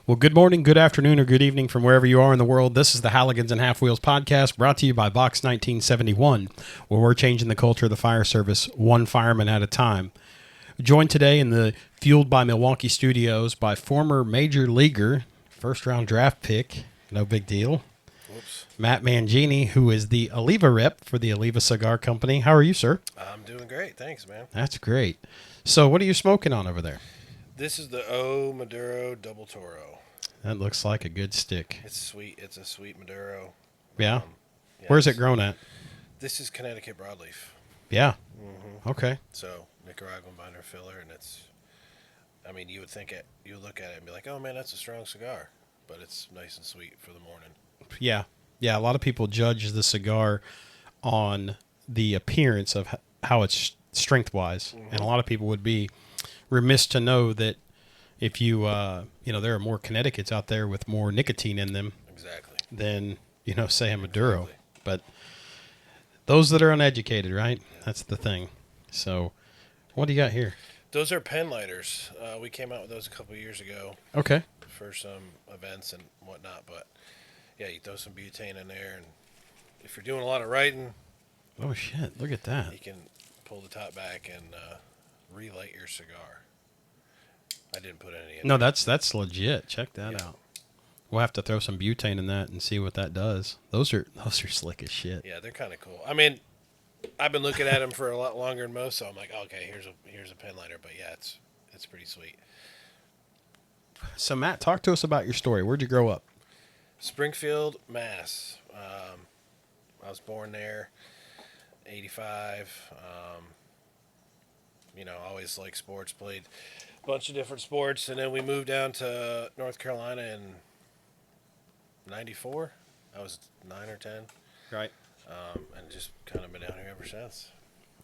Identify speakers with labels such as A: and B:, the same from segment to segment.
A: Well, good morning, good afternoon, or good evening from wherever you are in the world. This is the Halligans and Half Wheels podcast brought to you by Box 1971, where we're changing the culture of the fire service one fireman at a time. Joined today in the Fueled by Milwaukee studios by former major leaguer, first-round draft pick, no big deal,
B: Whoops.
A: Matt Mangini, who is the Oliva rep for the Oliva Cigar Company. How are you, sir?
B: I'm doing great. Thanks, man.
A: That's great. So what are you smoking on over there?
B: This is the O Maduro Double Toro.
A: That looks like a good stick.
B: It's sweet. It's a sweet Maduro.
A: Yeah?
B: Yeah,
A: Where's it grown at?
B: This is Connecticut broadleaf.
A: Yeah.
B: Mm-hmm.
A: Okay.
B: So Nicaraguan binder filler, and it's. I mean, you would think it. You would look at it and be like, "Oh man, that's a strong cigar," but it's nice and sweet for the morning.
A: Yeah. Yeah. A lot of people judge the cigar on the appearance of how it's strength-wise, and a lot of people would be remiss to know that if you, there are more Connecticut's out there with more nicotine in them
B: Exactly.
A: than, say a Maduro.
B: Exactly.
A: But those that are uneducated, right? That's the thing. So what do you got here?
B: Those are pen lighters. We came out with those a couple of years ago
A: Okay.
B: for some events and whatnot. But yeah, you throw some butane in there, and if you're doing a lot of writing,
A: Oh, shit. Look at that.
B: you can pull the top back and relight your cigar. I didn't put any in.
A: No, that's legit. Check that
B: Yeah.
A: out. We'll have to throw some butane in that and see what that does. Those are slick as shit.
B: Yeah, they're kind of cool. I mean, I've been looking at them for a lot longer than most, so I'm like, okay, here's a pen lighter. But yeah, it's pretty sweet.
A: So Matt, talk to us about your story. Where'd you grow up?
B: Springfield, Mass. I was born there, 85. Always liked sports, played a bunch of different sports, and then we moved down to North Carolina in 94. I was 9 or 10.
A: Right.
B: And just kind of been down here ever since.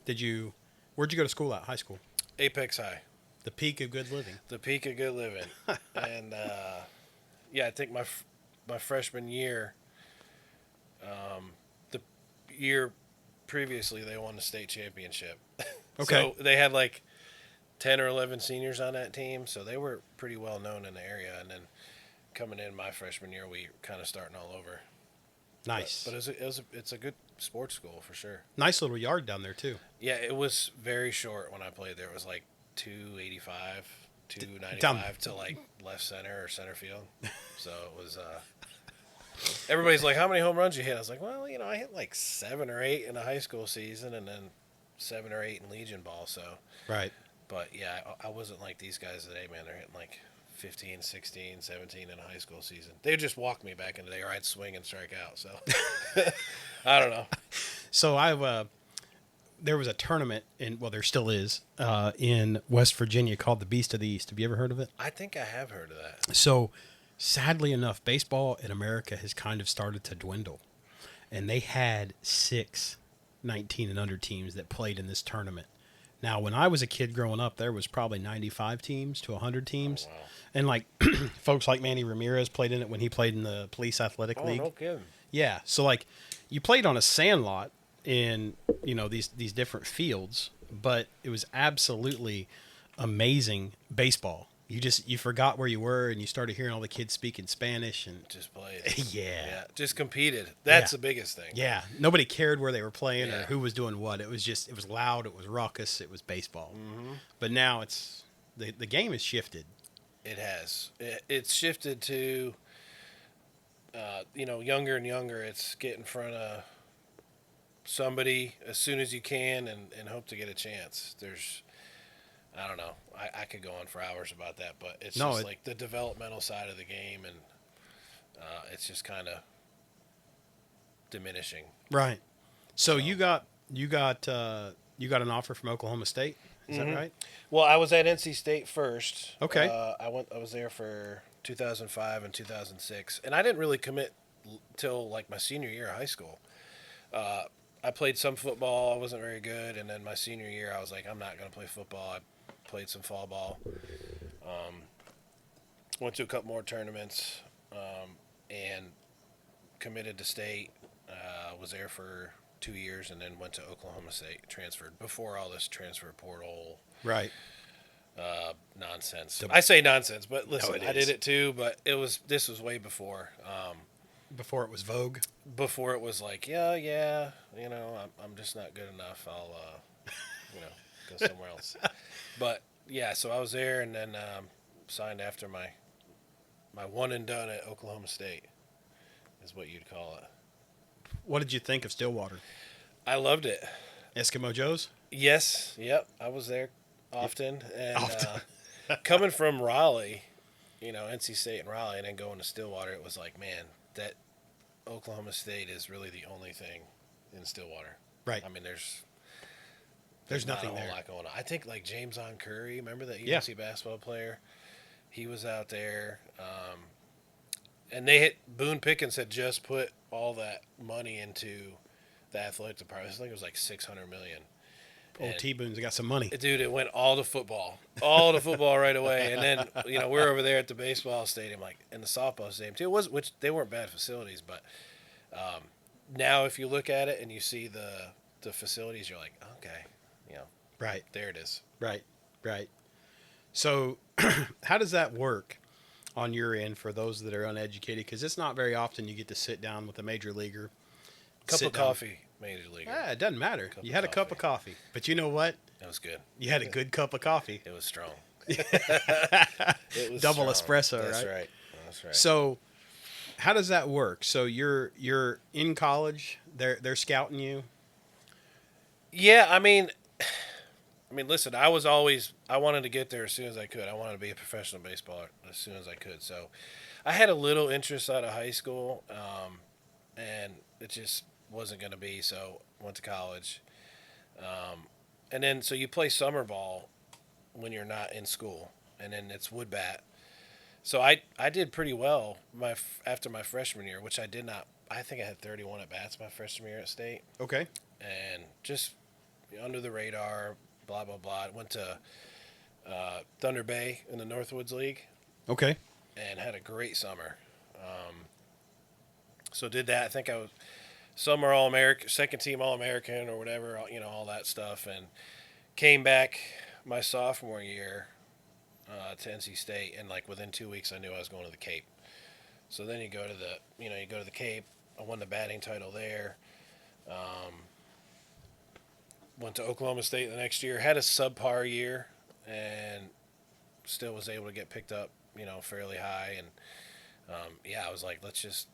A: Where'd you go to school at? High school?
B: Apex High,
A: The peak of good living.
B: the peak of good living. And I think my freshman year, the year previously they won the state championship.
A: Okay.
B: So they had like 10 or 11 seniors on that team, so they were pretty well known in the area. And then coming in my freshman year, we kind of starting all over.
A: Nice.
B: But it's a good sports school for sure.
A: Nice little yard down there, too.
B: Yeah, it was very short when I played there. It was like 285, 295 to like left center or center field. So it was. Everybody's like, "How many home runs you hit?" I was like, "Well, I hit like 7 or 8 in a high school season, and then 7 or 8 in Legion ball." So,
A: Right.
B: but yeah, I wasn't like these guys today, man. They're hitting like 15, 16, 17 in a high school season. They would just walk me back in the day, or I'd swing and strike out. So I don't know.
A: So there was a tournament there still is, in West Virginia called the Beast of the East. Have you ever heard of it?
B: I think I have heard of that.
A: So sadly enough, baseball in America has kind of started to dwindle. And they had 6 19 and under teams that played in this tournament. Now, when I was a kid growing up, there was probably 95 teams to 100 teams.
B: Oh, wow.
A: And like folks like Manny Ramirez played in it when he played in the Police Athletic
B: Oh,
A: League.
B: no kidding.
A: Yeah. So like you played on a sand lot in, these different fields, but it was absolutely amazing baseball. You forgot where you were and you started hearing all the kids speaking Spanish and
B: Just played.
A: yeah.
B: Just competed. That's
A: Yeah.
B: the biggest thing.
A: Yeah. Nobody cared where they were playing or
B: Yeah.
A: who was doing what. It was loud, it was raucous, it was baseball.
B: Mm-hmm.
A: But now the game has shifted.
B: It has. It's shifted to, younger and younger. It's get in front of somebody as soon as you can and hope to get a chance. I don't know. I could go on for hours about that, but it's like the developmental side of the game, and it's just kind of diminishing.
A: Right. So you got an offer from Oklahoma State. Is that right?
B: Well, I was at NC State first.
A: Okay.
B: I was there for 2005 and 2006, and I didn't really commit till like my senior year of high school. I played some football. I wasn't very good, and then my senior year, I was like, I'm not going to play football. I played some fall ball. Went to a couple more tournaments, and committed to state. Was there for 2 years, and then went to Oklahoma State. Transferred before all this transfer portal
A: Right.
B: nonsense. I say nonsense, but listen,
A: No,
B: I did it too. But this was way before.
A: Before it was Vogue.
B: Before it was like, yeah, I'm just not good enough. I'll, go somewhere else. But yeah, so I was there, and then signed after my one and done at Oklahoma State, is what you'd call it.
A: What did you think of Stillwater?
B: I loved it.
A: Eskimo Joe's?
B: Yes, yep, I was there often, and
A: Often.
B: coming from Raleigh, NC State and Raleigh, and then going to Stillwater, it was like, man, that Oklahoma State is really the only thing in Stillwater.
A: Right.
B: I mean, there's
A: nothing
B: not a
A: there.
B: whole lot going on. I think like James On Curry, remember that UNC basketball player? He was out there, and Boone Pickens had just put all that money into the athletic department. I think it was like $600 million.
A: Old T-Boon's got some money.
B: Dude, it went all to football right away. And then we're over there at the baseball stadium, like in the softball stadium too. Which they weren't bad facilities, but now if you look at it and you see the facilities, you're like, okay,
A: right
B: there it is.
A: Right. So, how does that work on your end for those that are uneducated? Because it's not very often you get to sit down with a major leaguer.
B: Cup of coffee, major leaguer.
A: It doesn't matter. You had a cup of coffee, but you know what?
B: That was good.
A: You had a good cup of coffee.
B: It was strong.
A: It was double
B: strong.
A: espresso,
B: That's
A: right?
B: right. That's right.
A: So, how does that work? So you're in college. They're scouting you.
B: Yeah, I mean, listen. I wanted to get there as soon as I could. I wanted to be a professional baseballer as soon as I could. So, I had a little interest out of high school, and it just wasn't going to be. So, went to college, and then so you play summer ball when you're not in school, and then it's wood bat. So I did pretty well after my freshman year, which I did not. I think I had 31 at bats my freshman year at State.
A: Okay.
B: And just under the radar, blah blah blah. I went to Thunder Bay in the Northwoods League.
A: Okay.
B: And had a great summer. So did that. I think I was summer All-American, second team All-American or whatever. All that stuff, and came back my sophomore year. To NC State, and like within 2 weeks, I knew I was going to the Cape. So then you go to the Cape. I won the batting title there. Went to Oklahoma State the next year. Had a subpar year, and still was able to get picked up, fairly high. And I was like, let's just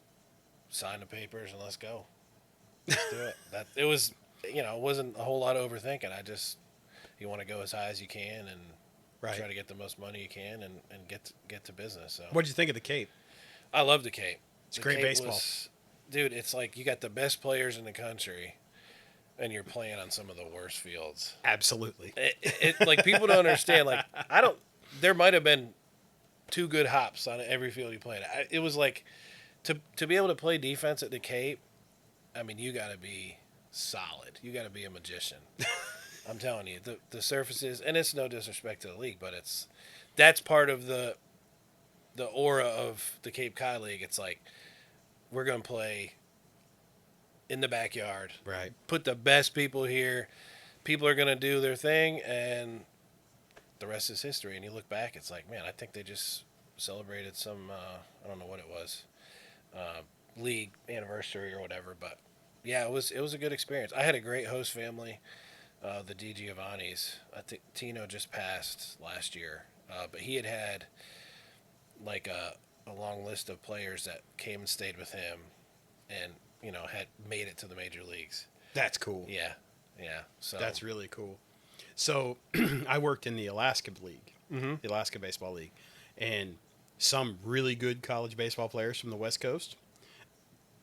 B: sign the papers and let's go. Let's do it. It was, it wasn't a whole lot of overthinking. You want to go as high as you can and.
A: Right.
B: Try to get the most money you can and get to business. So.
A: What did you think of the Cape?
B: I love the Cape.
A: It's great baseball.
B: Dude, it's like you got the best players in the country, and you're playing on some of the worst fields.
A: Absolutely.
B: Like people don't understand. Like there might have been 2 good hops on every field you played. It was like to be able to play defense at the Cape. I mean, you got to be solid. You got to be a magician. I'm telling you, the surfaces, and it's no disrespect to the league, but that's part of the aura of the Cape Cod League. It's like we're going to play in the backyard.
A: Right. Put
B: the best people here. People are going to do their thing, and the rest is history. And you look back, it's like, man, I think they just celebrated some, I don't know what it was, league anniversary or whatever. But, yeah, it was a good experience. I had a great host family. The D. Giovanni's. I think Tino just passed last year, but he had like a long list of players that came and stayed with him, and had made it to the major leagues.
A: That's cool.
B: Yeah. So
A: that's really cool. So I worked in the Alaska League, the Alaska Baseball League, and some really good college baseball players from the West Coast.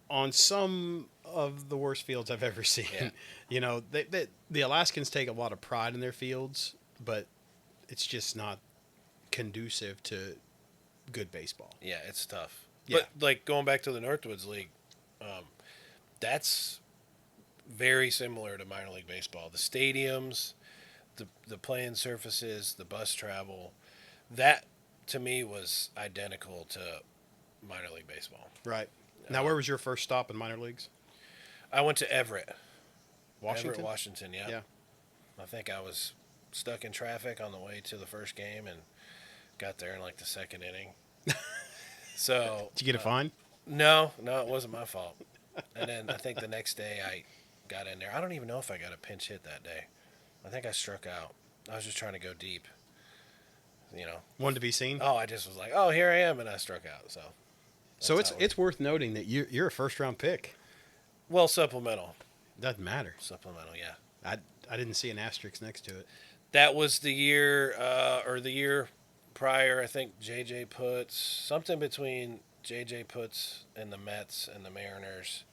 A: On some of the worst fields I've ever seen. Yeah. The Alaskans take a lot of pride in their fields, but it's just not conducive to good baseball.
B: Yeah, it's tough.
A: Yeah.
B: But like going back to the Northwoods League, that's very similar to minor league baseball. The stadiums, the playing surfaces, the bus travel, that to me was identical to minor league baseball.
A: Right. Now, where was your first stop in minor leagues?
B: I went to Everett.
A: Washington?
B: Everett, Washington, yeah.
A: Yeah.
B: I think I was stuck in traffic on the way to the first game and got there in like the second inning. So
A: Did you get a fine?
B: No, it wasn't my fault. And then I think the next day I got in there. I don't even know if I got a pinch hit that day. I think I struck out. I was just trying to go deep.
A: Wanted to be seen.
B: Oh, I just was like, oh, here I am, and I struck out. So
A: it's worth noting that you're a first round pick.
B: Well, supplemental.
A: Doesn't matter.
B: Supplemental, yeah.
A: I didn't see an asterisk next to it.
B: That was the year, or the year prior. I think JJ Puts, something between JJ Puts and the Mets and the Mariners.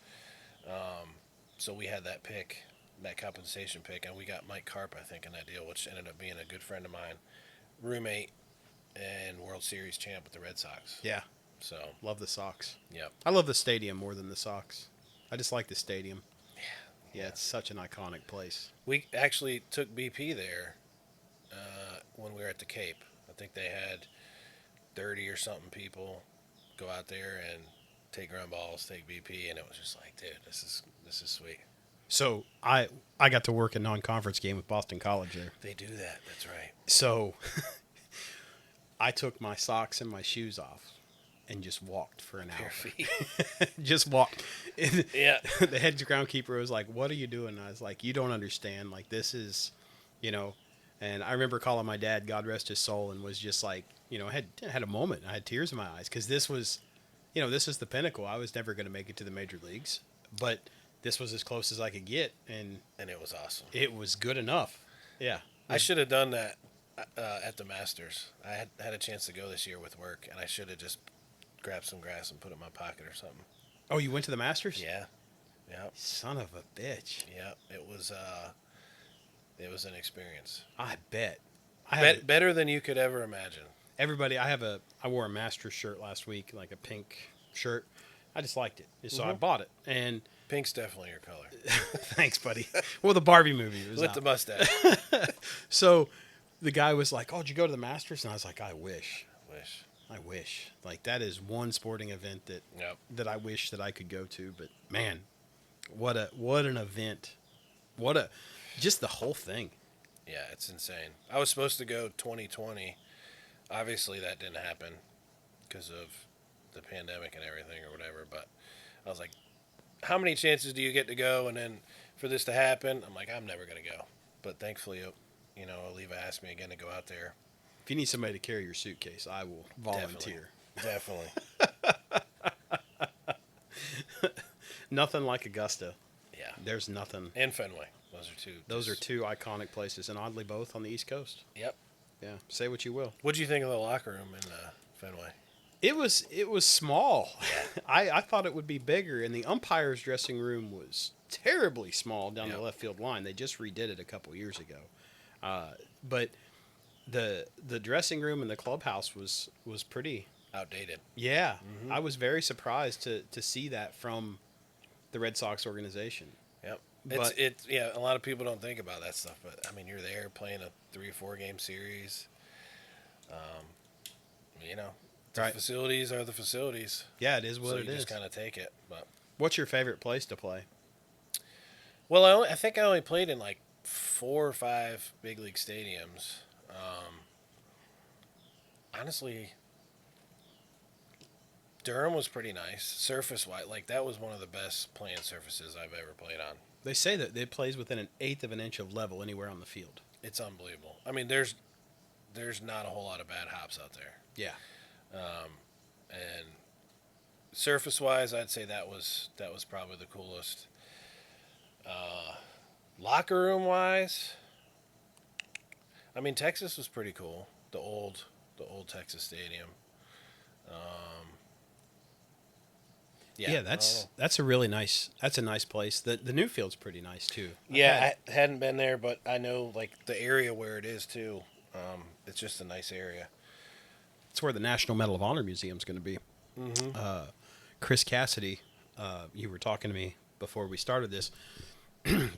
B: So we had that pick, that compensation pick, and we got Mike Carp, I think, in that deal, which ended up being a good friend of mine, roommate, and World Series champ with the Red Sox.
A: Yeah.
B: So
A: love the Sox.
B: Yep.
A: I love the stadium more than the Sox. I just like the stadium. Yeah, it's such an iconic place.
B: We actually took BP there when we were at the Cape. I think they had 30 or something people go out there and take ground balls, take BP, and it was just like, dude, this is sweet.
A: So I got to work a non-conference game with Boston College there.
B: They do that. That's right.
A: So I took my socks and my shoes off and just walked for an hour. Just walked.
B: Yeah.
A: The head groundkeeper was like, "What are you doing?" And I was like, "You don't understand. Like, this is, And I remember calling my dad, God rest his soul, and was just like, I had a moment. I had tears in my eyes because this was, this is the pinnacle. I was never going to make it to the major leagues, but this was as close as I could get, and
B: it was awesome.
A: It was good enough. Yeah.
B: I should have done that at the Masters. I had a chance to go this year with work, and I should have just grabbed some grass and put it in my pocket or something.
A: Oh, you went to the Masters?
B: Yeah. Yeah.
A: Son of a bitch.
B: Yeah. It was an experience.
A: I bet.
B: Better than you could ever imagine.
A: Everybody, I wore a Masters shirt last week, like a pink shirt. I just liked it, so I bought it. And
B: pink's definitely your color.
A: Thanks, buddy. Well, the Barbie movie was
B: with
A: out.
B: The mustache.
A: So the guy was like, "Oh, did you go to the Masters?" And I was like, "I wish. Like, that is one sporting event that I wish that I could go to. But man, what an event! Just the whole thing.
B: Yeah, it's insane. I was supposed to go 2020. Obviously, that didn't happen because of the pandemic and everything or whatever. But I was like, how many chances do you get to go? And then for this to happen, I'm like, I'm never going to go. But thankfully, Oliva asked me again to go out there.
A: If you need somebody to carry your suitcase, I will volunteer.
B: Definitely.
A: Nothing like Augusta.
B: Yeah.
A: There's nothing.
B: And Fenway. Those are two
A: iconic places, and oddly both on the East Coast.
B: Yep.
A: Yeah. Say what you will.
B: What'd you think of the locker room in Fenway?
A: It was small. Yeah. I thought it would be bigger, and the umpire's dressing room was terribly small down the left field line. They just redid it a couple years ago. But the dressing room and the clubhouse was pretty
B: outdated.
A: Yeah. Mm-hmm. I was very surprised to see that from the Red Sox organization.
B: Yep. It's a lot of people don't think about that stuff, but I mean, you're there playing a 3 or 4 game series. The facilities are the facilities.
A: Yeah, it is what it is.
B: So you just kind of take it. But
A: what's your favorite place to play?
B: Well, I think I only played in like 4 or 5 big league stadiums. Honestly, Durham was pretty nice. Surface-wise, like that was one of the best playing surfaces I've ever played on.
A: They say that it plays within an eighth of an inch of level anywhere on the field.
B: It's unbelievable. I mean, there's not a whole lot of bad hops out there.
A: Yeah.
B: And surface-wise, I'd say that was probably the coolest. Locker room-wise, I mean, Texas was pretty cool. The old Texas Stadium.
A: Yeah, that's a really nice. That's a nice place. The new field's pretty nice too.
B: I hadn't been there, but I know like the area where it is too. It's just a nice area.
A: It's where the National Medal of Honor Museum is going to be.
B: Mm-hmm.
A: Chris Cassidy, you were talking to me before we started this.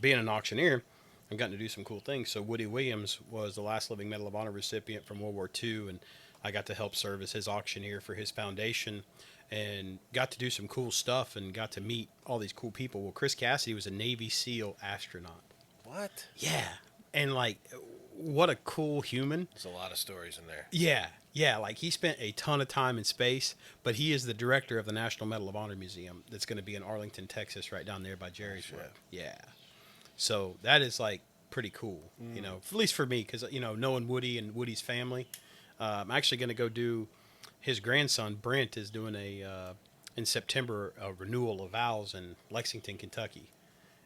A: Being an auctioneer, I've gotten to do some cool things. So Woody Williams was the last living Medal of Honor recipient from World War II, and I got to help serve as his auctioneer for his foundation and got to do some cool stuff and got to meet all these cool people. Well, Chris Cassidy was a Navy SEAL astronaut.
B: What?
A: Yeah. And like what a cool human.
B: There's a lot of stories in there.
A: Yeah. Like he spent a ton of time in space, but he is the director of the National Medal of Honor Museum that's going to be in Arlington, Texas, right down there by Jerry's work. Yeah. So that is like pretty cool, at least for me, because knowing Woody and Woody's family, I'm actually going to go do. His grandson Brent is doing in September a renewal of vows in Lexington, Kentucky,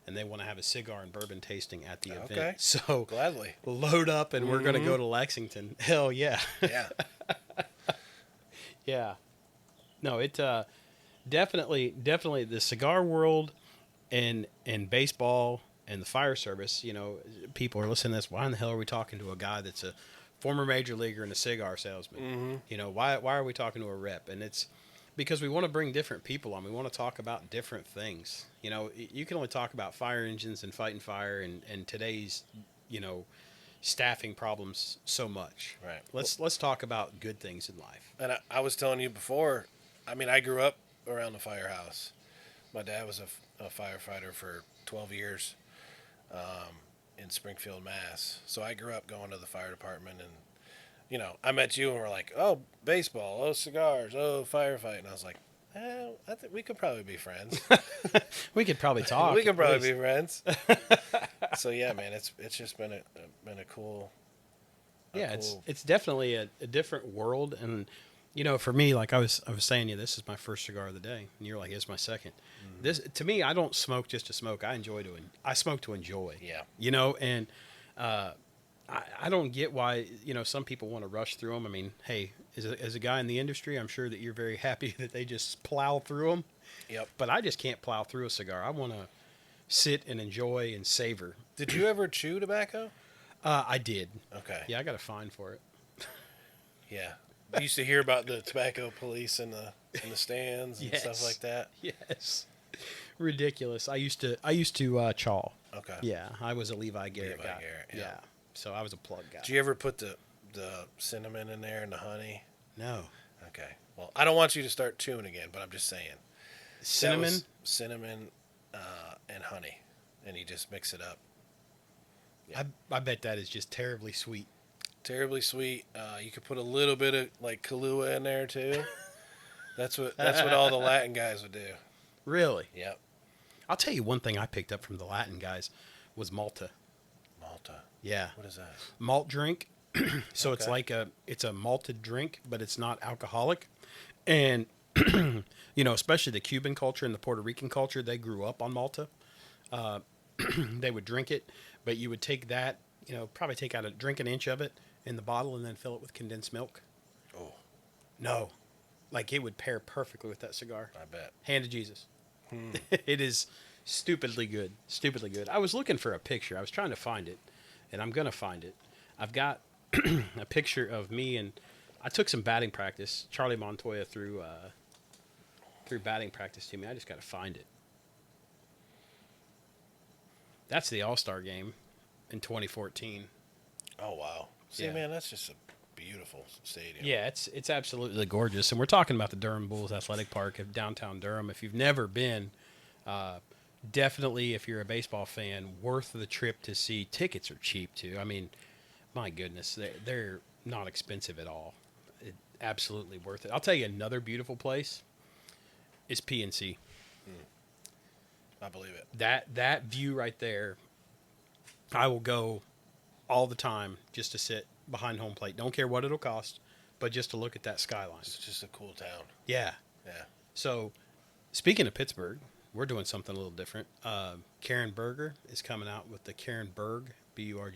A: and they want to have a cigar and bourbon tasting at the event.
B: Okay.
A: So
B: Gladly
A: load up, and we're going to go to Lexington. Hell yeah.
B: Yeah.
A: Yeah. No, it definitely the cigar world and baseball and the fire service, people are listening to this. Why in the hell are we talking to a guy that's a former major leaguer and a cigar salesman? Why are we talking to a rep? And it's because we want to bring different people on. We want to talk about different things. You can only talk about fire engines and fighting fire and today's, staffing problems so much.
B: Right.
A: Let's talk about good things in life.
B: And I was telling you before, I grew up around the firehouse. My dad was a firefighter for 12 years in Springfield, Mass. So I grew up going to the fire department, and, I met you and we're like, oh, baseball, oh, cigars, oh, firefighting. And I was like, I think we could probably be friends.
A: We could probably talk.
B: We could probably be friends. So yeah, man, it's just been a cool.
A: It's definitely a different world, and for me, like I was saying, this is my first cigar of the day, and you're like, it's my second. Mm-hmm. This to me, I don't smoke just to smoke. I smoke to enjoy.
B: Yeah.
A: And I don't get why some people want to rush through them. I mean, hey, as a guy in the industry, I'm sure that you're very happy that they just plow through them.
B: Yep.
A: But I just can't plow through a cigar. I want to sit and enjoy and savor.
B: Did you ever chew tobacco?
A: I did.
B: Okay.
A: Yeah, I got a fine for it.
B: Yeah. You used to hear about the tobacco police in the stands and stuff like that.
A: Yes. Ridiculous. I used to chaw.
B: Okay.
A: Yeah, I was a Levi Garrett guy.
B: Yeah.
A: So I was a plug guy.
B: Did you ever put the cinnamon in there and the honey?
A: No.
B: Okay. Well, I don't want you to start chewing again, but I'm just saying.
A: Cinnamon?
B: Cinnamon and honey, and you just mix it up.
A: Yeah. I bet that is just terribly sweet.
B: Terribly sweet. You could put a little bit of like Kahlua in there too. That's what all the Latin guys would do.
A: Really?
B: Yep.
A: I'll tell you one thing I picked up from the Latin guys was Malta.
B: Malta.
A: Yeah.
B: What is that?
A: Malt drink. So
B: Okay.
A: it's a malted drink, but it's not alcoholic. And especially the Cuban culture and the Puerto Rican culture, they grew up on Malta. They would drink it, but you would take that, probably drink an inch of it in the bottle and then fill it with condensed milk.
B: Oh.
A: No. Like it would pair perfectly with that cigar.
B: I bet.
A: Hand of Jesus. It is stupidly good. Stupidly good. I was looking for a picture. I was trying to find it, and I'm going to find it. I've got a picture of me, and I took some batting practice. Charlie Montoya threw batting practice to me. I just got to find it. That's the All-Star game in 2014.
B: Oh, wow. See,
A: Yeah.
B: man, that's just a beautiful stadium.
A: Yeah, it's absolutely gorgeous. And we're talking about the Durham Bulls Athletic Park of downtown Durham. If you've never been, definitely, if you're a baseball fan, worth the trip to see. Tickets are cheap, too. I mean, my goodness, they're not expensive at all. Absolutely worth it. I'll tell you another beautiful place is PNC.
B: I believe it.
A: That view right there, I will go all the time just to sit behind home plate. Don't care what it'll cost, but just to look at that skyline.
B: It's just a cool town.
A: Yeah.
B: Yeah.
A: So, speaking of Pittsburgh, we're doing something a little different. Karen Berger is coming out with the Karen Berg, Burgher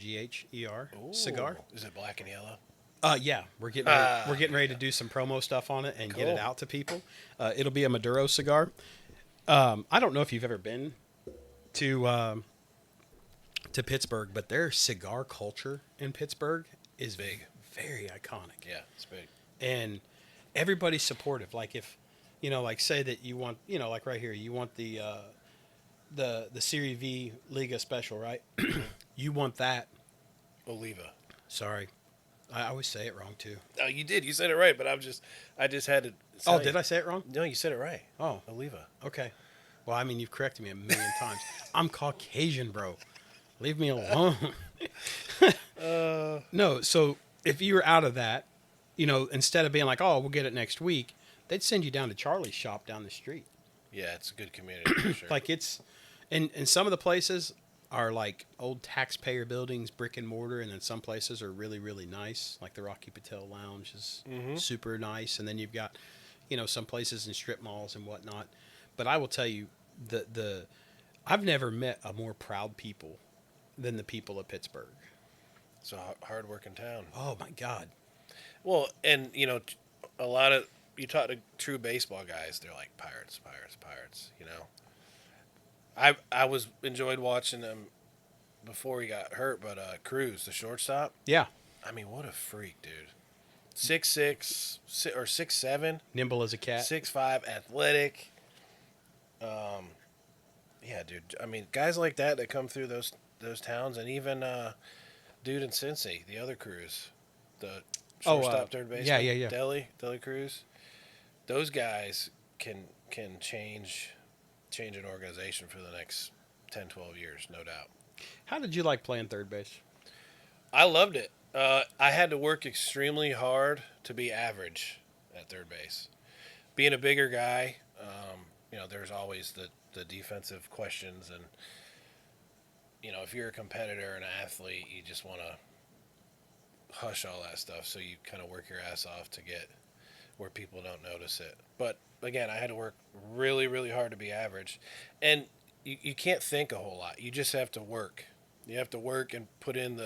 A: cigar.
B: Is it black and yellow?
A: Yeah, we're getting ready to do some promo stuff on it and get it
B: Cool.
A: out to people. It'll be a Maduro cigar. I don't know if you've ever been to Pittsburgh, but their cigar culture in Pittsburgh is
B: Big.
A: very iconic.
B: Yeah, it's big.
A: And everybody's supportive. Like if, like say that you want, like right here, you want the Serie V Liga special, right? You want that.
B: Oliva.
A: Sorry. I always say it wrong too.
B: Oh, you did. You said it right, but I just had to.
A: Oh, did I say it wrong?
B: No, you said it right.
A: Oh,
B: Oliva.
A: okay. Well, I mean, you've corrected me a million times. I'm Caucasian, bro. Leave me alone. No, so if you were out of that, instead of being like, oh, we'll get it next week, they'd send you down to Charlie's shop down the street.
B: Yeah, it's a good community for sure.
A: Like and some of the places are like old taxpayer buildings, brick and mortar, and then some places are really, really nice. Like the Rocky Patel Lounge is super nice, and then you've got, some places in strip malls and whatnot. But I will tell you, I've never met a more proud people than the people of Pittsburgh.
B: It's a hard-working town.
A: Oh my God.
B: Well, and a lot of you talk to true baseball guys, they're like Pirates. I was enjoyed watching him before he got hurt, but Cruz, the shortstop.
A: Yeah.
B: I mean, what a freak, dude. 6'6" or 6'7",
A: Nimble as a cat.
B: 6'5", athletic. Yeah, dude. I mean, guys like that come through those towns, and even dude in Cincy, the other Cruz, the shortstop, third baseman.
A: Yeah.
B: Deli Cruz. Those guys can change an organization for the next 10, 12 years, no doubt.
A: How did you like playing third base?
B: I loved it. I had to work extremely hard to be average at third base. Being a bigger guy, there's always the defensive questions, and if you're a competitor and an athlete, you just want to hush all that stuff, so you kind of work your ass off to get where people don't notice it. But again, I had to work really, really hard to be average, and you can't think a whole lot. You just have to work. You have to work and put in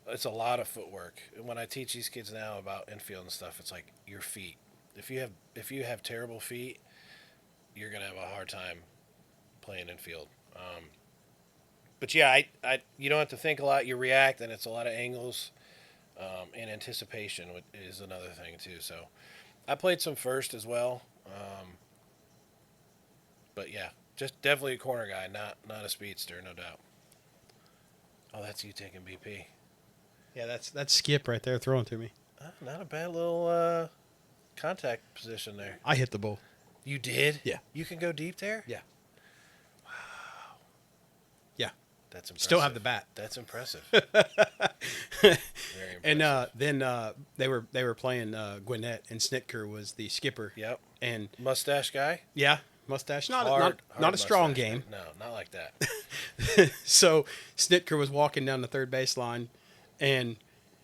B: it's a lot of footwork. And when I teach these kids now about infield and stuff, it's like your feet. If you have terrible feet, you're gonna have a hard time playing infield. But yeah, you don't have to think a lot. You react, and it's a lot of angles, and anticipation is another thing too. So I played some first as well. But yeah, just definitely a corner guy, not a speedster, no doubt. Oh, that's you taking BP.
A: Yeah, that's Skip right there throwing to me.
B: Not a bad little contact position there.
A: I hit the ball.
B: You did?
A: Yeah.
B: You can go deep there?
A: Yeah.
B: Wow.
A: Yeah.
B: That's impressive.
A: Still have the bat.
B: That's impressive. Very impressive.
A: And then they were playing Gwinnett, and Snitker was the skipper.
B: Yep.
A: And
B: mustache guy?
A: Yeah, mustache. Not a strong
B: mustache,
A: game.
B: No, not like that.
A: So Snitker was walking down the third baseline, and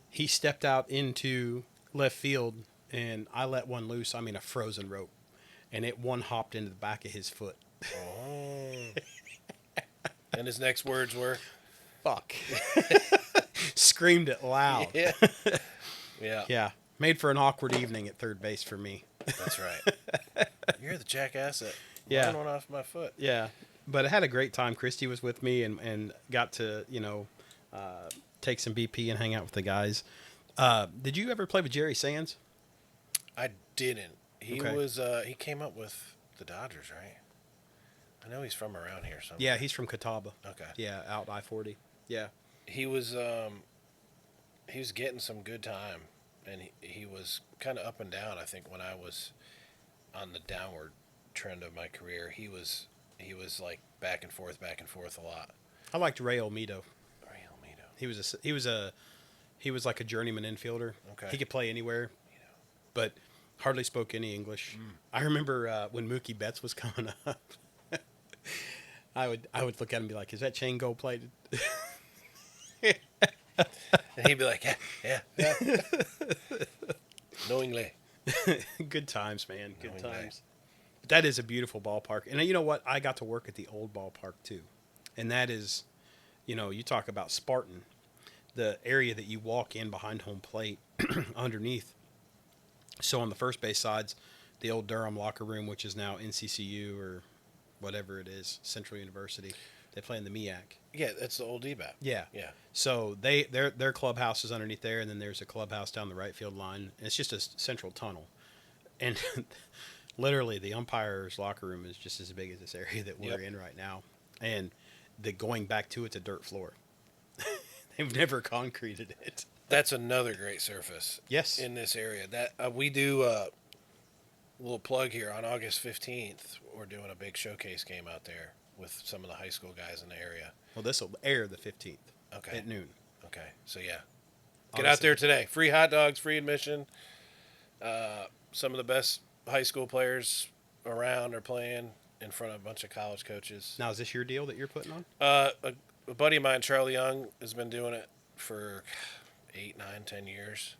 A: he stepped out into left field, and I let one loose. I mean, a frozen rope, and it one hopped into the back of his foot.
B: Oh. And his next words were,
A: "Fuck!" Screamed it loud.
B: Yeah. Yeah.
A: Yeah. Made for an awkward evening at third base for me.
B: That's right. You're the jackass that ran one off my foot.
A: Yeah. But I had a great time. Christy was with me and got to, take some BP and hang out with the guys. Did you ever play with Jerry Sands?
B: I didn't. He
A: Okay.
B: was he came up with the Dodgers, right? I know he's from around here somewhere.
A: Yeah, he's from Catawba.
B: Okay.
A: Yeah, out I-40. Yeah.
B: He was getting some good time, and he was kind of up and down. I think when I was on the downward trend of my career, he was like back and forth a lot.
A: I liked Ray Olmedo.
B: Ray Olmedo.
A: He was like a journeyman infielder.
B: Okay.
A: He could play anywhere, but hardly spoke any English. I remember when Mookie Betts was coming up. I would look at him and be like, "Is that chain gold plated?"
B: And he'd be like, yeah. Knowingly.
A: Good times, man. Good times. But that is a beautiful ballpark. And you know what? I got to work at the old ballpark too. And that is, you talk about Spartan, the area that you walk in behind home plate underneath. So on the first base sides, the old Durham locker room, which is now NCCU or whatever it is, Central University. They play in the MEAC.
B: Yeah, that's the old DBAP.
A: Yeah.
B: Yeah.
A: So their clubhouse is underneath there, and then there's a clubhouse down the right field line. And it's just a central tunnel. And literally the umpire's locker room is just as big as this area that we're in right now. And the going back to it's a dirt floor. They've never concreted it.
B: That's another great surface.
A: Yes.
B: In this area. That we do a little plug here on August 15th. We're doing a big showcase game out there with some of the high school guys in the area.
A: Well, this will air the 15th
B: Okay.
A: at noon.
B: Okay, so yeah, get out there today. Free hot dogs, free admission. Some of the best high school players around are playing in front of a bunch of college coaches.
A: Now, is this your deal that you're putting on?
B: A buddy of mine, Charlie Young, has been doing it for 8, 9, 10 years.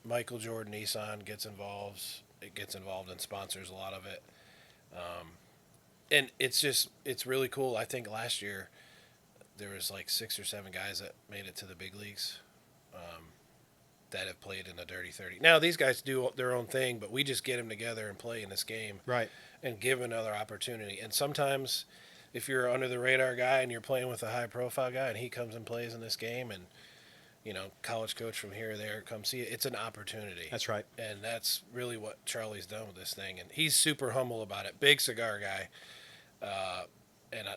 B: Michael Jordan Nissan gets involved. It gets involved and sponsors a lot of it. And it's really cool. I think last year there was like 6 or 7 guys that made it to the big leagues that have played in the Dirty 30. Now, these guys do their own thing, but we just get them together and play in this game.
A: Right.
B: And give another opportunity. And sometimes if you're under the radar guy and you're playing with a high profile guy and he comes and plays in this game and, college coach from here or there comes see it, it's an opportunity.
A: That's right.
B: And that's really what Charlie's done with this thing. And he's super humble about it. Big cigar guy.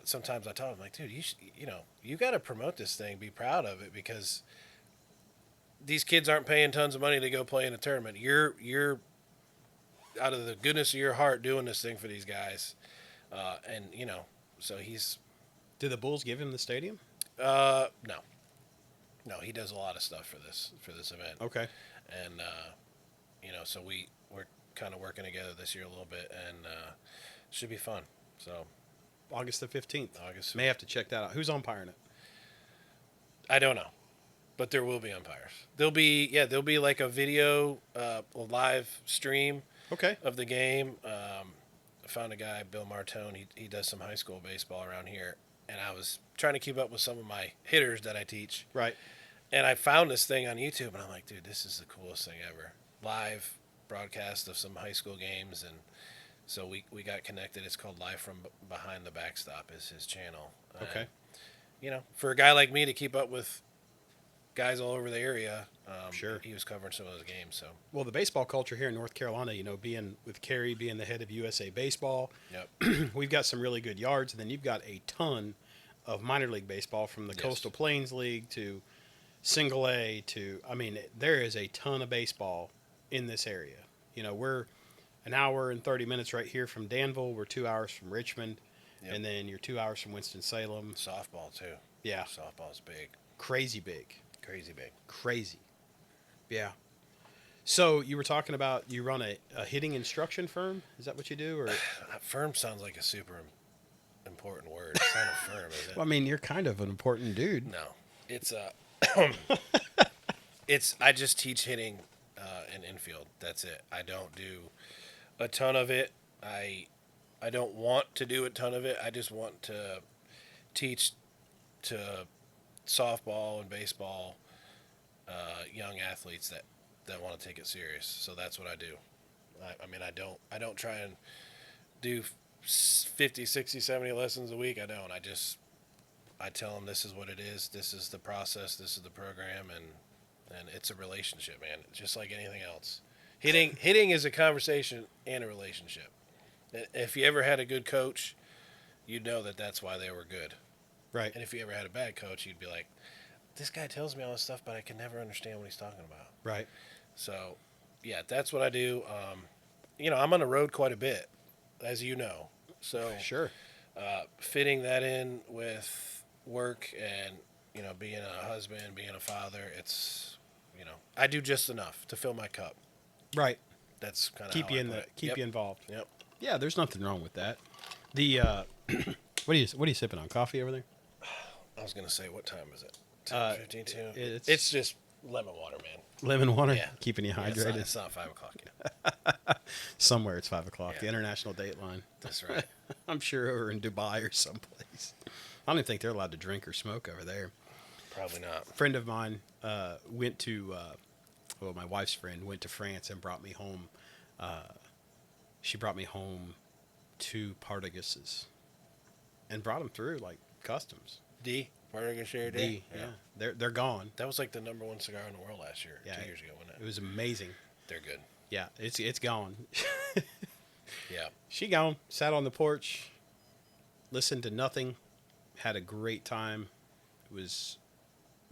B: Sometimes I tell him, like, dude, you got to promote this thing, be proud of it, because these kids aren't paying tons of money to go play in a tournament. You're out of the goodness of your heart doing this thing for these guys. So he's...
A: Did the Bulls give him the stadium?
B: No. No, he does a lot of stuff for this event.
A: Okay.
B: And, so we're kind of working together this year a little bit, and it should be fun. So
A: August the 15th. May have to check that out. Who's umpiring it?
B: I don't know, but there will be umpires. There'll be like a video, a live stream of the game. I found a guy, Bill Martone. He does some high school baseball around here, and I was trying to keep up with some of my hitters that I teach.
A: Right.
B: And I found this thing on YouTube, and I'm like, dude, this is the coolest thing ever. Live broadcast of some high school games, and so we got connected. It's called Live from Behind the Backstop is his channel.
A: Okay.
B: For a guy like me to keep up with guys all over the area,
A: sure,
B: he was covering some of those games. So,
A: well, the baseball culture here in North Carolina, being with Kerry being the head of USA Baseball,
B: yep.
A: We've got some really good yards, and then you've got a ton of minor league baseball from the Coastal Plains League to Single A to, there is a ton of baseball in this area. We're an hour and 30 minutes right here from Danville. We're 2 hours from Richmond, and then you're 2 hours from Winston-Salem.
B: Softball, too.
A: Yeah.
B: Softball's big.
A: Crazy big.
B: Crazy big.
A: Crazy. Yeah. So you were talking about you run a hitting instruction firm? Is that what you do? Or
B: firm sounds like a super important word. It's not a firm, is it?
A: Well, you're kind of an important dude.
B: No. It's I just teach hitting and infield. That's it. I don't do a ton of it. I don't want to do a ton of it. I just want to teach to softball and baseball young athletes that want to take it serious. So that's what I do. I don't try and do 50, 60, 70 lessons a week. I don't. I tell them this is what it is. This is the process. This is the program, and it's a relationship, man. Just like anything else. Hitting is a conversation and a relationship. If you ever had a good coach, you'd know that that's why they were good.
A: Right.
B: And if you ever had a bad coach, you'd be like, this guy tells me all this stuff, but I can never understand what he's talking about.
A: Right.
B: So, yeah, that's what I do. I'm on the road quite a bit, as you know. So,
A: sure.
B: Fitting that in with work and, being a husband, being a father, it's, I do just enough to fill my cup.
A: Right.
B: That's kind of
A: keep you involved.
B: Yep.
A: Yeah, there's nothing wrong with that. The what are you sipping on? Coffee over there?
B: I was gonna say, what time is it? 10:52. It's just lemon water, man.
A: Lemon water,
B: yeah,
A: keeping you hydrated.
B: Yeah, it's not 5 o'clock yet.
A: Somewhere it's 5 o'clock.
B: Yeah.
A: The international date line.
B: That's right.
A: I'm sure over in Dubai or someplace. I don't even think they're allowed to drink or smoke over there.
B: Probably not.
A: A friend of mine went to, my wife's friend went to France and brought me home. She brought me home 2 Partaguses and brought them through like customs.
B: Partagas Sherry D.
A: D. Yeah. They're gone.
B: That was like the #1 cigar in the world last year.
A: Yeah,
B: 2 years ago, wasn't it?
A: It was amazing.
B: They're good.
A: Yeah, it's gone.
B: Yeah.
A: She gone. Sat on the porch, listened to nothing, had a great time. It was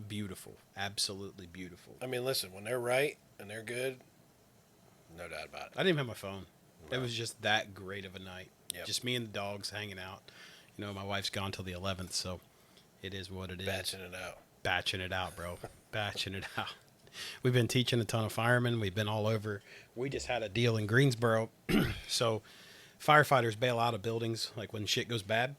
A: beautiful, absolutely beautiful.
B: Listen, when they're right and they're good, no doubt about it.
A: I didn't even have my phone.
B: No.
A: It was just that great of a night.
B: Yep.
A: Just me and the dogs hanging out. My wife's gone till the 11th, so it is what it is.
B: Batching it out.
A: Batching it out, bro. Batching it out. We've been teaching a ton of firemen. We've been all over. We just had a deal in Greensboro. So firefighters bail out of buildings like when shit goes bad.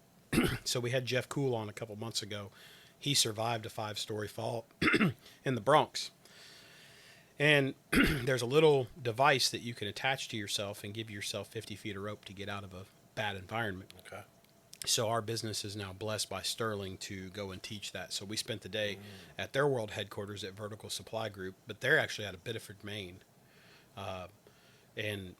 A: So we had Jeff Cool on a couple months ago. He survived a 5-story fall in the Bronx. And there's a little device that you can attach to yourself and give yourself 50 feet of rope to get out of a bad environment.
B: Okay.
A: So our business is now blessed by Sterling to go and teach that. So we spent the day at their world headquarters at Vertical Supply Group, but they're actually out of Biddeford, Maine. And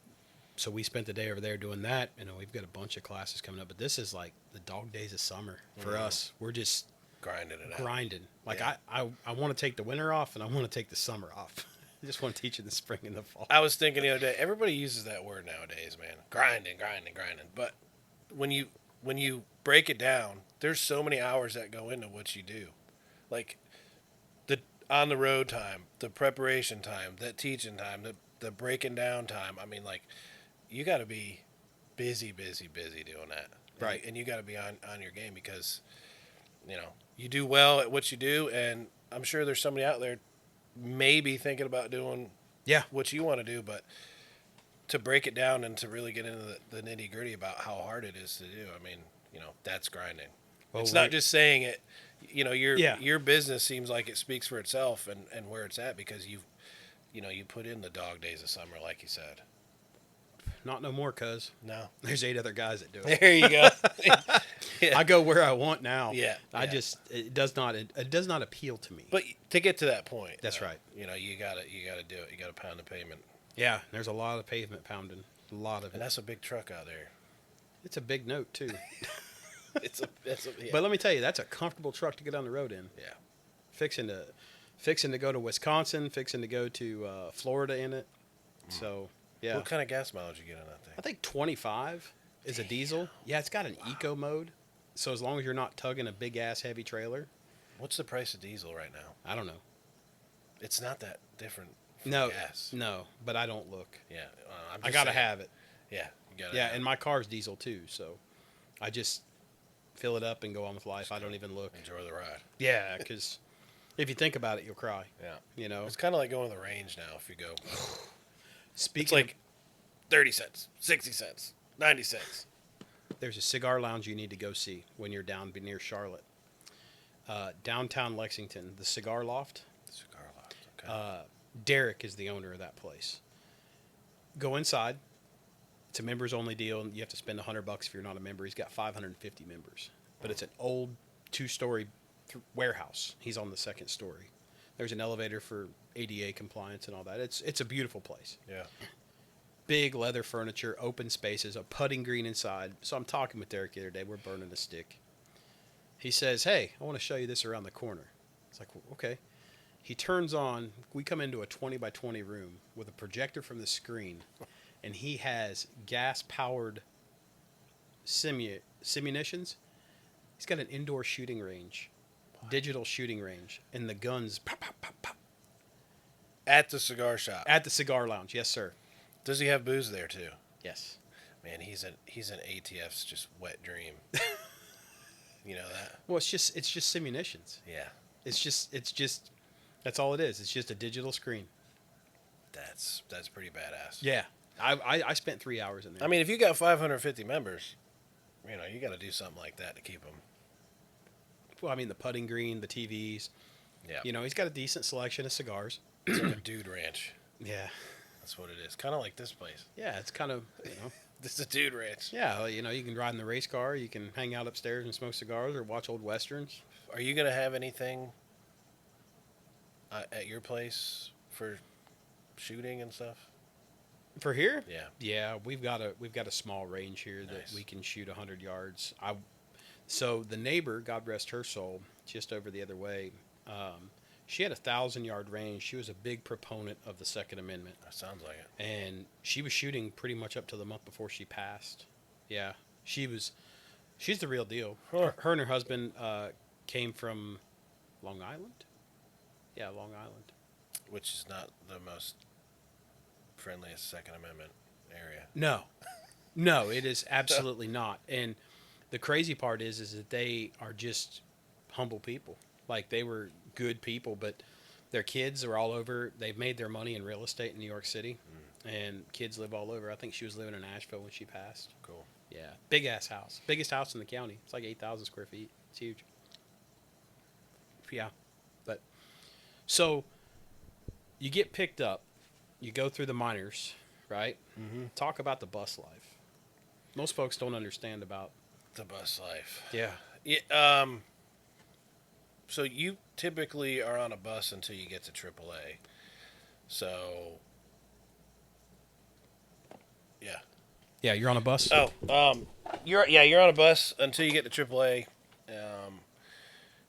A: so we spent the day over there doing that. You know, we've got a bunch of classes coming up, but this is like the dog days of summer for us. We're just
B: grinding it out.
A: Grinding. Like
B: Yeah.
A: I want to take the winter off and I want to take the summer off. I just want to teach in the spring and the fall.
B: I was thinking the other day, everybody uses that word nowadays, man. Grinding. But when you break it down, there's so many hours that go into what you do. Like the on the road time, the preparation time, the teaching time, the breaking down time. I mean, like, you got to be busy doing that.
A: Right.
B: And you got to be on your game because, you know, you do well at what you do, and I'm sure there's somebody out there maybe thinking about doing what you want to do, but to break it down and to really get into the nitty gritty about how hard it is to do, I mean, you know, that's grinding.
A: Well,
B: it's not just saying it. You know,
A: Yeah.
B: your business seems like it speaks for itself and where it's at because you put in the dog days of summer, like you said.
A: Not no more, cuz.
B: No.
A: There's 8 other guys that do it.
B: There you go. Yeah.
A: I go where I want now.
B: Yeah.
A: It does not appeal to me.
B: But to get to that point,
A: That's right.
B: You know, you gotta do it. You gotta pound the pavement,
A: Yeah, there's a lot of pavement pounding. A lot of
B: and
A: it.
B: that's a big truck out there.
A: It's a big note too.
B: It's a yeah.
A: But let me tell you, that's a comfortable truck to get on the road in.
B: Yeah.
A: Fixing to go to Wisconsin, fixing to go to Florida in it. So, yeah.
B: What kind of gas mileage you get on that thing?
A: I think 25 is a diesel. Yeah, it's got an eco mode. So as long as you're not tugging a big ass heavy trailer.
B: What's the price of diesel right now?
A: I don't know.
B: It's not that different from
A: No,
B: gas.
A: no, but I don't look.
B: Yeah.
A: I gotta have it.
B: Yeah. You gotta
A: Yeah,
B: have
A: and my car's diesel too, so I just fill it up and go on with life. I don't even look.
B: enjoy the ride.
A: Yeah, because if you think about it, you'll cry.
B: Yeah.
A: You know.
B: It's kind of like going to the range now. If you go,
A: Speaking
B: it's like 30 cents, 60 cents, 90 cents.
A: there's a cigar lounge you need to go see when you're down near Charlotte. Downtown Lexington, the Cigar Loft.
B: Cigar Loft. Okay.
A: Derek is the owner of that place. Go inside. It's a members only deal, and you have to spend $100 if you're not a member. He's got 550 members, but it's an old 2-story warehouse. He's on the 2nd story. There's an elevator for ADA compliance and all that. It's a beautiful place.
B: Yeah.
A: Big leather furniture, open spaces, a putting green inside. So I'm talking with Derek the other day. We're burning a stick. He says, "Hey, I want to show you this around the corner." It's like, well, okay. He turns on. We come into a 20 by 20 room with a projector from the screen, and he has gas-powered simunitions. He's got an indoor shooting range, digital shooting range, and the guns pop, pop, pop, pop.
B: At the cigar shop.
A: At the cigar lounge. Yes, sir.
B: Does he have booze there too?
A: Yes.
B: Man, he's an ATF's just wet dream. You know that?
A: Well, it's just simunitions.
B: Yeah.
A: It's just that's all it is. It's just a digital screen.
B: That's pretty badass.
A: Yeah. I spent 3 hours in there.
B: I mean, if you got 550 members, you know, you got to do something like that to keep them.
A: Well, I mean, the putting green, the TVs.
B: Yeah.
A: You know, he's got a decent selection of cigars.
B: It's like a dude ranch.
A: Yeah.
B: That's what it is. Kind of like this place.
A: Yeah, it's kind of, you know.
B: This is a dude ranch.
A: Yeah, well, you know, you can ride in the race car, you can hang out upstairs and smoke cigars or watch old westerns.
B: Are you going to have anything at your place for shooting and stuff?
A: For here?
B: Yeah.
A: Yeah, we've got a small range here that
B: Nice.
A: we can shoot 100 yards. So the neighbor, God rest her soul, just over the other way, she had a 1,000-yard range. She was a big proponent of the Second Amendment.
B: That sounds like it.
A: And she was shooting pretty much up to the month before she passed. Yeah, she's the real deal.
B: Huh.
A: Her and her husband came from Long Island. Yeah, Long Island.
B: Which is not the most friendliest Second Amendment area.
A: No, it is absolutely not. And the crazy part is that they are just humble people. Like they were good people, but their kids are all over. They've made their money in real estate in New York City, and kids live all over. I think she was living in Nashville when she passed.
B: Cool.
A: Yeah, big ass house, biggest house in the county. It's like 8,000 square feet. It's huge. Yeah, but so you get picked up, you go through the minors, right?
B: Mm-hmm.
A: Talk about the bus life. Most folks don't understand about
B: the bus life.
A: Yeah.
B: So you typically are on a bus until you get to AAA. So, yeah.
A: Yeah, you're on a bus.
B: You're on a bus until you get to AAA.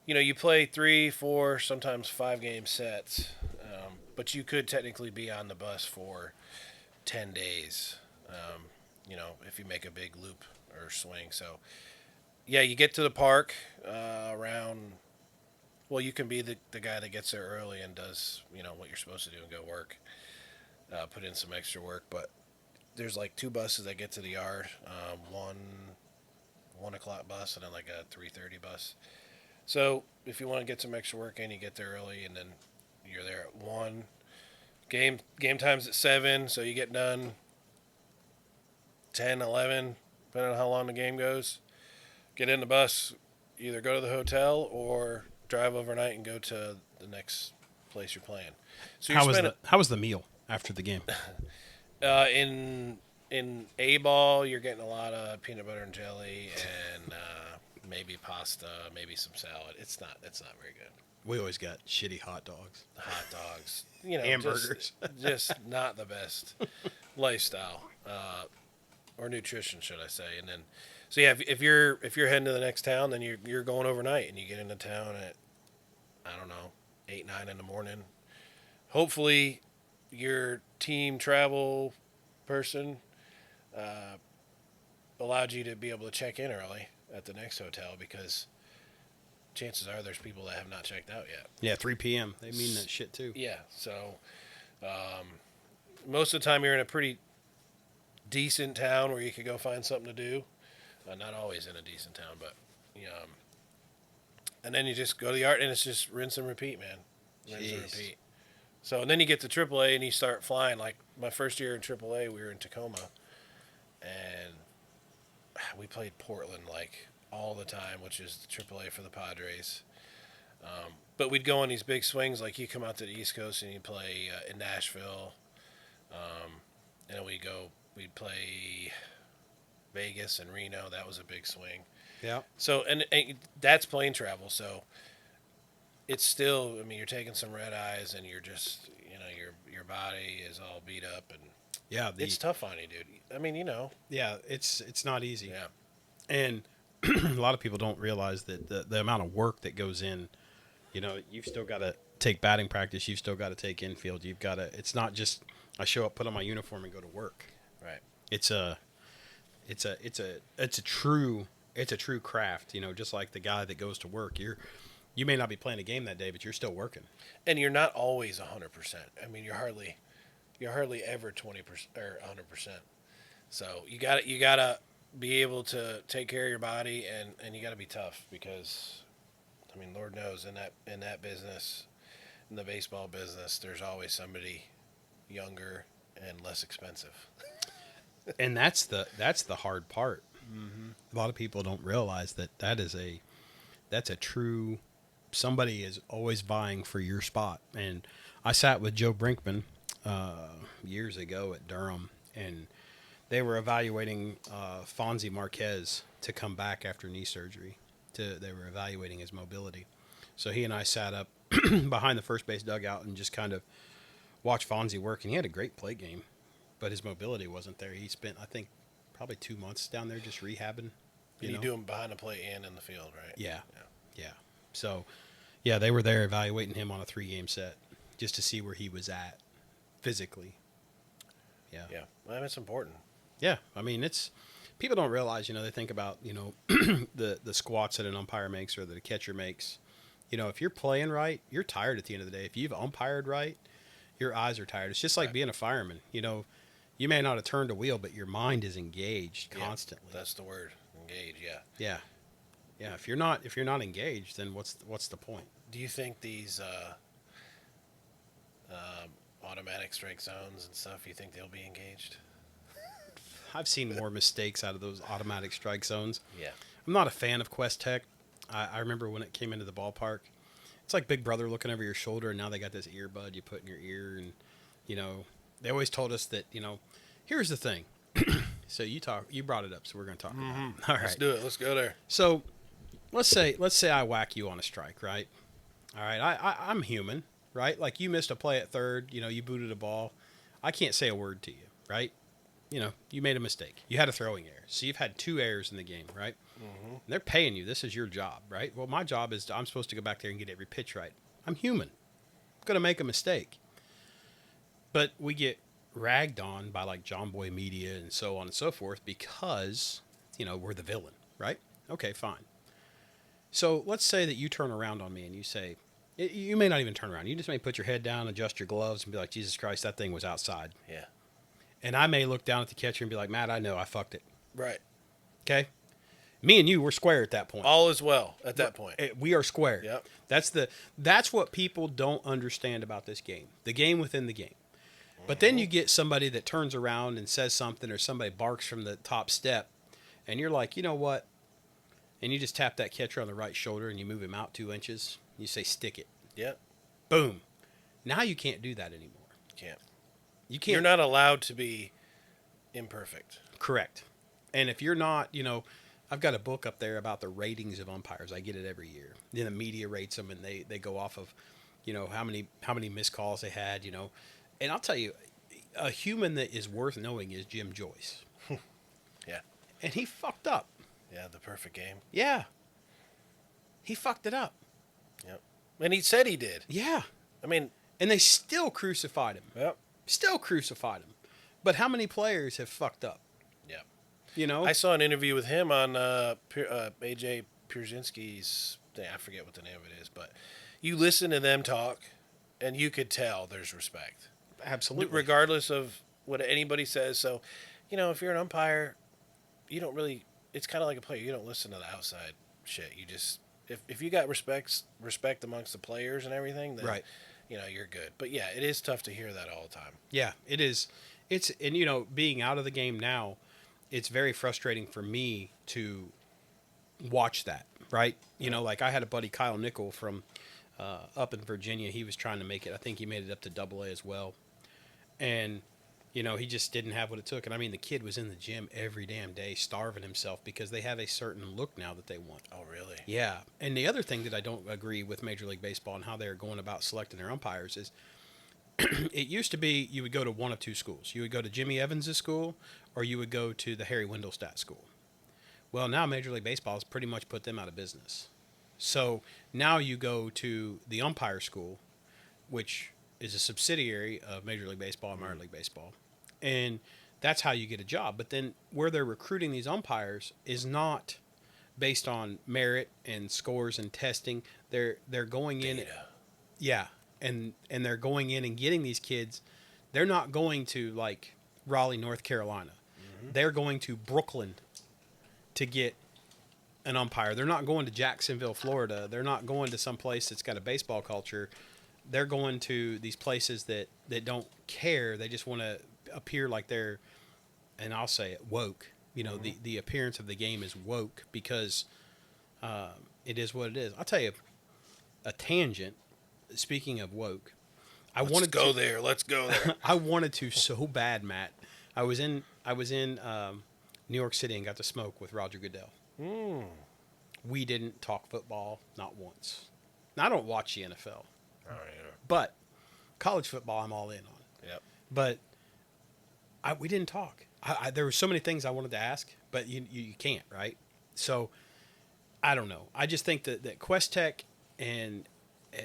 B: You play 3, 4, sometimes 5 game sets, but you could technically be on the bus for 10 days. If you make a big loop or swing. So, yeah, you get to the park around. Well, you can be the guy that gets there early and does what you're supposed to do and go work, put in some extra work, but. There's like 2 buses that get to the yard. One 1 o'clock bus and then like a 3:30 bus. So if you want to get some extra work in, you get there early and then you're there at 1. Game time's at 7, so you get done 10, 11, depending on how long the game goes. Get in the bus, either go to the hotel or drive overnight and go to the next place you're playing. So
A: how was the meal after the game?
B: In A-ball, you're getting a lot of peanut butter and jelly and maybe pasta, maybe some salad. It's not very good.
A: We always got shitty hot dogs.
B: Hot dogs,
A: hamburgers.
B: just not the best lifestyle or nutrition, should I say? And then, so yeah, if you're heading to the next town, then you're going overnight and you get into town at 8, 9 in the morning. Hopefully, your team travel person allowed you to be able to check in early at the next hotel because chances are there's people that have not checked out yet.
A: Yeah, 3 p.m. They mean that shit too.
B: Yeah, so most of the time you're in a pretty decent town where you could go find something to do. Not always in a decent town, but and then you just go to the yard and it's just rinse and repeat, man. Rinse and repeat. So, and then you get to AAA and you start flying. Like, my first year in AAA, we were in Tacoma. And we played Portland, like, all the time, which is AAA for the Padres. But we'd go on these big swings. Like, you come out to the East Coast and you play in Nashville. And then we'd play Vegas and Reno. That was a big swing.
A: Yeah.
B: So, and that's plane travel. So, it's still, you're taking some red eyes and you're just, your body is all beat up and
A: yeah,
B: it's tough on you, dude.
A: Yeah, it's not easy.
B: Yeah.
A: And a lot of people don't realize that the amount of work that goes in, you've still got to take batting practice. You've still got to take infield. You've got to, it's not just I show up, put on my uniform and go to work.
B: Right.
A: It's a true craft, just like the guy that goes to work. You may not be playing a game that day, but you're still working.
B: And you're not always 100%. You're hardly ever 20% or 100%. So you gotta be able to take care of your body, and you gotta be tough because, Lord knows in that business, in the baseball business, there's always somebody younger and less expensive.
A: And that's the hard part.
B: Mm-hmm.
A: A lot of people don't realize that's a true. Somebody is always vying for your spot. And I sat with Joe Brinkman years ago at Durham, and they were evaluating Fonzie Marquez to come back after knee surgery. They were evaluating his mobility. So he and I sat up behind the first base dugout and just kind of watched Fonzie work. And he had a great play game, but his mobility wasn't there. He spent, I think, probably 2 months down there just rehabbing.
B: You do them behind the plate and in the field, right?
A: Yeah. So, yeah, they were there evaluating him on a 3-game set just to see where he was at physically. Yeah.
B: Yeah. Well, it's important.
A: Yeah. It's people don't realize, they think about, the squats that an umpire makes or that a catcher makes. If you're playing right, you're tired at the end of the day. If you've umpired right, your eyes are tired. It's just like being a fireman. You may not have turned a wheel, but your mind is engaged constantly.
B: That's the word. Engaged, yeah.
A: Yeah. Yeah, if you're not engaged, then what's the point?
B: Do you think these automatic strike zones and stuff, you think they'll be engaged?
A: I've seen more mistakes out of those automatic strike zones.
B: Yeah.
A: I'm not a fan of Quest Tech. I remember when it came into the ballpark. It's like Big Brother looking over your shoulder, and now they got this earbud you put in your ear, and they always told us that here's the thing. So you brought it up, so we're going to talk about it. All right,
B: Let's do it. Let's go there.
A: So let's say I whack you on a strike, right? All right, I'm human, right? Like you missed a play at third, you booted a ball. I can't say a word to you, right? You made a mistake. You had a throwing error. So you've had 2 errors in the game, right? Mm-hmm. They're paying you. This is your job, right? Well, my job is I'm supposed to go back there and get every pitch right. I'm human. I'm going to make a mistake. But we get ragged on by like John Boy Media and so on and so forth because, we're the villain, right? Okay, fine. So let's say that you turn around on me and you say, you may not even turn around. You just may put your head down, adjust your gloves, and be like, Jesus Christ, that thing was outside.
B: Yeah.
A: And I may look down at the catcher and be like, Matt, I know I fucked it.
B: Right.
A: Okay? Me and you were square at that point.
B: All is well at that point.
A: We are square.
B: Yep.
A: That's what people don't understand about this game. The game within the game. But then you get somebody that turns around and says something, or somebody barks from the top step, and you're like, you know what? And you just tap that catcher on the right shoulder and you move him out 2 inches. You say, stick it.
B: Yep.
A: Boom. Now you can't do that anymore.
B: Can't.
A: You can't.
B: You're not allowed to be imperfect.
A: Correct. And if you're not, I've got a book up there about the ratings of umpires. I get it every year. Then the media rates them, and they go off of, how many missed calls they had, And I'll tell you, a human that is worth knowing is Jim Joyce.
B: Yeah.
A: And he fucked up.
B: Yeah, the perfect game.
A: Yeah. He fucked it up.
B: Yep. And he said he did.
A: Yeah.
B: I mean.
A: And they still crucified him.
B: Yep.
A: Still crucified him. But how many players have fucked up?
B: Yeah. I saw an interview with him on AJ Pierzynski's thing. I forget what the name of it is, but you listen to them talk, and you could tell there's respect.
A: Absolutely.
B: Regardless of what anybody says. So, if you're an umpire, you don't really. It's kind of like a player. You don't listen to the outside shit. You just if you got respect amongst the players and everything, then
A: right.
B: You're good. But yeah, it is tough to hear that all the time.
A: Yeah, it is. And being out of the game now, it's very frustrating for me to watch that, right? Like I had a buddy, Kyle Nickel, from up in Virginia. He was trying to make it. I think he made it up to AA as well. And, he just didn't have what it took. And I mean, the kid was in the gym every damn day starving himself because they have a certain look now that they want.
B: Oh, really?
A: Yeah. And the other thing that I don't agree with Major League Baseball and how they're going about selecting their umpires is it used to be you would go to one of 2 schools. You would go to Jimmy Evans' school, or you would go to the Harry Wendelstadt school. Well, now Major League Baseball has pretty much put them out of business. So now you go to the umpire school, which is a subsidiary of Major League Baseball and Minor League Baseball. And that's how you get a job. But then where they're recruiting these umpires is not based on merit and scores and testing. They're going
B: Data.
A: in. Yeah. And they're going in and getting these kids. They're not going to like Raleigh, North Carolina. Mm-hmm. They're going to Brooklyn to get an umpire. They're not going to Jacksonville, Florida. They're not going to some place that's got a baseball culture. They're going to these places that don't care. They just want to appear like they're, and I'll say it, woke. The appearance of the game is woke because it is what it is. I'll tell you a tangent. Speaking of woke,
B: Let's go there.
A: I wanted to so bad, Matt. I was in New York City and got to smoke with Roger Goodell.
B: Mm.
A: We didn't talk football, not once. Now, I don't watch the NFL.
B: Oh, yeah.
A: But college football, I'm all in on.
B: Yep.
A: But we didn't talk. There were so many things I wanted to ask, but you can't, right? So I don't know. I just think that Quest Tech and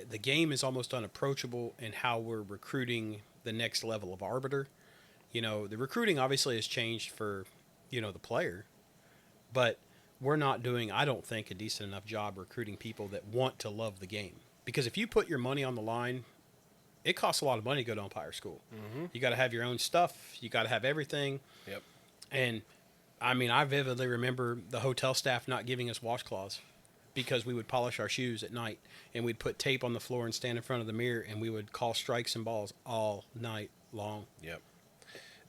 A: the game is almost unapproachable in how we're recruiting the next level of arbiter. The recruiting obviously has changed for, the player, but we're not doing, I don't think, a decent enough job recruiting people that want to love the game. Because if you put your money on the line, it costs a lot of money to go to umpire school. Mm-hmm. You got to have your own stuff. You got to have everything.
B: Yep.
A: And, I mean, I vividly remember the hotel staff not giving us washcloths because we would polish our shoes at night, and we'd put tape on the floor and stand in front of the mirror, and we would call strikes and balls all night long.
B: Yep.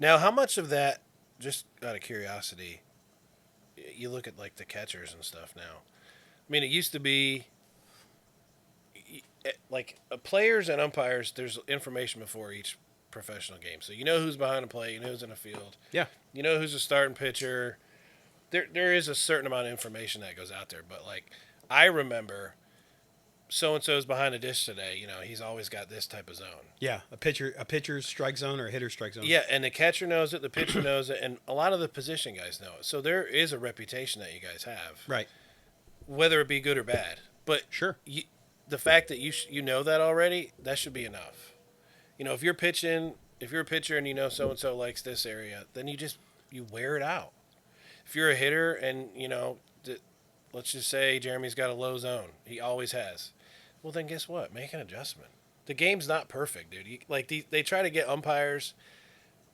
B: Now, how much of that, just out of curiosity, you look at like the catchers and stuff now. I mean, it used to be like players and umpires, there's information before each professional game. So you know who's behind the plate, you know who's in the field.
A: Yeah.
B: You know who's a starting pitcher. There is a certain amount of information that goes out there. But, like, I remember so-and-so's behind the dish today. You know, he's always got this type of zone.
A: Yeah, a pitcher's strike zone or a hitter's strike zone.
B: Yeah, and the catcher knows it, the pitcher knows it, and a lot of the position guys know it. So there is a reputation that you guys have.
A: Right.
B: Whether it be good or bad. But
A: sure,
B: the fact that you know that already, that should be enough. You know, if you're a pitcher and you know so-and-so likes this area, then you wear it out. If you're a hitter and, you know, let's just say Jeremy's got a low zone. He always has. Well, then guess what? Make an adjustment. The game's not perfect, dude. They try to get umpires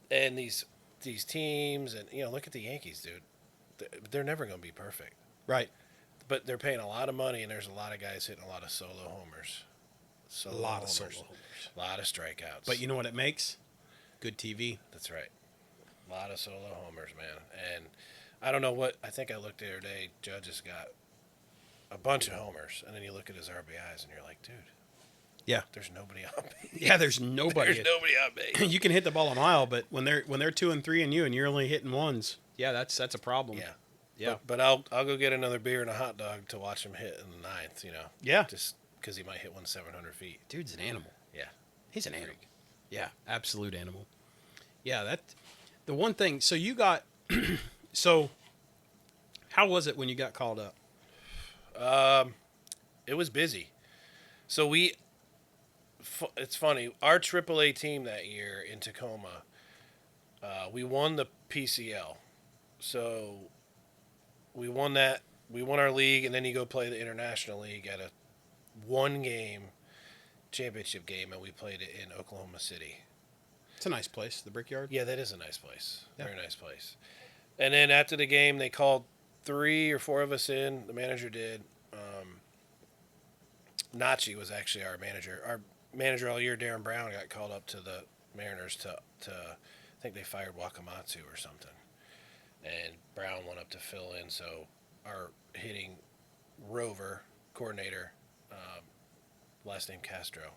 B: and these teams, and, you know, look at the Yankees, dude. They're never going to be perfect.
A: Right.
B: But they're paying a lot of money, and there's a lot of guys hitting a lot of solo homers.
A: A lot of solo homers.
B: A lot of strikeouts.
A: But you know what it makes? Good TV.
B: That's right. A lot of solo homers, man. And I don't know what, I think I looked the other day, Judge has got a bunch of homers, and then you look at his RBIs, and you're like, dude.
A: Yeah.
B: There's nobody on base.
A: Yeah, there's nobody.
B: There's nobody on base.
A: You can hit the ball a mile, but when they're 2 and 3 and you're only hitting ones, yeah, that's a problem.
B: Yeah.
A: Yeah.
B: But I'll go get another beer and a hot dog to watch him hit in the ninth, you know.
A: Yeah.
B: Just because he might hit one 700 feet.
A: Dude's an animal.
B: Yeah.
A: He's an animal. Yeah, absolute animal. Yeah, the one thing. So you got so how was it when you got called up?
B: It was busy. So it's funny. Our AAA team that year in Tacoma, we won the PCL. So we won that. We won our league, and then you go play the International League at a one-game championship game, and we played it in Oklahoma City.
A: It's a nice place, the Brickyard.
B: Yeah, that is a nice place.
A: Yeah.
B: Very nice place. And then after the game, they called 3 or 4 of us in. The manager did. Nachi was actually our manager. Our manager all year, Darren Brown, got called up to the Mariners to I think they fired Wakamatsu or something. And Brown went up to fill in. So our hitting rover coordinator, last name Castro,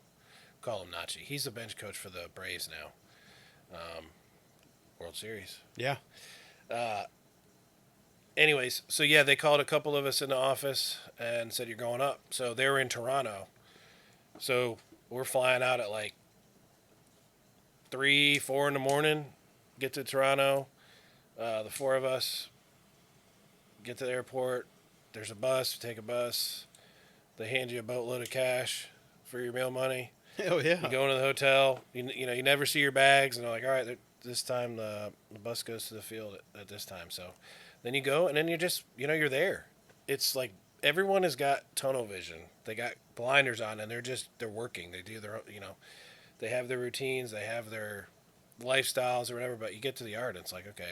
B: call him Nachi. He's the bench coach for the Braves now. World Series.
A: Yeah.
B: Anyways, so yeah, they called a couple of us in the office and said, you're going up. So they were in Toronto. So we're flying out at like 3, 4 in the morning, get to Toronto. The 4 of us get to the airport. There's a bus, take a bus. They hand you a boatload of cash for your meal money.
A: Oh, yeah.
B: You go into the hotel. You know, you never see your bags. And they're like, all right, this time the bus goes to the field at this time. So then you go, and then you're just, you know, you're there. It's like everyone has got tunnel vision. They got blinders on, and they're working. They do their, you know, they have their routines. They have their lifestyles or whatever. But you get to the yard, and it's like, okay,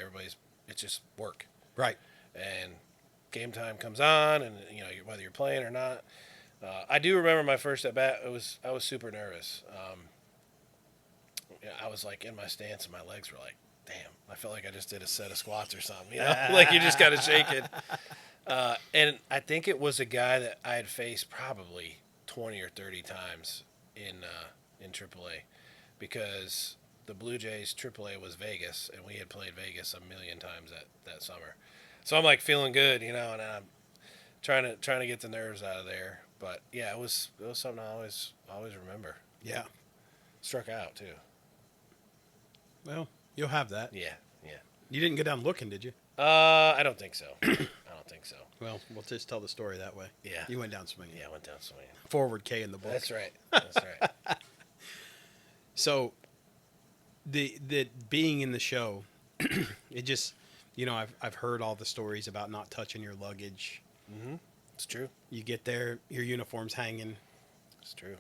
B: it's just work.
A: Right.
B: And game time comes on, and, you know, whether you're playing or not. I do remember my first at bat. I was super nervous. I was like in my stance, and my legs were like, damn. I felt like I just did a set of squats or something. You know, like you just got to shake it. And I think it was a guy that I had faced probably 20 or 30 times in AAA, because the Blue Jays AAA was Vegas, and we had played Vegas a million times that summer. So I'm like feeling good, you know, and I'm trying to get the nerves out of there. But yeah, it was something I always remember.
A: Yeah.
B: Struck out too.
A: Well, you'll have that.
B: Yeah.
A: You didn't go down looking, did you?
B: I don't think so. I don't think so.
A: Well, we'll just tell the story that way.
B: Yeah.
A: You went down swinging.
B: Yeah, I went down swinging.
A: Forward K in the book.
B: That's right. That's right.
A: So, the being in the show, it just, you know, I've heard all the stories about not touching your luggage.
B: Mm-hmm. It's true.
A: You get there, your uniform's hanging.
B: It's true.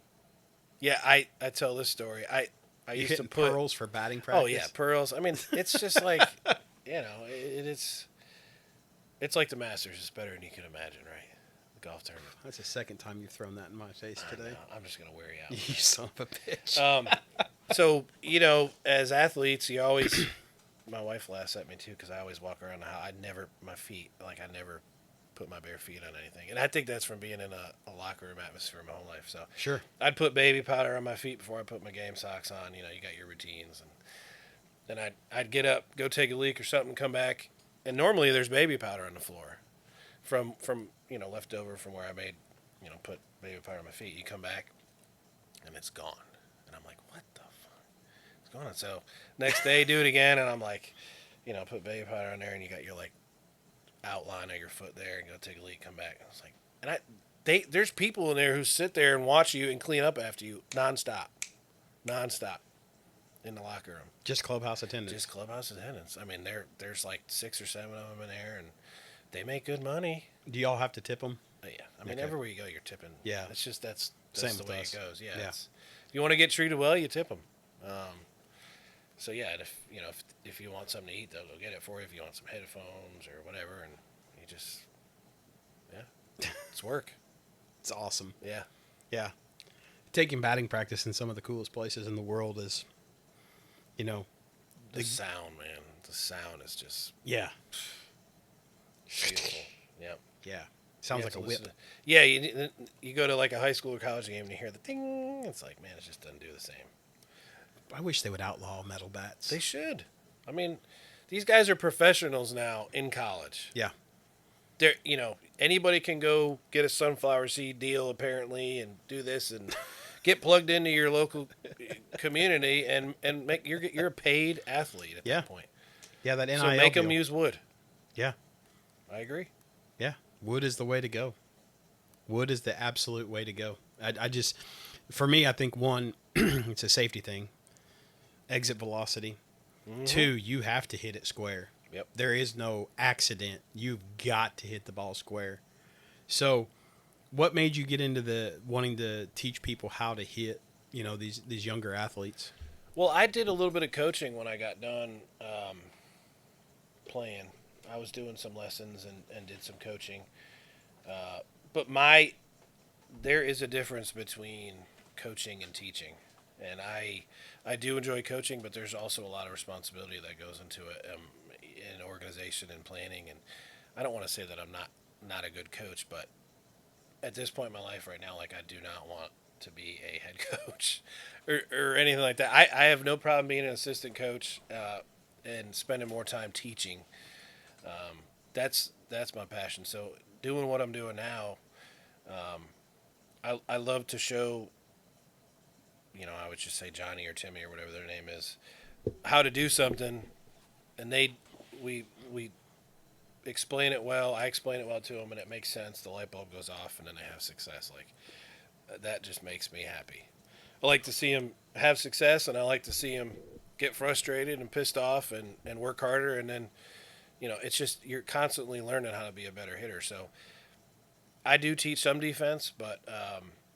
B: Yeah, I tell this story. I
A: You're
B: used to
A: hitting
B: put
A: pearls for batting practice.
B: Oh yeah, pearls. I mean, it's just like, you know, it's like the Masters. It's better than you could imagine, right? golf tournament.
A: That's the second time you've thrown that in my face today.
B: I'm just going to wear you out.
A: You son of a bitch.
B: So, as athletes, you always, my wife laughs at me too, because I always walk around the house. I never put my bare feet on anything. And I think that's from being in a locker room atmosphere my whole life. So
A: Sure.
B: I'd put baby powder on my feet before I put my game socks on. You got your routines. And then I'd get up, go take a leak or something, come back. And normally there's baby powder on the floor from left over from where I made, put baby powder on my feet. You come back and it's gone. And I'm like, what the fuck? It's gone. So next day, do it again. And I'm like, put baby powder on there and you got your outline of your foot there and go take a leak, come back. I was like, there's people in there who sit there and watch you and clean up after you nonstop in the locker room.
A: Just clubhouse attendants.
B: I mean, there's like 6 or 7 of them in there, and they make good money.
A: Do y'all have to tip them?
B: Yeah, I mean, everywhere you go, you're tipping.
A: Yeah,
B: it's just that's
A: Same
B: the
A: with
B: way
A: us.
B: it goes. Yeah,
A: Yeah.
B: if you want to get treated well, you tip them. So yeah, and if you want something to eat, they'll go get it for you. If you want some headphones or whatever, and you just it's work.
A: It's awesome.
B: Yeah.
A: Yeah. Taking batting practice in some of the coolest places in the world is,
B: the sound, man. The sound is just
A: yeah.
B: beautiful. Yep.
A: Yeah. Sounds like a whip.
B: Yeah, you go to like a high school or college game and you hear the ding. It's like, man, it just doesn't do the same.
A: I wish they would outlaw metal bats.
B: They should. I mean, these guys are professionals now in college.
A: Yeah.
B: They're, anybody can go get a sunflower seed deal apparently and do this and get plugged into your local community and make you're a paid athlete at that point.
A: Yeah, that NIL
B: So make them
A: deal.
B: use wood.
A: Yeah.
B: I agree.
A: Yeah. Wood is the way to go. Wood is the absolute way to go. I just, for me, I think one, it's a safety thing. Exit velocity. Mm-hmm. 2, you have to hit it square.
B: Yep.
A: There is no accident. You've got to hit the ball square. So, what made you get into wanting to teach people how to hit, these younger athletes?
B: Well, I did a little bit of coaching when I got done playing. I was doing some lessons and did some coaching. But there is a difference between coaching and teaching. And I do enjoy coaching, but there's also a lot of responsibility that goes into it in organization and planning. And I don't want to say that I'm not a good coach, but at this point in my life right now, I do not want to be a head coach or anything like that. I have no problem being an assistant coach and spending more time teaching. That's my passion. So doing what I'm doing now, I love to show, I would just say Johnny or Timmy or whatever their name is, how to do something, and we explain it well. I explain it well to them, and it makes sense. The light bulb goes off, and then they have success. That just makes me happy. I like to see them have success, and I like to see them get frustrated and pissed off and work harder, and then, it's just you're constantly learning how to be a better hitter. So I do teach some defense, but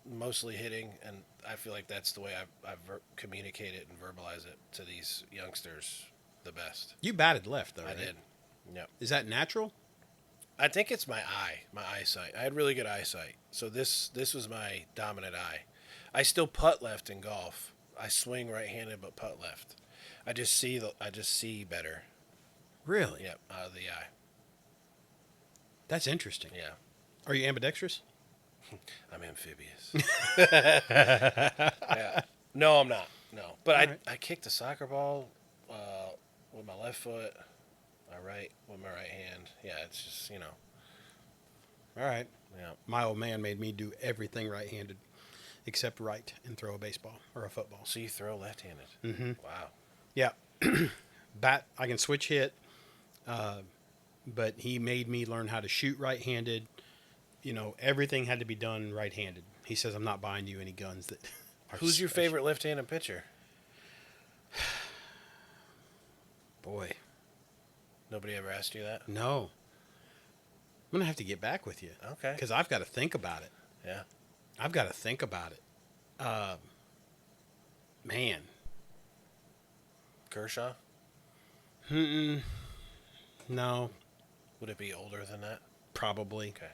B: mostly hitting, and I feel like that's the way I've communicated and verbalized it to these youngsters the best.
A: You batted left, though, right?
B: I did. Yeah.
A: Is that natural?
B: I think it's my eyesight. I had really good eyesight, so this was my dominant eye. I still putt left in golf. I swing right-handed, but putt left. I just see better.
A: Really?
B: Yep, out of the eye.
A: That's interesting.
B: Yeah.
A: Are you ambidextrous?
B: I'm amphibious. Yeah. No, I'm not. No, but I kicked a soccer ball with my left foot. With my right hand. Yeah, it's just,
A: All right.
B: Yeah.
A: My old man made me do everything right-handed except right and throw a baseball or a football.
B: So you throw left-handed?
A: Mm-hmm.
B: Wow.
A: Yeah. Bat, I can switch hit, but he made me learn how to shoot right-handed. Everything had to be done right-handed. He says, I'm not buying you any guns that are
B: Who's your favorite left-handed pitcher?
A: Boy.
B: Nobody ever asked you that?
A: No. I'm going to have to get back with you.
B: Okay.
A: Because I've got to think about it.
B: Yeah.
A: I've got to think about it. Man.
B: Kershaw?
A: No.
B: Would it be older than that?
A: Probably.
B: Okay.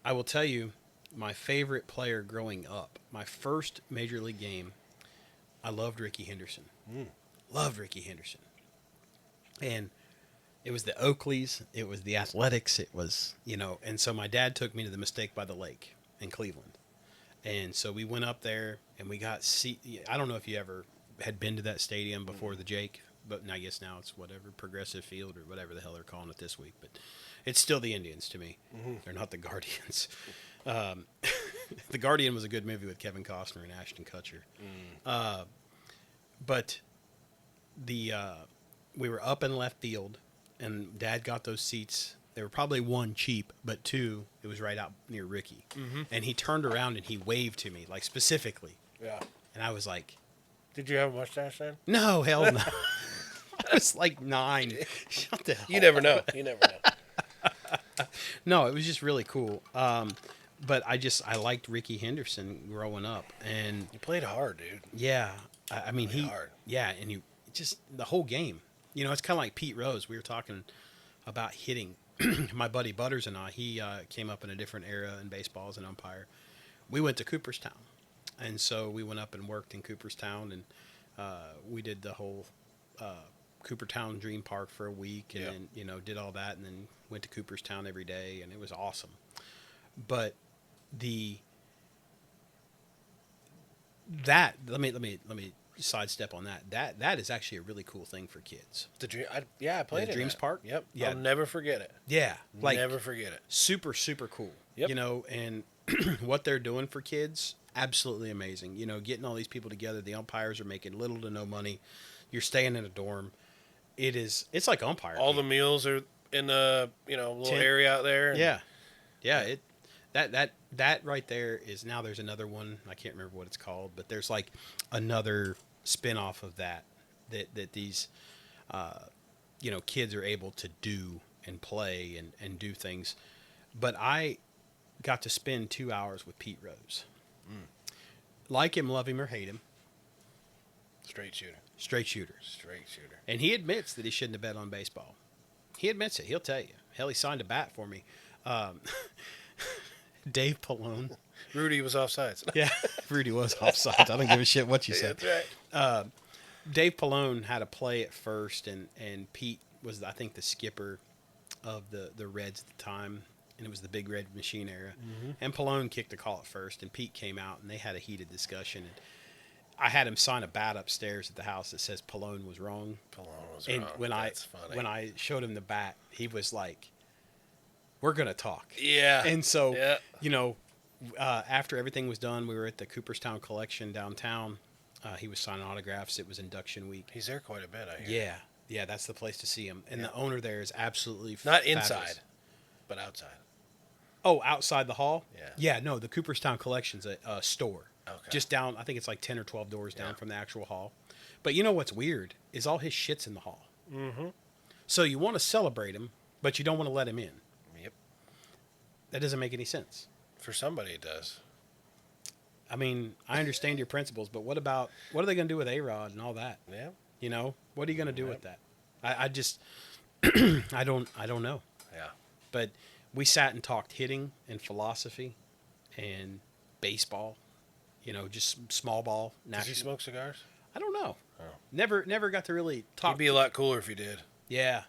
A: I will tell you, my favorite player growing up, my first major league game, I loved Ricky Henderson. Loved Ricky Henderson. And it was the Oakleys, it was the Athletics, it was, and so my dad took me to the Mistake by the Lake in Cleveland. And so we went up there and we got I don't know if you ever had been to that stadium before the Jake, but I guess now it's whatever, Progressive Field or whatever the hell they're calling it this week. But it's still the Indians to me. They're not the Guardians. The Guardian was a good movie with Kevin Costner and Ashton Kutcher. But we were up in left field, and Dad got those seats. They were probably one cheap, but two, it was right out near Ricky. And he turned around and he waved to me, like specifically.
B: Yeah.
A: And I was like,
B: did you have a mustache then?
A: no, hell no. I was like 9. Shut the hell
B: You never know. You never know.
A: No, it was just really cool. But I liked Ricky Henderson growing up, and
B: You played hard, dude.
A: yeah, I mean
B: hard.
A: yeah, and you just the whole game. It's kind of like Pete Rose. We were talking about hitting. My buddy Butters and he came up in a different era in baseball as an umpire. We went to Cooperstown, and so we went up and worked in Cooperstown, and we did the whole Cooperstown Dream Park for a week, and then did all that, and then went to Cooperstown every day, and it was awesome. But let me sidestep on that. That is actually a really cool thing for kids.
B: The Dream, I played
A: The
B: in
A: Dreams
B: that.
A: Park?
B: Yep.
A: Yeah.
B: I'll never forget it.
A: Yeah, like
B: never forget it.
A: super cool.
B: Yep.
A: And what they're doing for kids, absolutely amazing. Getting all these people together. The umpires are making little to no money. You're staying in a dorm. It's like umpire.
B: All the meals are in the little
A: Tent.
B: area out there.
A: Yeah. That right there is, now there's another one. I can't remember what it's called, but there's like another spin-off of that these kids are able to do and play and do things. But I got to spend 2 hours with Pete Rose. Like him, love him, or hate him.
B: Straight shooter.
A: Straight shooter.
B: Straight shooter.
A: And he admits that he shouldn't have bet on baseball. He admits it. He'll tell you. Hell, he signed a bat for me. Dave Pallone.
B: Rudy was offsides.
A: Yeah, Rudy was offside. I don't give a shit what you said.
B: That's right.
A: Dave Pallone had a play at first, and Pete was, I think, the skipper of the Reds at the time, and it was the Big Red Machine era. And Pallone kicked the call at first, and Pete came out, and they had a heated discussion. And I had him sign a bat upstairs at the house that says Pallone was wrong.
B: Pallone was
A: And
B: wrong. That's funny.
A: when I showed him the bat, he was like, "We're gonna talk."
B: Yeah.
A: And so, after everything was done, we were at the Cooperstown Collection downtown. He was signing autographs. It was induction week.
B: He's there quite a bit, I hear.
A: Yeah, that's the place to see him. And the owner there is absolutely
B: Not
A: fabulous.
B: inside, but outside.
A: Oh, outside the hall?
B: Yeah.
A: Yeah, no, the Cooperstown Collection's a store.
B: Okay.
A: Just down, I think it's like 10 or 12 doors down from the actual hall. But you know what's weird is all his shit's in the hall.
B: Mm-hmm.
A: So you want to celebrate him, but you don't want to let him in.
B: Yep.
A: That doesn't make any sense.
B: For somebody, it does.
A: I mean, I understand your principles, but what are they going to do with A-Rod and all that?
B: Yeah.
A: What are you going to do with that? I just, I don't know.
B: Yeah.
A: But we sat and talked hitting and philosophy and baseball, just small ball.
B: Does he smoke cigars?
A: I don't know.
B: Oh.
A: Never got to really talk.
B: He'd be a lot cooler if he did.
A: Yeah.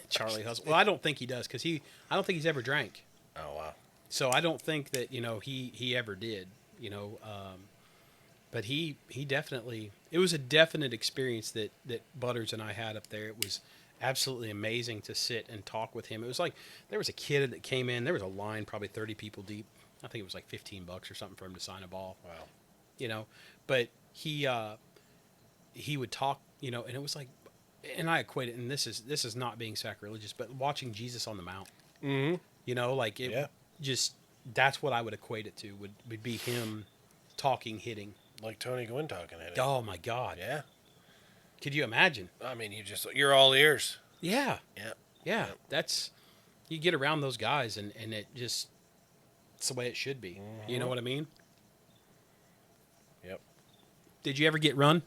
A: Charlie Hustle. Well, I don't think he does because I don't think he's ever drank.
B: Oh, wow.
A: So I don't think that, he ever did, but he definitely, it was a definite experience that Butters and I had up there. It was absolutely amazing to sit and talk with him. It was like, there was a kid that came in, there was a line probably 30 people deep. I think it was like $15 or something for him to sign a ball.
B: Wow.
A: But he would talk, and it was like, and I equate it, and this is not being sacrilegious, but watching Jesus on the Mount.
B: Mm-hmm.
A: Just, that's what I would equate it to, would be him talking, hitting.
B: Like Tony Gwynn talking at it.
A: Oh my God.
B: Yeah.
A: Could you imagine?
B: I mean, you're all ears.
A: Yeah.
B: Yeah.
A: Yeah. That's, you get around those guys and it just, it's the way it should be.
B: Mm-hmm.
A: You know what I mean?
B: Yep.
A: Did you ever get run?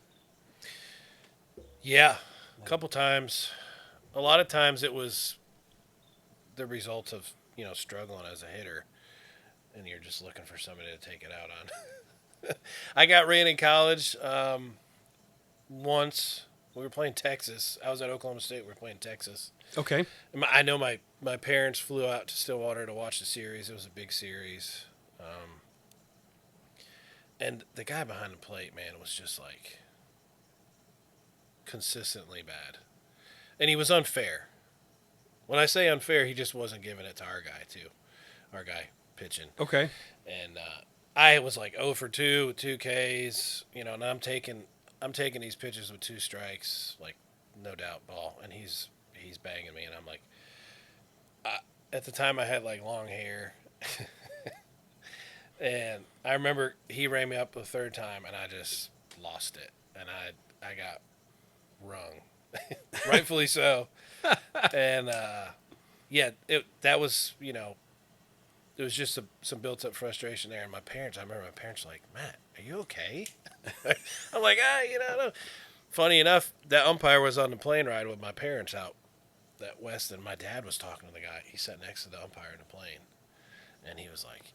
B: Yeah. A couple times. A lot of times it was the result of, struggling as a hitter. and you're just looking for somebody to take it out on. I got ran in college once. We were playing Texas. I was at Oklahoma State. We were playing Texas.
A: Okay.
B: I know my parents flew out to Stillwater to watch the series. It was a big series. And the guy behind the plate, man, was just like consistently bad. And he was unfair. When I say unfair, he just wasn't giving it to our guy, too. Our guy pitching.
A: Okay.
B: And I was like 0 for 2 with 2 Ks, and I'm taking these pitches with 2 strikes, like no doubt ball, and he's banging me, and I'm like, at the time I had like long hair, and I remember he ran me up the 3rd time, and I just lost it, and I got rung, rightfully so, and that was There was just some built-up frustration there, and I remember my parents were like, Matt, are you okay? I'm like, no. Funny enough, that umpire was on the plane ride with my parents out that west, and my dad was talking to the guy. He sat next to the umpire in the plane, and he was like,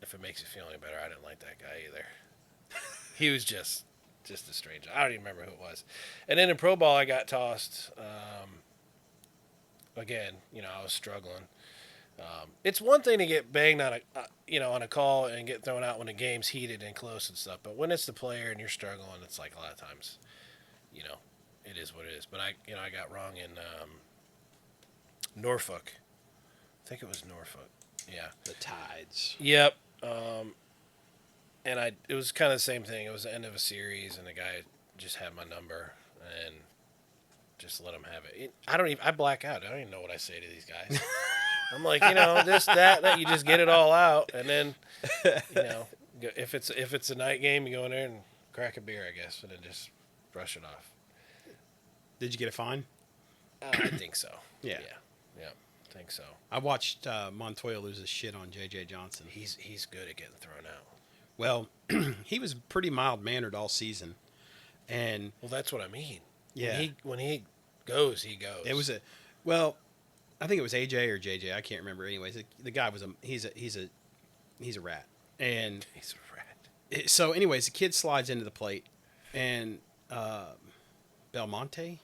B: if it makes you feel any better, I didn't like that guy either. He was just a stranger. I don't even remember who it was. And then in pro ball, I got tossed. Again, I was struggling. It's one thing to get banged on a call and get thrown out when the game's heated and close and stuff. But when it's the player and you're struggling, it's like a lot of times, it is what it is. But I got wrong in Norfolk. I think it was Norfolk. Yeah.
A: The Tides.
B: Yep. And it was kind of the same thing. It was the end of a series, and the guy just had my number and just let him have it. I black out. I don't even know what I say to these guys. I'm like, this, that, you just get it all out. And then, if it's a night game, you go in there and crack a beer, I guess, and then just brush it off.
A: Did you get a fine?
B: I think so.
A: Yeah.
B: Yeah. I think so.
A: I watched Montoya lose his shit on J.J. Johnson.
B: He's good at getting thrown out.
A: Well, he was pretty mild-mannered all season. And
B: well, that's what I mean.
A: Yeah.
B: When he goes, he goes.
A: It was I think it was AJ or JJ. I can't remember. Anyways, the guy was he's a rat. And
B: he's a rat.
A: So, anyways, the kid slides into the plate, and Belmonte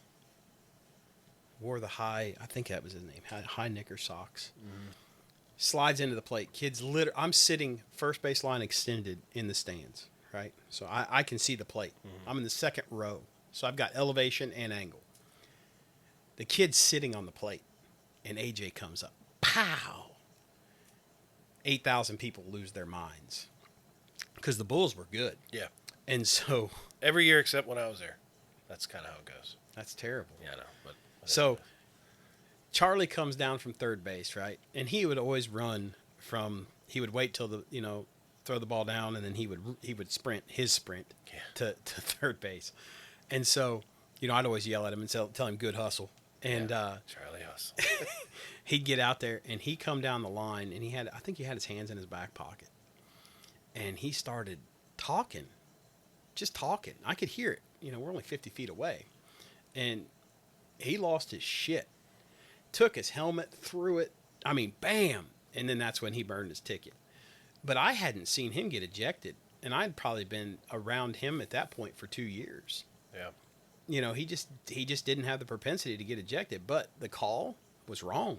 A: wore the I think that was his name, high knicker socks. Mm-hmm. Slides into the plate. I'm sitting first base line extended in the stands, right? So I can see the plate. Mm-hmm. I'm in the second row, so I've got elevation and angle. The kid's sitting on the plate. And AJ comes up. Pow! 8,000 people lose their minds. Because the Bulls were good.
B: Yeah.
A: And so...
B: every year except when I was there. That's kind of how it goes.
A: That's terrible.
B: Yeah, I know. But
A: so, Charlie comes down from third base, right? And he would always run from... he would wait till throw the ball down, and then he would sprint to third base. And so, I'd always yell at him and tell him, good hustle. And
B: Charlie Hustle.
A: He'd get out there, and he'd come down the line, and I think he had his hands in his back pocket. And he started talking, just talking. I could hear it. We're only 50 feet away. And he lost his shit. Took his helmet, threw it. I mean, bam! And then that's when he burned his ticket. But I hadn't seen him get ejected, and I'd probably been around him at that point for 2 years.
B: Yeah.
A: He just didn't have the propensity to get ejected, but the call was wrong.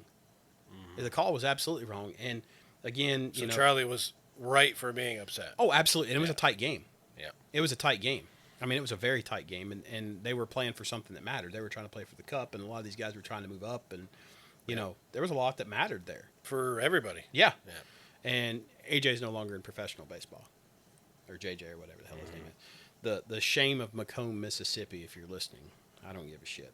A: Mm-hmm. The call was absolutely wrong. And again,
B: so Charlie was right for being upset.
A: Oh, absolutely. And it was a tight game.
B: Yeah.
A: It was a tight game. I mean, it was a very tight game, and they were playing for something that mattered. They were trying to play for the cup, and a lot of these guys were trying to move up, and there was a lot that mattered there
B: for everybody.
A: Yeah. And AJ's no longer in professional baseball, or JJ or whatever the hell his name is. The shame of Macomb, Mississippi, if you're listening. I don't give a shit.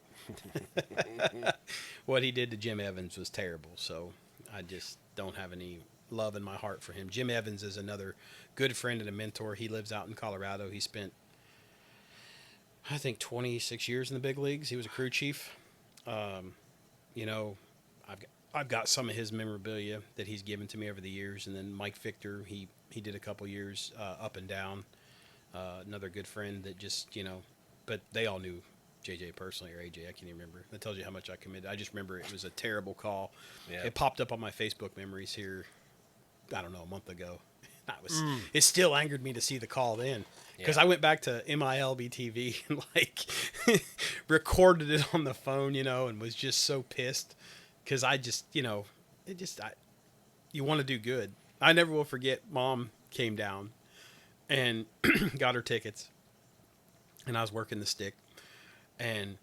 A: What he did to Jim Evans was terrible, so I just don't have any love in my heart for him. Jim Evans is another good friend and a mentor. He lives out in Colorado. He spent, I think, 26 years in the big leagues. He was a crew chief. I've got some of his memorabilia that he's given to me over the years, and then Mike Victor, he did a couple years up and down. Another good friend that just, but they all knew JJ personally, or AJ, I can't even remember. That tells you how much I committed. I just remember it was a terrible call. Yeah. It popped up on my Facebook memories here I don't know, a month ago. It still angered me to see the call then. Because
B: Yeah.
A: I went back to MILB TV and like recorded it on the phone, and was just so pissed. Because I just, you want to do good. I never will forget. Mom came down and got her tickets, and I was working the stick, and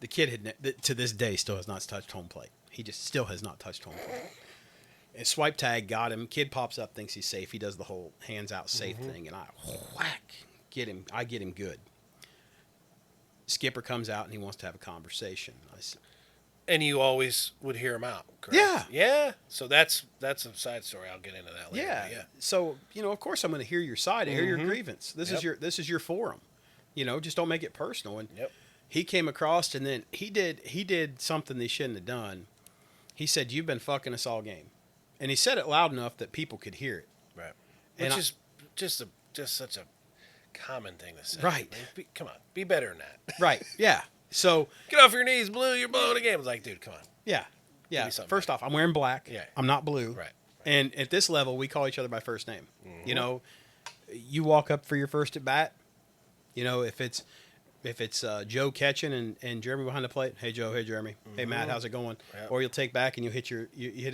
A: the kid to this day still has not touched home plate. He just still has not touched home plate. And swipe tag got him. Kid pops up, thinks he's safe. He does the whole hands out safe thing, and I get him. I get him good. Skipper comes out and he wants to have a conversation. I said,
B: And you always would hear him out, correct?
A: Yeah.
B: Yeah. So that's a side story. I'll get into that later.
A: yeah.
B: Yeah.
A: So of course I'm going to hear your side. I hear your grievance. This
B: Yep.
A: is your forum. Just don't make it personal. And
B: Yep.
A: he came across, and then he did something they shouldn't have done. He said, "You've been fucking us all game," and he said it loud enough that people could hear it.
B: Right.
A: And
B: Which is just such a common thing to say.
A: Right.
B: Like, come on. Be better than that.
A: Right. Yeah. So
B: Get off your knees, Blue. You're blowing a game. It's like, dude, come on.
A: yeah.
B: me something
A: First off, I'm wearing black.
B: Yeah.
A: I'm not blue.
B: Right.
A: And at this level, we call each other by first name. You walk up for your first at bat. If it's Joe catching and Jeremy behind the plate, hey Joe, hey Jeremy, hey Matt, how's it going?
B: Yep.
A: Or you'll take back and you hit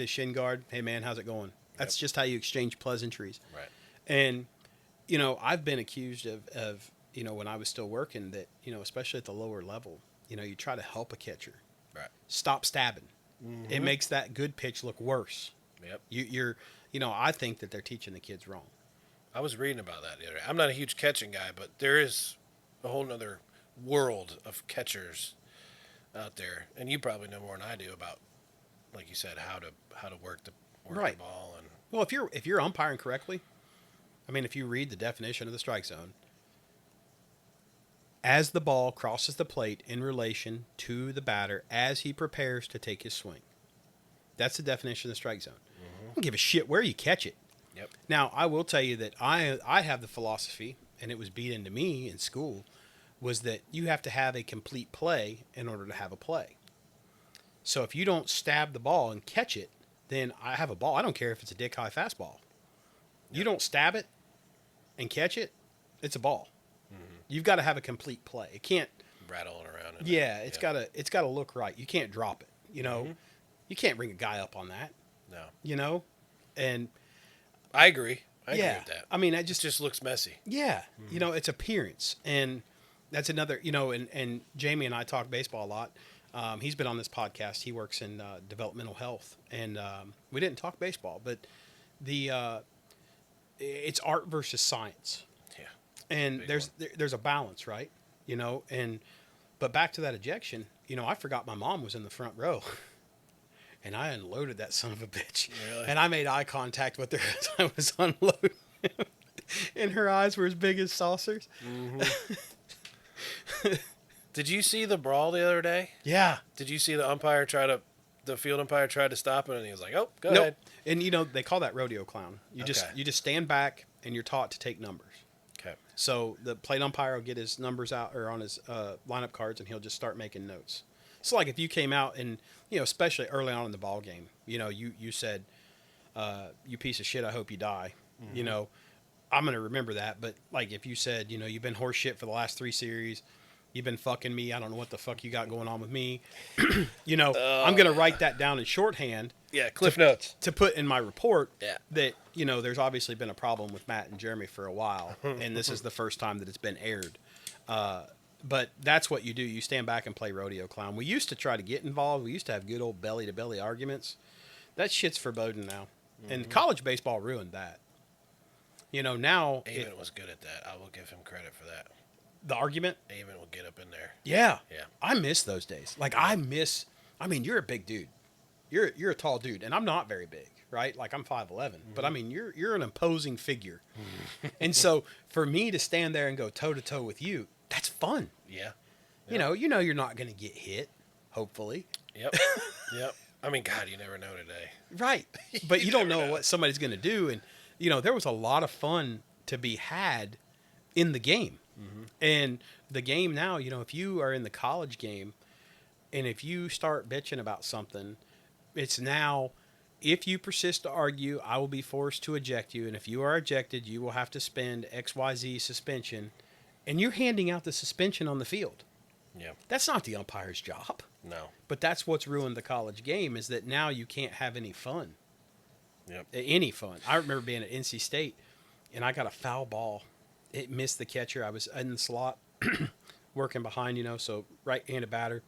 A: his shin guard, hey man, how's it going? That's just how you exchange pleasantries.
B: Right.
A: And I've been accused of when I was still working that especially at the lower level, you try to help a catcher.
B: Right.
A: Stop stabbing. It makes that good pitch look worse.
B: Yep.
A: You're I think that they're teaching the kids wrong.
B: I was reading about that the other day. I'm not a huge catching guy, but there is a whole nother world of catchers out there, and you probably know more than I do about, like you said, how to work the
A: Right.
B: ball. And
A: Well, if you're umpiring correctly, if you read the definition of the strike zone, as the ball crosses the plate in relation to the batter as he prepares to take his swing. That's the definition of the strike zone. I don't give a shit where you catch it.
B: Yep.
A: Now, I will tell you that I have the philosophy, and it was beat into me in school, was that you have to have a complete play in order to have a play. So if you don't stab the ball and catch it, then I have a ball. I don't care if it's a dick high fastball. You don't stab it and catch it, it's a ball. You've got to have a complete play. It can't
B: rattling around.
A: it's got to look right. You can't drop it. You can't bring a guy up on that.
B: No.
A: And
B: I agree. I agree with that.
A: That
B: It just looks messy.
A: yeah, it's appearance, and that's another. And Jamie and I talk baseball a lot. He's been on this podcast. He works in developmental health, and we didn't talk baseball, but it's art versus science.
B: Yeah.
A: And
B: Big
A: there's a balance, right? But back to that ejection, I forgot my mom was in the front row. And I unloaded that son of a bitch.
B: Really?
A: And I made eye contact with her as I was unloading. And her eyes were as big as saucers.
B: Did you see the brawl the other day?
A: Yeah.
B: Did you see the field umpire tried to stop it, and he was like, "Oh, go
A: Nope.
B: ahead."
A: And they call that rodeo clown. You just stand back and you're taught to take numbers.
B: Okay.
A: So the plate umpire will get his numbers out or on his lineup cards, and he'll just start making notes. So like if you came out and especially early on in the ball game, you said, "You piece of shit, I hope you die." I'm gonna remember that. But like if you said, you've been horse shit for the last 3 series, you've been fucking me. I don't know what the fuck you got going on with me. I'm gonna write that down in shorthand.
B: Yeah, Cliff Notes
A: To put in my report.
B: Yeah.
A: That there's obviously been a problem with Matt and Jeremy for a while, and this is the first time that it's been aired. But that's what you do. You stand back and play rodeo clown. We used to try to get involved. We used to have good old belly-to-belly arguments. That shit's forbidden now. And college baseball ruined that. Now...
B: Avon was good at that. I will give him credit for that.
A: The argument?
B: Avon will get up in there.
A: Yeah.
B: Yeah.
A: I miss those days. You're a big dude. You're a tall dude, and I'm not very big, right? Like, I'm 5'11", but you're an imposing figure. And so, for me to stand there and go toe-to-toe with you, that's fun.
B: Yeah.
A: You're not going to get hit, hopefully.
B: Yep. Yep. God, you never know today.
A: Right. But you don't know what somebody's going to do. And, there was a lot of fun to be had in the game. And the game now, if you are in the college game and if you start bitching about something, it's now if you persist to argue, I will be forced to eject you. And if you are ejected, you will have to spend XYZ suspension. And you're handing out the suspension on the field.
B: Yeah.
A: That's not the umpire's job.
B: No.
A: But that's what's ruined the college game is that now you can't have any fun.
B: Yep.
A: Any fun. I remember being at NC State, and I got a foul ball. It missed the catcher. I was in the slot, working behind, so right-handed batter,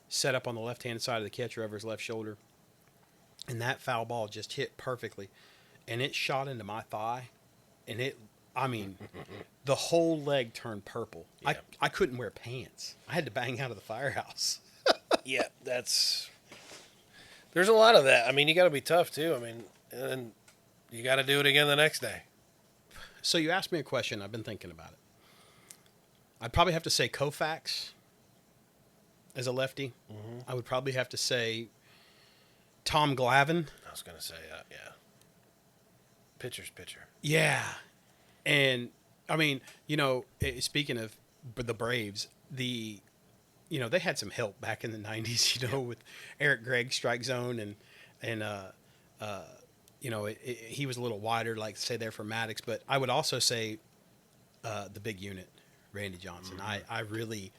A: set up on the left-hand side of the catcher over his left shoulder. And that foul ball just hit perfectly. And it shot into my thigh. And the whole leg turned purple. Yeah. I couldn't wear pants. I had to bang out of the firehouse.
B: Yeah, there's a lot of that. I mean, you got to be tough, too. I mean, and you got to do it again the next day.
A: So you asked me a question. I've been thinking about it. I'd probably have to say Koufax as a lefty. Mm-hmm. I would probably have to say Tom Glavine.
B: I was going to say, yeah. Pitcher's pitcher.
A: Yeah. And, speaking of the Braves, they had some help back in the 90s, with Eric Gregg strike zone and he was a little wider, like say there for Maddox. But I would also say the big unit, Randy Johnson. Mm-hmm. I really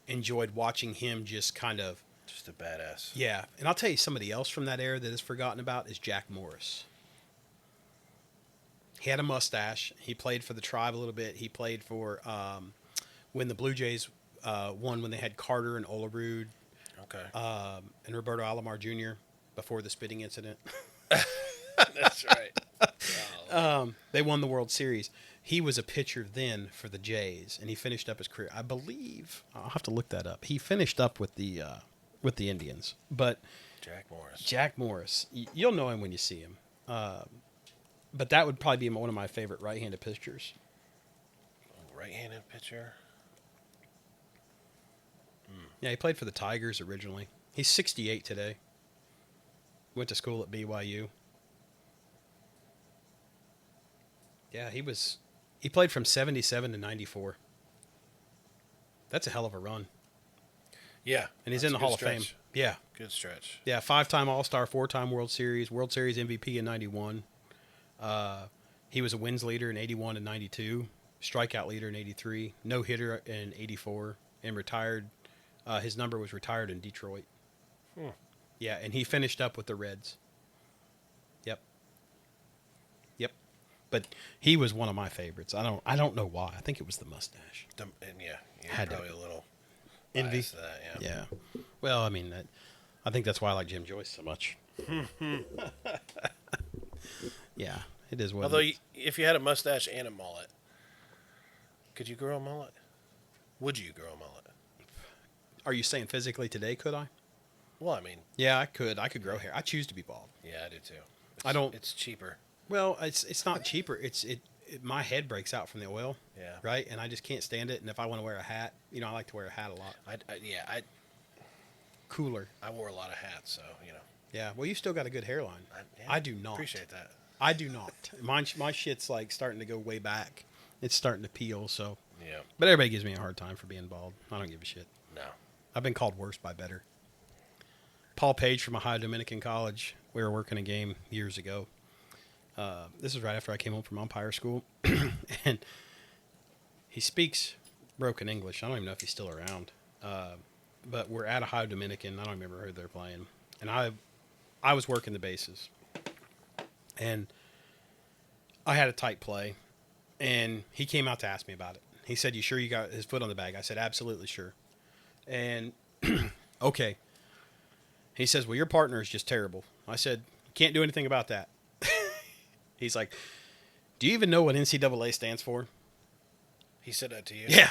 A: enjoyed watching him just kind of.
B: Just a badass. Yeah.
A: And I'll tell you somebody else from that era that is forgotten about is Jack Morris. He had a mustache. He played for the Tribe a little bit. He played for when the Blue Jays won when they had Carter and Olerud.
B: Okay.
A: And Roberto Alomar Jr. before the spitting incident.
B: That's right.
A: Wow. They won the World Series. He was a pitcher then for the Jays, and he finished up his career. I believe I'll have to look that up. He finished up with the Indians, but Jack Morris, you'll know him when you see him. But that would probably be one of my favorite right-handed pitchers.
B: Right-handed pitcher.
A: Yeah, he played for the Tigers originally. He's 68 today. Went to school at BYU. Yeah, he played from 77 to 94. That's a hell of a run.
B: Yeah.
A: And he's in the Hall of Fame. Yeah.
B: Good stretch.
A: Yeah, 5-time All-Star, 4-time World Series MVP in 91. He was a wins leader in 81 and 92, strikeout leader in 83, no-hitter in 84, and retired. His number was retired in Detroit. Yeah, and he finished up with the Reds. Yep. But he was one of my favorites. I don't know why. I think it was the mustache.
B: Had probably a little
A: envy.
B: To that,
A: yeah. Well, I think that's why I like Jim Joyce so much. Yeah, it is.
B: Although, if you had a mustache and a mullet, could you grow a mullet? Would you grow a mullet?
A: Are you saying physically today? Could I?
B: Well,
A: yeah, I could. I could grow hair. I choose to be bald.
B: Yeah, I do too.
A: I don't.
B: It's cheaper.
A: Well, it's not cheaper. My head breaks out from the oil.
B: Yeah.
A: Right, and I just can't stand it. And if I want to wear a hat, I like to wear a hat a lot. Cooler.
B: I wore a lot of hats, so
A: Yeah. Well, you still got a good hairline. I do not.
B: Appreciate that.
A: I do not. My shit's like starting to go way back. It's starting to peel. So.
B: Yeah.
A: But everybody gives me a hard time for being bald. I don't give a shit.
B: No.
A: I've been called worse by better. Paul Page from Ohio Dominican College. We were working a game years ago. This is right after I came home from umpire school. And he speaks broken English. I don't even know if he's still around. But we're at Ohio Dominican. I don't remember who they're playing. And I was working the bases. And I had a tight play. And he came out to ask me about it. He said, "You sure you got his foot on the bag?" I said, "Absolutely sure." And, okay. He says, "Well, your partner is just terrible." I said, "Can't do anything about that." He's like, "Do you even know what NCAA stands for?"
B: He said that to you?
A: Yeah.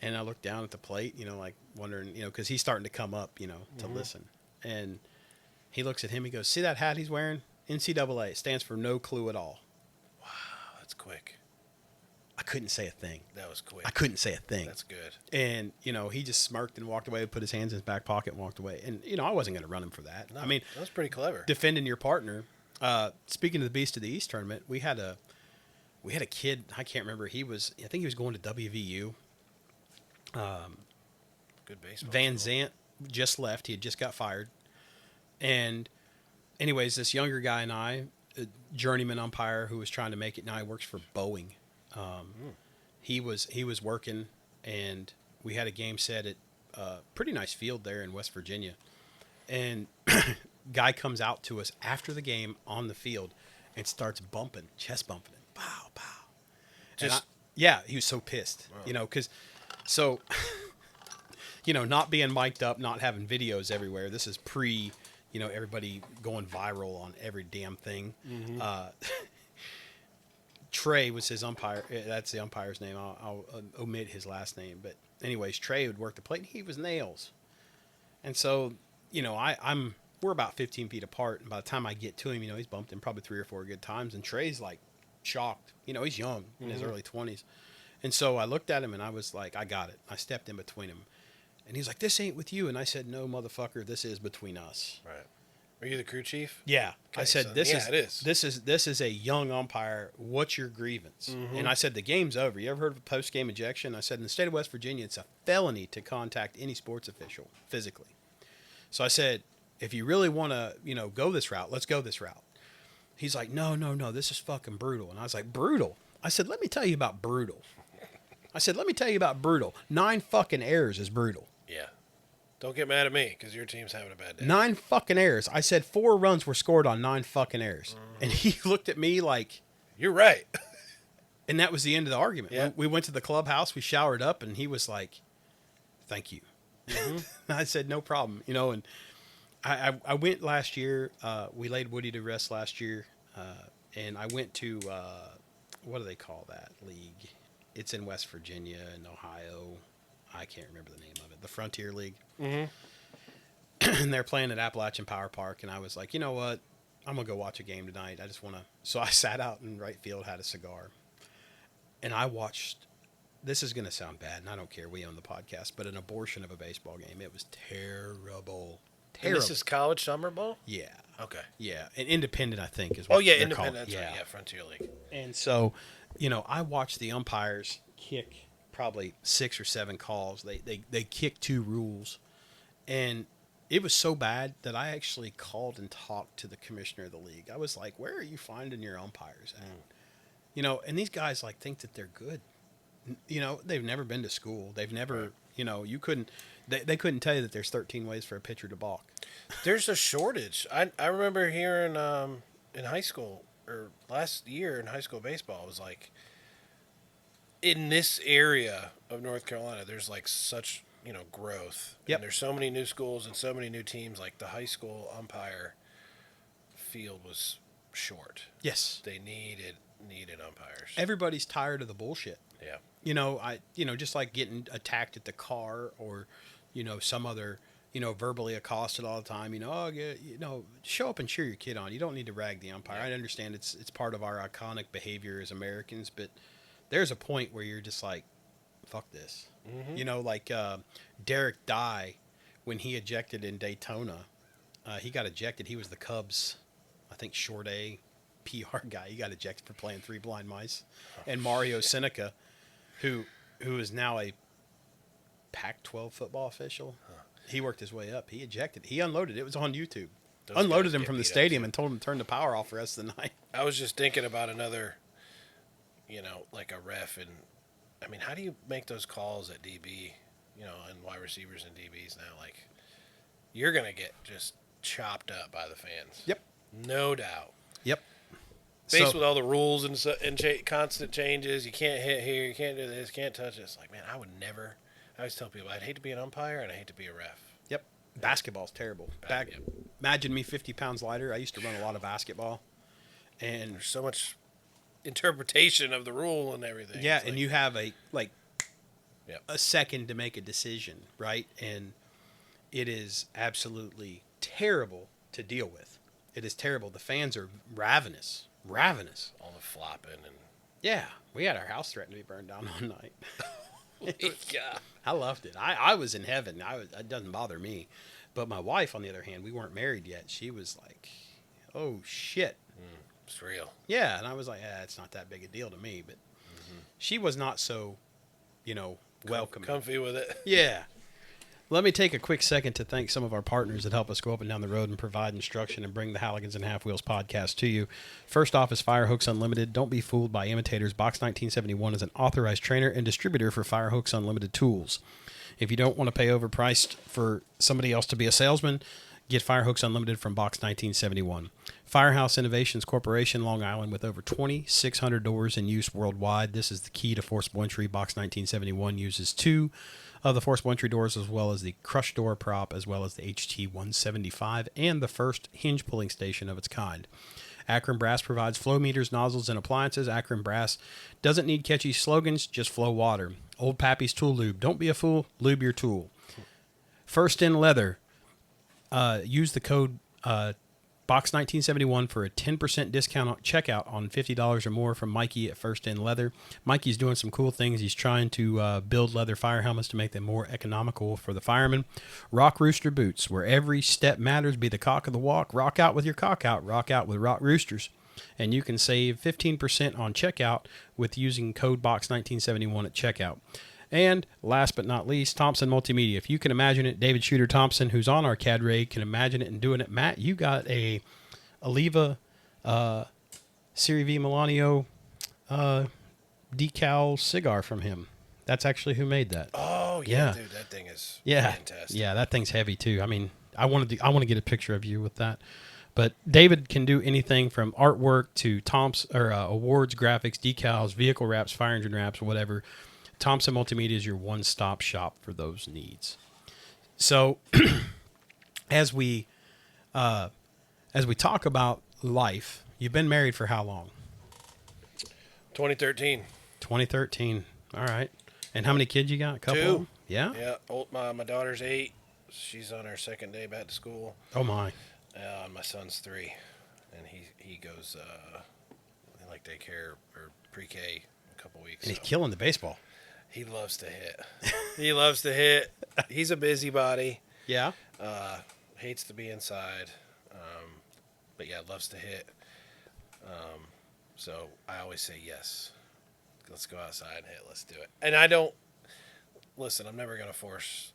A: And I looked down at the plate, like wondering, because he's starting to come up, to listen. And he looks at him. He goes, "See that hat he's wearing? NCAA. It stands for no clue at all."
B: Wow, that's quick.
A: I couldn't say a thing.
B: That was quick.
A: I couldn't say a thing.
B: That's good.
A: And, he just smirked and walked away, put his hands in his back pocket and walked away. And, I wasn't going to run him for that.
B: No, that was pretty clever.
A: Defending your partner. Speaking of the Beast of the East tournament, we had a kid, I can't remember, I think he was going to WVU.
B: Good baseball.
A: Van Zant just left. He had just got fired. And anyways, this younger guy and I, a journeyman umpire who was trying to make it now, he works for Boeing. He was working, and we had a game set at a pretty nice field there in West Virginia. And guy comes out to us after the game on the field and starts chest bumping it. Pow, pow. Yeah, he was so pissed,
B: Wow.
A: because not being mic'd up, not having videos everywhere. This is pre, everybody going viral on every damn thing.
B: Mm-hmm.
A: Trey was his umpire. That's the umpire's name. I'll omit his last name. But anyways, Trey would work the plate, and he was nails. And so, we're about 15 feet apart. And by the time I get to him, he's bumped him probably 3 or 4 good times. And Trey's like shocked. He's young in his early 20s. And so I looked at him and I was like, I got it. I stepped in between him. And he's like, this ain't with you. And I said, no, motherfucker, this is between us.
B: Right. Are you the crew chief?
A: Yeah.
B: Okay,
A: I said,
B: so,
A: it
B: is.
A: This is a young umpire. What's your grievance?
B: Mm-hmm.
A: And I said, the game's over. You ever heard of a post-game ejection? I said, in the state of West Virginia, it's a felony to contact any sports official physically. So I said, if you really want to, go this route, let's go this route. He's like, no, this is fucking brutal. And I was like, brutal? I said, let me tell you about brutal. 9 fucking errors is brutal.
B: Yeah. Don't get mad at me because your team's having a bad day.
A: 9 fucking errors. I said 4 runs were scored on 9 fucking errors. Mm-hmm. And he looked at me like...
B: You're right.
A: And that was the end of the argument.
B: Yeah.
A: We went to the clubhouse, we showered up, and he was like, thank you. Mm-hmm. I said, no problem. And I went last year. We laid Woody to rest last year. And I went to, what do they call that league? It's in West Virginia and Ohio. I can't remember the name of it. The Frontier League.
B: Mm-hmm.
A: And they're playing at Appalachian Power Park. And I was like, you know what? I'm going to go watch a game tonight. I just want to. So I sat out in right field, had a cigar. And I watched. This is going to sound bad, and I don't care. We own the podcast. But an abortion of a baseball game. It was terrible.
B: And this is college summer ball?
A: Yeah.
B: Okay.
A: Yeah. And independent, I think, is what they're
B: independent.
A: called.
B: That's right. Yeah, Frontier League.
A: And so, I watched the umpires kick probably 6 or 7 calls. They kicked 2 rules. And it was so bad that I actually called and talked to the commissioner of the league. I was like, where are you finding your umpires? And, and these guys think that they're good. They've never been to school. They've never, you couldn't, they couldn't tell you that there's 13 ways for a pitcher to balk.
B: There's a shortage. I remember hearing in high school or last year in high school baseball, it was like in this area of North Carolina, there's such, growth.
A: Yep.
B: And there's so many new schools and so many new teams. Like the high school umpire field was short.
A: Yes.
B: They needed umpires.
A: Everybody's tired of the bullshit.
B: Yeah.
A: Just like getting attacked at the car or, some other, verbally accosted all the time, show up and cheer your kid on. You don't need to rag the umpire. I understand it's part of our iconic behavior as Americans, but there's a point where you're just like, fuck this. Mm-hmm. Derek Dye, when he ejected in Daytona, he got ejected. He was the Cubs, I think, short A PR guy. He got ejected for playing 3 blind mice. And Mario Seneca, who is now a Pac-12 football official, he worked his way up. He ejected. He unloaded. It was on YouTube.
B: Those
A: unloaded
B: guys
A: him
B: get
A: from the
B: beat up,
A: stadium
B: too.
A: and told him to turn the power off the rest of the night.
B: I was just thinking about another, like a ref. And, I mean, how do you make those calls at DB, and wide receivers and DBs now? You're going to get just chopped up by the fans.
A: Yep.
B: No doubt.
A: Yep.
B: Faced with all the rules and constant changes, you can't hit here, you can't do this, can't touch this. Man, I would never. I always tell people I'd hate to be an umpire and I hate to be a ref.
A: Yep. Basketball's terrible. Imagine me 50 pounds lighter. I used to run a lot of basketball. And
B: there's so much interpretation of the rule and everything.
A: Yeah, and you have a
B: Yep.
A: second to make a decision, right? And it is absolutely terrible to deal with. It is terrible. The fans are ravenous.
B: All the flopping and
A: Yeah, we had our house threatened to be burned down one night.
B: yeah.
A: I loved it. I was in heaven. It doesn't bother me. But my wife, on the other hand, we weren't married yet. She was like, oh, shit.
B: It's real.
A: Yeah, and I was like, it's not that big a deal to me. But she was not so, welcoming.
B: Comfy with it.
A: Yeah. Let me take a quick second to thank some of our partners that help us go up and down the road and provide instruction and bring the Halligans and Half Wheels podcast to you. First off is Firehooks Unlimited. Don't be fooled by imitators. Box 1971 is an authorized trainer and distributor for Firehooks Unlimited tools. If you don't want to pay overpriced for somebody else to be a salesman, get Firehooks Unlimited from Box 1971. Firehouse Innovations Corporation, Long Island, with over 2,600 doors in use worldwide. This is the key to forcible entry. Box 1971 uses 2 of the forcible entry doors, as well as the crush door prop, as well as the HT-175, and the first hinge pulling station of its kind. Akron Brass provides flow meters, nozzles, and appliances. Akron Brass doesn't need catchy slogans, just flow water. Old Pappy's Tool Lube. Don't be a fool, lube your tool. First in Leather. Use the code Box 1971 for a 10% discount on checkout on $50 or more from Mikey at First In Leather. Mikey's doing some cool things. He's trying to build leather fire helmets to make them more economical for the firemen. Rock Rooster Boots, where every step matters. Be the cock of the walk. Rock out with your cock out. Rock out with Rock Roosters. And you can save 15% on checkout with using code Box 1971 at checkout. And last but not least, Thompson Multimedia. If you can imagine it, David Shooter Thompson, who's on our cadre, can imagine it and doing it. Matt, you got a Oliva Serie V Melanio decal cigar from him. That's actually who made that.
B: Oh, yeah. Dude, that thing is fantastic.
A: Yeah, that thing's heavy, too. I mean, I want to get a picture of you with that. But David can do anything from artwork to awards, graphics, decals, vehicle wraps, fire engine wraps, whatever. Thompson Multimedia is your one-stop shop for those needs. So, as we talk about life, you've been married for how long?
B: 2013.
A: 2013. All right. And how many kids you got? A couple?
B: 2.
A: Yeah.
B: Yeah. My daughter's 8. She's on her second day back to school.
A: Oh my.
B: My son's 3, and he goes like daycare or pre-K in a couple weeks.
A: And he's killing the baseball.
B: He loves to hit. He loves to hit. He's a busybody.
A: Yeah.
B: Hates to be inside. But yeah, loves to hit. So I always say yes. Let's go outside and hit. Let's do it. And I don't listen. I'm never going to force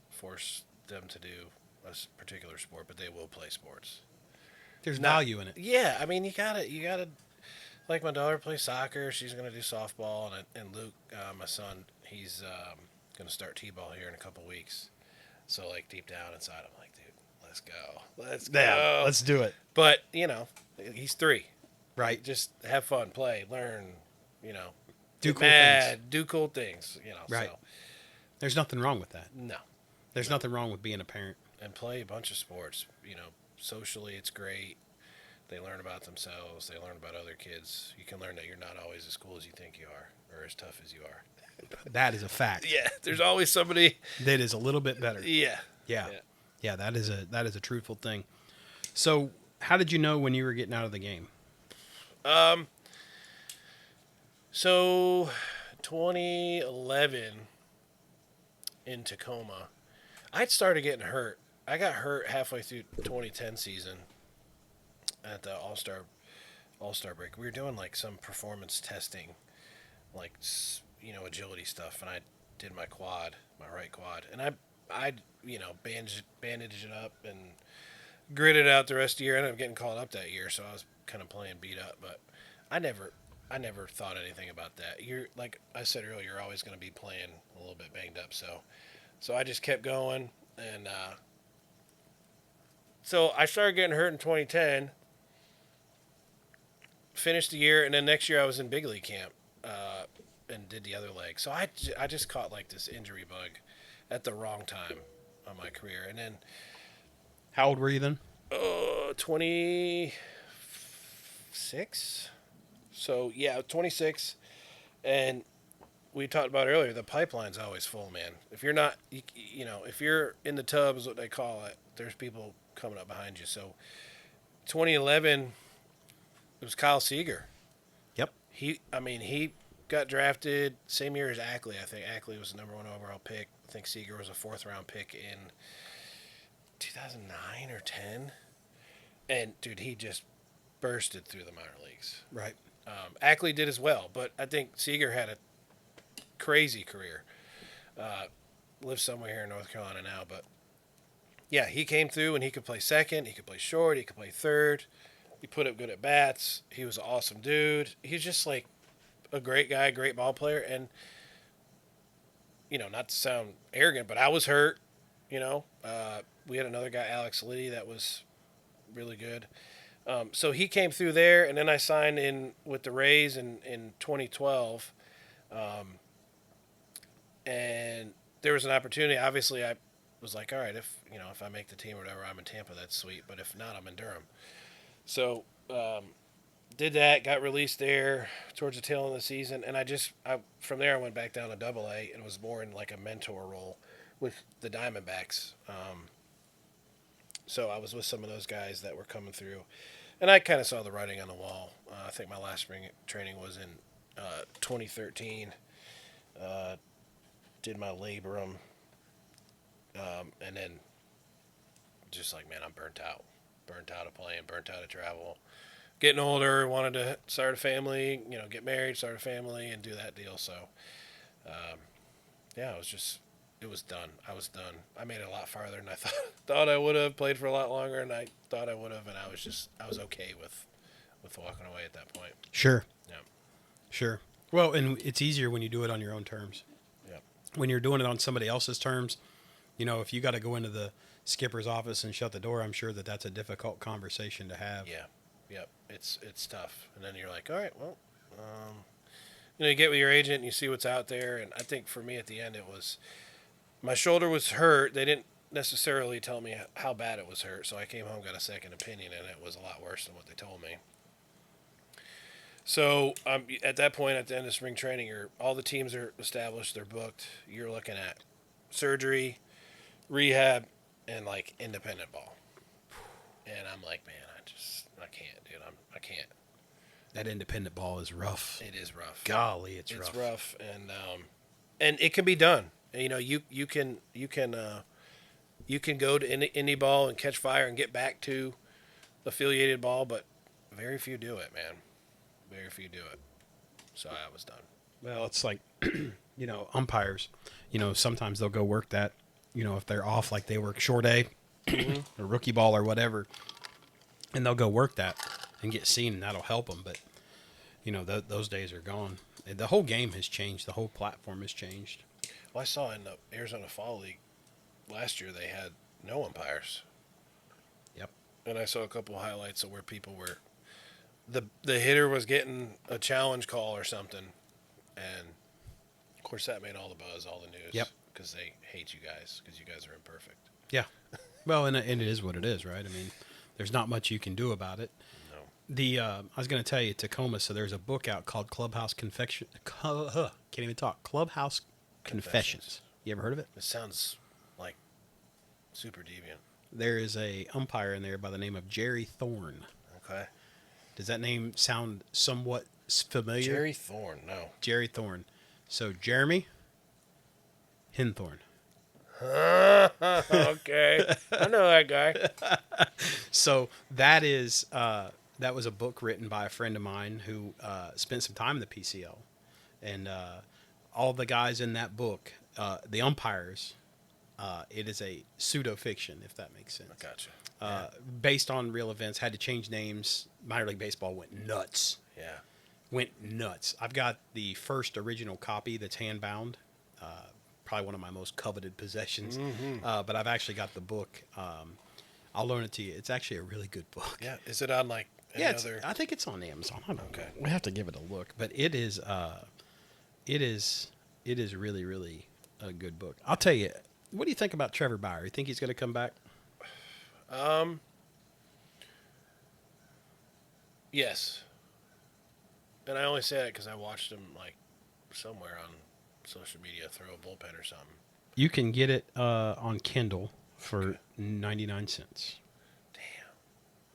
B: them to do a particular sport, but they will play sports.
A: There's value in it.
B: Yeah, I mean you gotta. Like my daughter plays soccer. She's going to do softball, and Luke, my son, he's going to start t-ball here in a couple weeks. So like deep down inside, I'm like, dude, let's go.
A: Yeah, let's do it.
B: But he's 3,
A: right?
B: Just have fun, play, learn,
A: do
B: get
A: cool
B: mad,
A: things.
B: do cool things,
A: Right.
B: So.
A: There's nothing wrong with that.
B: No.
A: There's nothing wrong with being a parent.
B: And play a bunch of sports. Socially it's great. They learn about themselves. They learn about other kids. You can learn that you're not always as cool as you think you are, or as tough as you are.
A: That is a fact.
B: Yeah, there's always somebody
A: that is a little bit better.
B: Yeah.
A: That is a truthful thing. So, how did you know when you were getting out of the game?
B: So 2011 in Tacoma, I'd started getting hurt. I got hurt halfway through 2010 season. At the All-Star break, we were doing like some performance testing, like agility stuff, and I did my right quad, and I bandaged it up and gritted out the rest of the year. I ended up getting called up that year, so I was kind of playing beat up, but I never thought anything about that. You're like I said earlier, you're always going to be playing a little bit banged up, so I just kept going, and so I started getting hurt in 2010. Finished the year, and then next year I was in big league camp and did the other leg. So I just caught like this injury bug at the wrong time of my career. And then,
A: how old were you then?
B: 26. So yeah, 26. And we talked about earlier, the pipeline's always full, man. If you're not, if you're in the tub is what they call it, there's people coming up behind you. So 2011. It was Kyle Seager.
A: Yep.
B: He got drafted same year as Ackley. I think Ackley was the number 1 overall pick. I think Seager was a 4th-round pick in 2009 or 10. And, dude, he just bursted through the minor leagues.
A: Right.
B: Ackley did as well, but I think Seager had a crazy career. Lives somewhere here in North Carolina now, but Yeah, he came through and he could play second, he could play short, he could play third. He put up good at bats. He was an awesome dude. He's just like a great guy, great ball player. And, not to sound arrogant, but I was hurt, We had another guy, Alex Liddy, that was really good. So he came through there, and then I signed in with the Rays in 2012. And there was an opportunity. Obviously, I was like, all right, if I make the team or whatever, I'm in Tampa, that's sweet. But if not, I'm in Durham. So did that, got released there towards the tail end of the season. And from there, I went back down to Double-A and was more in like a mentor role with the Diamondbacks. So I was with some of those guys that were coming through. And I kind of saw the writing on the wall. I think my last spring training was in 2013. Did my labrum. And then just like, man, I'm burnt out. Burnt out of playing, burnt out of travel. Getting older, wanted to start a family, get married, start a family, and do that deal. So, it was done. I was done. I made it a lot farther than I thought I would have. Played for a lot longer than I thought I would have, and I was okay with walking away at that point.
A: Sure.
B: Yeah.
A: Sure. Well, and it's easier when you do it on your own terms.
B: Yeah. When
A: you're doing it on somebody else's terms, if you got to go into the skipper's office and shut the door, I'm sure that's a difficult conversation to have.
B: Yeah. Yep. It's tough. And then you're like, all right, well, you get with your agent and you see what's out there. And I think for me at the end, it was my shoulder was hurt. They didn't necessarily tell me how bad it was hurt. So I came home, got a second opinion, and it was a lot worse than what they told me. So at that point, at the end of spring training, all the teams are established. They're booked. You're looking at surgery, rehab, and like independent ball. And I'm like, man, I can't, dude. I can't.
A: That independent ball is rough.
B: It is rough.
A: Golly, it's rough.
B: It's rough, and it can be done. You can go to indie ball and catch fire and get back to affiliated ball, but very few do it, man. Very few do it. So I was done.
A: Well, it's like, umpires. Sometimes they'll go work that. If they're off, like they work short A, or rookie ball or whatever, and they'll go work that and get seen, and that'll help them. But those days are gone. The whole game has changed. The whole platform has changed.
B: Well, I saw in the Arizona Fall League last year they had no umpires.
A: Yep.
B: And I saw a couple of highlights of where people were. The hitter was getting a challenge call or something, and of course that made all the buzz, all the news.
A: Yep.
B: Because they hate you guys because you guys are imperfect.
A: Yeah. Well, and it is what it is, right? I mean, there's not much you can do about it.
B: No.
A: I was going to tell you, Tacoma. So there's a book out called Clubhouse Confessions. Can't even talk. Clubhouse Confessions. You ever heard of it?
B: It sounds like super deviant.
A: There is a umpire in there by the name of Jerry Thorne.
B: Okay.
A: Does that name sound somewhat familiar?
B: Jerry Thorne, no.
A: Jerry Thorne. So Jeremy Hinthorn.
B: Okay. I know that guy.
A: So that was a book written by a friend of mine who spent some time in the PCL. And all the guys in that book, the umpires, it is a pseudo-fiction, if that makes sense.
B: Gotcha.
A: Based on real events, had to change names. Minor League Baseball went nuts.
B: Yeah.
A: Went nuts. I've got the first original copy that's hand-bound. Probably one of my most coveted possessions.
B: Mm-hmm.
A: But I've actually got the book. I'll loan it to you. It's actually a really good book.
B: Yeah. Is it on like any other?
A: I think it's on Amazon. I don't know.
B: Okay.
A: We have to give it a look. But it is really, really a good book. I'll tell you, what do you think about Trevor Bauer? You think he's going to come back?
B: Yes. And I only say that because I watched him like somewhere on social media throw a bullpen or something.
A: You can get it on Kindle for 99 cents.
B: Damn.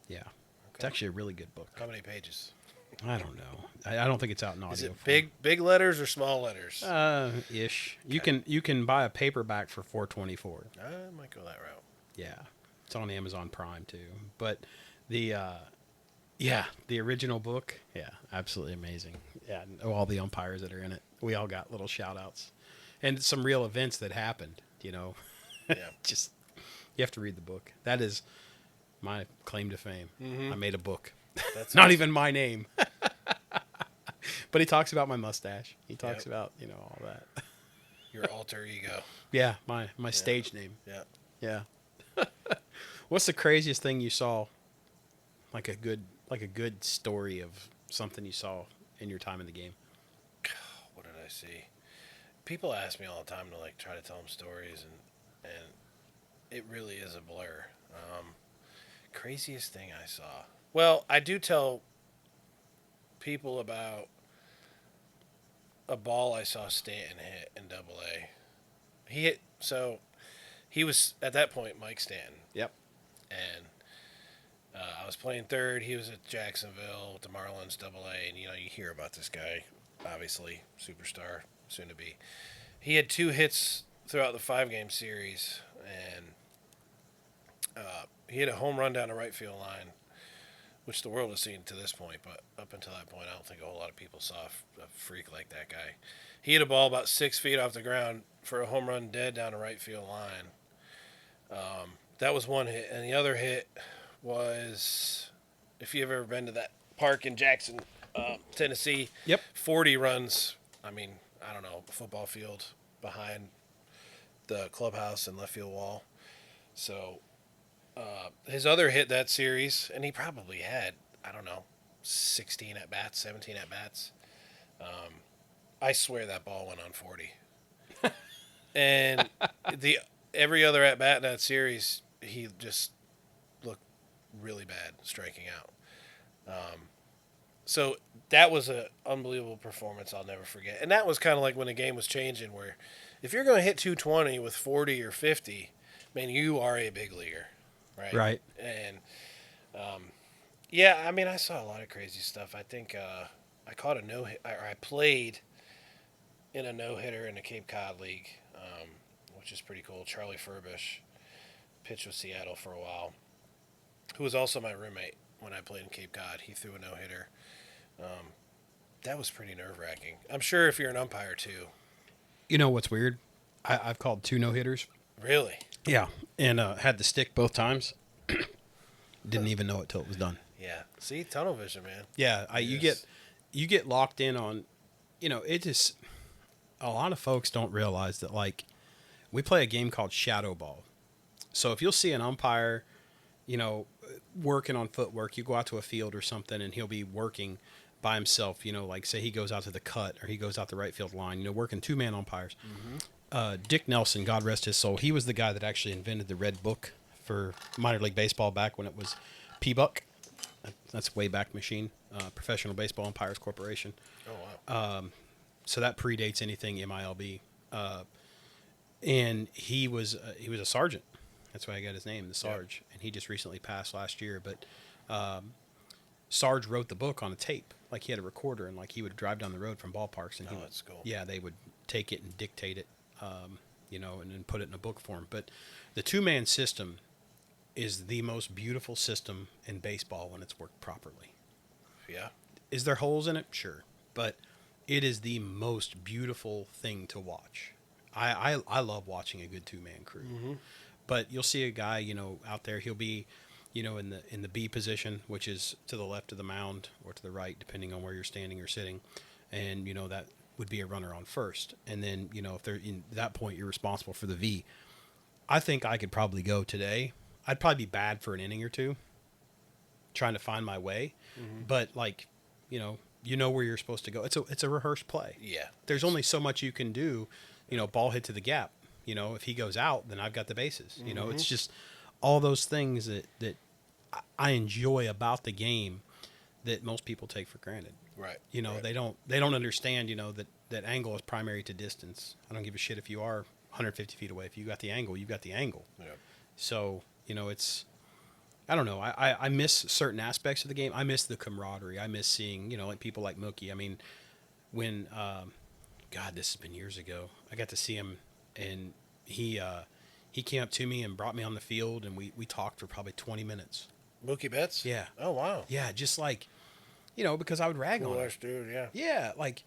A: Yeah.
B: Okay.
A: It's actually a really good book.
B: How many pages?
A: I don't know. I don't think it's out in audio.
B: Is it big letters or small letters?
A: Ish.
B: Okay.
A: You can buy a paperback for $4.24.
B: I might go that route.
A: Yeah. It's on Amazon Prime too. But the original book, absolutely amazing. Yeah, all the umpires that are in it. We all got little shout outs. And some real events that happened,
B: Yeah.
A: Just You have to read the book. That is my claim to fame.
B: Mm-hmm.
A: I made a book.
B: That's
A: Not
B: awesome.
A: even my name. But he talks about my mustache. He talks
B: Yep.
A: about, all that.
B: Your alter ego.
A: Yeah, my stage name.
B: Yeah.
A: Yeah. What's the craziest thing you saw? Like a good story of something you saw in your time in the game.
B: What did I see? People ask me all the time to like try to tell them stories, and it really is a blur. Craziest thing I saw. Well, I do tell people about a ball I saw Stanton hit in Double A. He was at that point Mike Stanton,
A: Yep.
B: and I was playing third. He was at Jacksonville, the Marlins Double A, and you hear about this guy, obviously superstar, soon to be. He had 2 hits throughout the 5-game series, and he hit a home run down the right field line, which the world has seen to this point, but up until that point, I don't think a whole lot of people saw a freak like that guy. He hit a ball about 6 feet off the ground for a home run dead down the right field line. That was one hit, and the other hit was, if you've ever been to that park in Jackson, Tennessee,
A: Yep.
B: 40 runs, I don't know, a football field behind the clubhouse and left field wall. So his other hit that series, and he probably had, 16 at bats, 17 at bats. I swear that ball went on 40. And every other at bat in that series, he just looked really bad striking out. So that was an unbelievable performance I'll never forget. And that was kind of like when the game was changing, where if you're going to hit 220 with 40 or 50, man, you are a big leaguer, right?
A: Right.
B: And yeah, I saw a lot of crazy stuff. I think I caught a no-hit, or I played in a no-hitter in the Cape Cod League, which is pretty cool. Charlie Furbish pitched with Seattle for a while, who was also my roommate when I played in Cape Cod. He threw a no-hitter. That was pretty nerve-wracking. I'm sure if you're an umpire, too.
A: You know what's weird? I've called 2 no-hitters.
B: Really?
A: Yeah. And had the stick both times. Didn't even know it till it was done.
B: Yeah. See, tunnel vision, man.
A: Yeah. You get locked in on, it just, a lot of folks don't realize that, like, we play a game called shadow ball. So if you'll see an umpire, working on footwork, you go out to a field or something and he'll be working by himself, like say he goes out to the cut or he goes out the right field line, working 2-man umpires. Mm-hmm. Dick Nelson, God rest his soul, he was the guy that actually invented the red book for minor league baseball back when it was P-Buck. That's way back machine, Professional Baseball Umpires Corporation.
B: Oh, wow.
A: So that predates anything MILB. And he was a sergeant. That's why I got his name, the Sarge. Yep. And he just recently passed last year. But Sarge wrote the book on a tape. Like, he had a recorder, and like he would drive down the road from ballparks. And
B: that's cool.
A: Yeah, they would take it and dictate it, and then put it in a book form. But the 2-man system is the most beautiful system in baseball when it's worked properly.
B: Yeah.
A: Is there holes in it? Sure. But it is the most beautiful thing to watch. I love watching a good 2-man crew. Mm-hmm. But you'll see a guy, out there, he'll be, in the B position, which is to the left of the mound or to the right, depending on where you're standing or sitting. And, that would be a runner on first. And then, if they're in that point, you're responsible for the V. I think I could probably go today. I'd probably be bad for an inning or two trying to find my way. Mm-hmm. But like, where you're supposed to go. It's a rehearsed play.
B: Yeah.
A: There's only so much you can do, ball hit to the gap. If he goes out, then I've got the bases. Mm-hmm. It's just all those things that I enjoy about the game that most people take for granted.
B: Right.
A: Right. They don't understand, that angle is primary to distance. I don't give a shit if you are 150 feet away. If you got the angle, you've got the angle.
B: Yeah.
A: So, it's, I don't know. I miss certain aspects of the game. I miss the camaraderie. I miss seeing, like people like Mookie. I mean, when, God, this has been years ago. I got to see him, and he came up to me and brought me on the field, and we talked for probably 20 minutes.
B: Mookie Betts?
A: Yeah.
B: Oh, wow.
A: Yeah, just like, because I would rag on him.
B: Dude, yeah.
A: Yeah, like,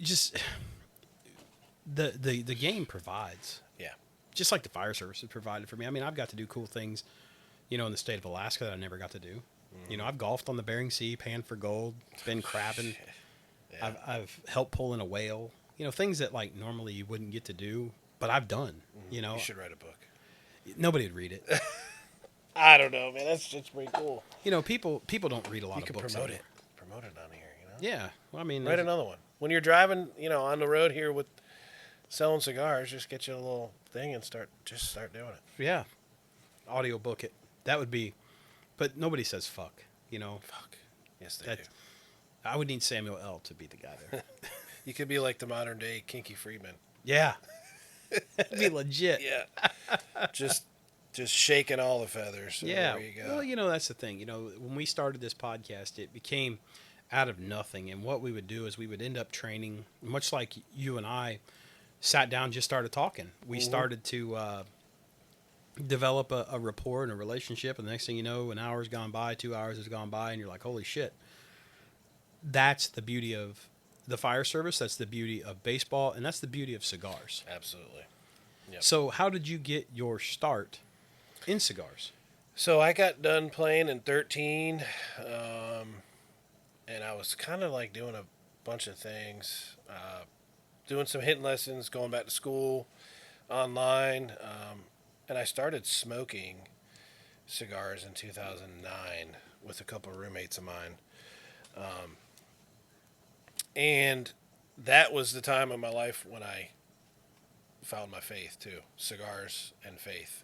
A: just the game provides.
B: Yeah.
A: just like the fire service has provided for me. I mean, I've got to do cool things, in the state of Alaska that I never got to do. I've golfed on the Bering Sea, panned for gold, been crabbing.
B: Yeah.
A: I've helped pull in a whale. Things that like normally you wouldn't get to do, but I've done. You
B: should write a book.
A: Nobody would read it.
B: I don't know, man. That's pretty cool.
A: People don't read a lot of books.
B: Promote it on here.
A: Yeah, well, I mean,
B: write another one when you're driving. On the road here with selling cigars. Just get you a little thing and start doing it.
A: Yeah, audio book it. That would be, but nobody says fuck.
B: Fuck. Yes, they do.
A: I would need Samuel L. to be the guy there.
B: You could be like the modern day Kinky Friedman.
A: Yeah, that'd be legit.
B: Yeah, just shaking all the feathers. So
A: yeah,
B: there you go.
A: Well, that's the thing. When we started this podcast, it became out of nothing, and what we would do is we would end up training, much like you and I sat down, just started talking. We started to develop a rapport and a relationship, and the next thing you know, an hour's gone by, 2 hours has gone by, and you're like, holy shit. That's the beauty of the fire service. That's the beauty of baseball, and that's the beauty of cigars.
B: Absolutely. Yep.
A: So how did you get your start in cigars?
B: So I got done playing in 13, and I was kind of like doing a bunch of things, doing some hitting lessons, going back to school, online, and I started smoking cigars in 2009 with a couple of roommates of mine. And that was the time of my life when I found my faith too, cigars and faith.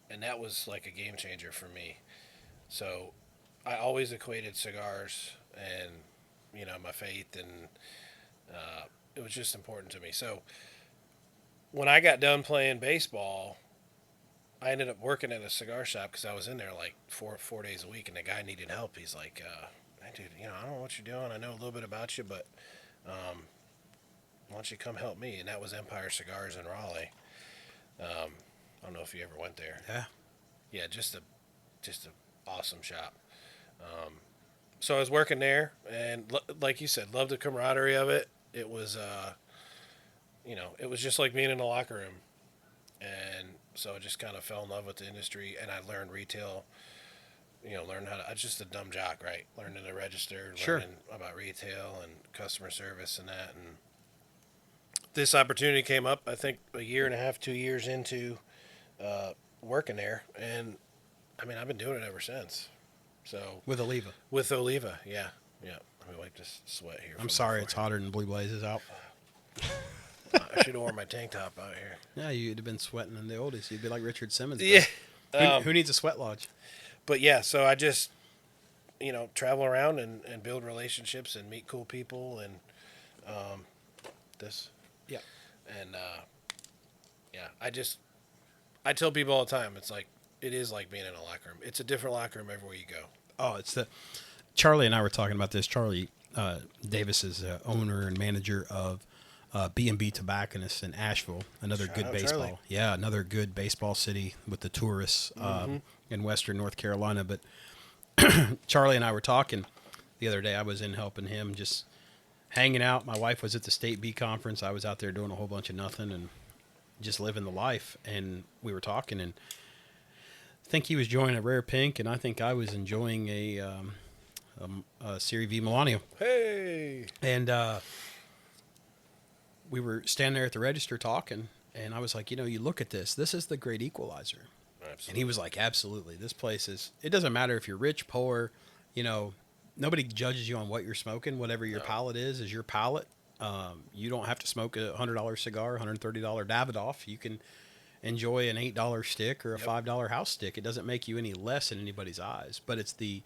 B: And that was like a game changer for me. So I always equated cigars and, my faith, and it was just important to me. So when I got done playing baseball, I ended up working at a cigar shop because I was in there like four days a week, and the guy needed help. He's like, hey, dude, I don't know what you're doing. I know a little bit about you, but why don't you come help me? And that was Empire Cigars in Raleigh. I don't know if you ever went there.
A: Yeah.
B: Yeah, just a awesome shop. So I was working there, and like you said, loved the camaraderie of it. It was, it was just like being in a locker room. And so I just kind of fell in love with the industry, and I learned retail, learned how to, I'm just a dumb jock, right? Learning to register, learning about retail and customer service and that. And this opportunity came up, I think, a year and a half, 2 years into working there. And, I mean, I've been doing it ever since. So
A: With Oliva.
B: With Oliva, yeah. Yeah. Let me wipe this sweat here.
A: I'm sorry, it's hotter than Blue Blazes out.
B: I should have worn my tank top out here.
A: Yeah, you'd have been sweating in the oldies. You'd be like Richard Simmons.
B: Yeah.
A: Who needs a sweat lodge?
B: But yeah, so I just, travel around and build relationships and meet cool people and this.
A: Yeah.
B: And I tell people all the time, it is like being in a locker room. It's a different locker room everywhere you go.
A: Oh, Charlie and I were talking about this. Charlie Davis is owner and manager of B&B Tobacconists in Asheville, another
B: Shout
A: good
B: out
A: baseball.
B: Charlie.
A: Yeah, another good baseball city with the tourists in western North Carolina. But Charlie and I were talking the other day. I was in helping him, just hanging out. My wife was at the State Bee Conference. I was out there doing a whole bunch of nothing and just living the life. And we were talking, and I think he was enjoying a Rare Pink, and I think I was enjoying a Serie V Milano.
B: Hey!
A: And we were standing there at the register talking, and I was like, you look at this. This is the great equalizer.
B: Absolutely.
A: And he was like, absolutely. This place it doesn't matter if you're rich, poor, nobody judges you on what you're smoking. Whatever your palate is your palate. You don't have to smoke a $100 cigar, $130 Davidoff. You can enjoy an $8 stick or a $5 house stick. It doesn't make you any less in anybody's eyes, but it's the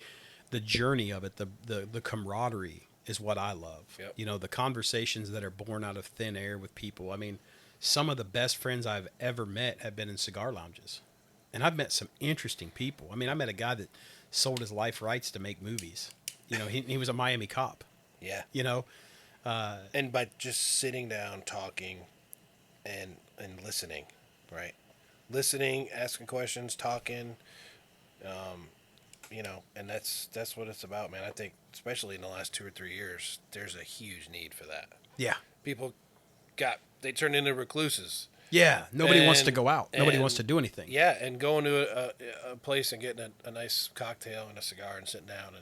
A: journey of it, the camaraderie is what I love.
B: Yep.
A: The conversations that are born out of thin air with people. I mean, some of the best friends I've ever met have been in cigar lounges. And I've met some interesting people. I mean, I met a guy that sold his life rights to make movies. He was a Miami cop.
B: Yeah.
A: And
B: by just sitting down, talking, and listening, right? Listening, asking questions, talking, and that's what it's about, man. I think, especially in the last 2 or 3 years, there's a huge need for that.
A: Yeah.
B: People they turned into recluses.
A: Yeah, nobody wants to
B: And-
A: go out. Nobody
B: and-
A: wants to do anything.
B: Yeah, and going to a place and getting a nice cocktail and a cigar and sitting down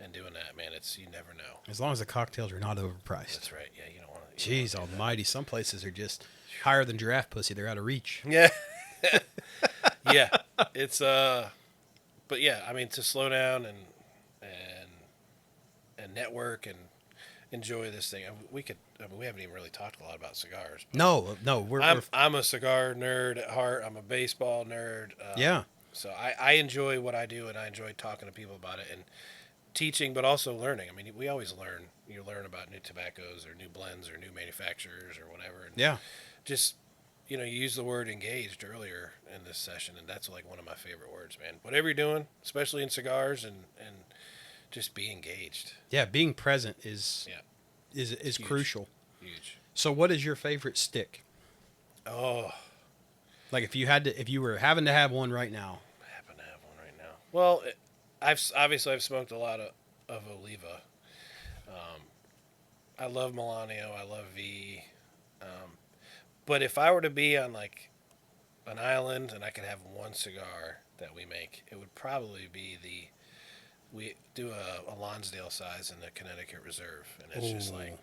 B: and doing that, man, you never know.
A: As long as the cocktails are not overpriced.
B: That's right. Yeah, you don't want to.
A: Jeez almighty, some places are just higher than giraffe pussy. They're out of reach.
B: Yeah. Yeah. It's but yeah, I mean, to slow down and network and enjoy this thing. We haven't even really talked a lot about cigars.
A: No,
B: I'm a cigar nerd at heart. I'm a baseball nerd.
A: Yeah.
B: So I enjoy what I do, and I enjoy talking to people about it and teaching, but also learning. I mean, we always learn. You learn about new tobaccos or new blends or new manufacturers or whatever. And
A: Yeah.
B: just, you used the word engaged earlier in this session, and that's like one of my favorite words, man. Whatever you're doing, especially in cigars, and just be engaged.
A: Yeah, being present is
B: Huge.
A: crucial.
B: Huge.
A: So what is your favorite stick?
B: Oh,
A: Like if you were having to have one right now.
B: I happen to have one right now. Well, I've smoked a lot of Oliva. I love Milano. I love V. But if I were to be on like an island and I could have one cigar that we make, it would probably be we do a Lonsdale size in the Connecticut Reserve, and it's just like,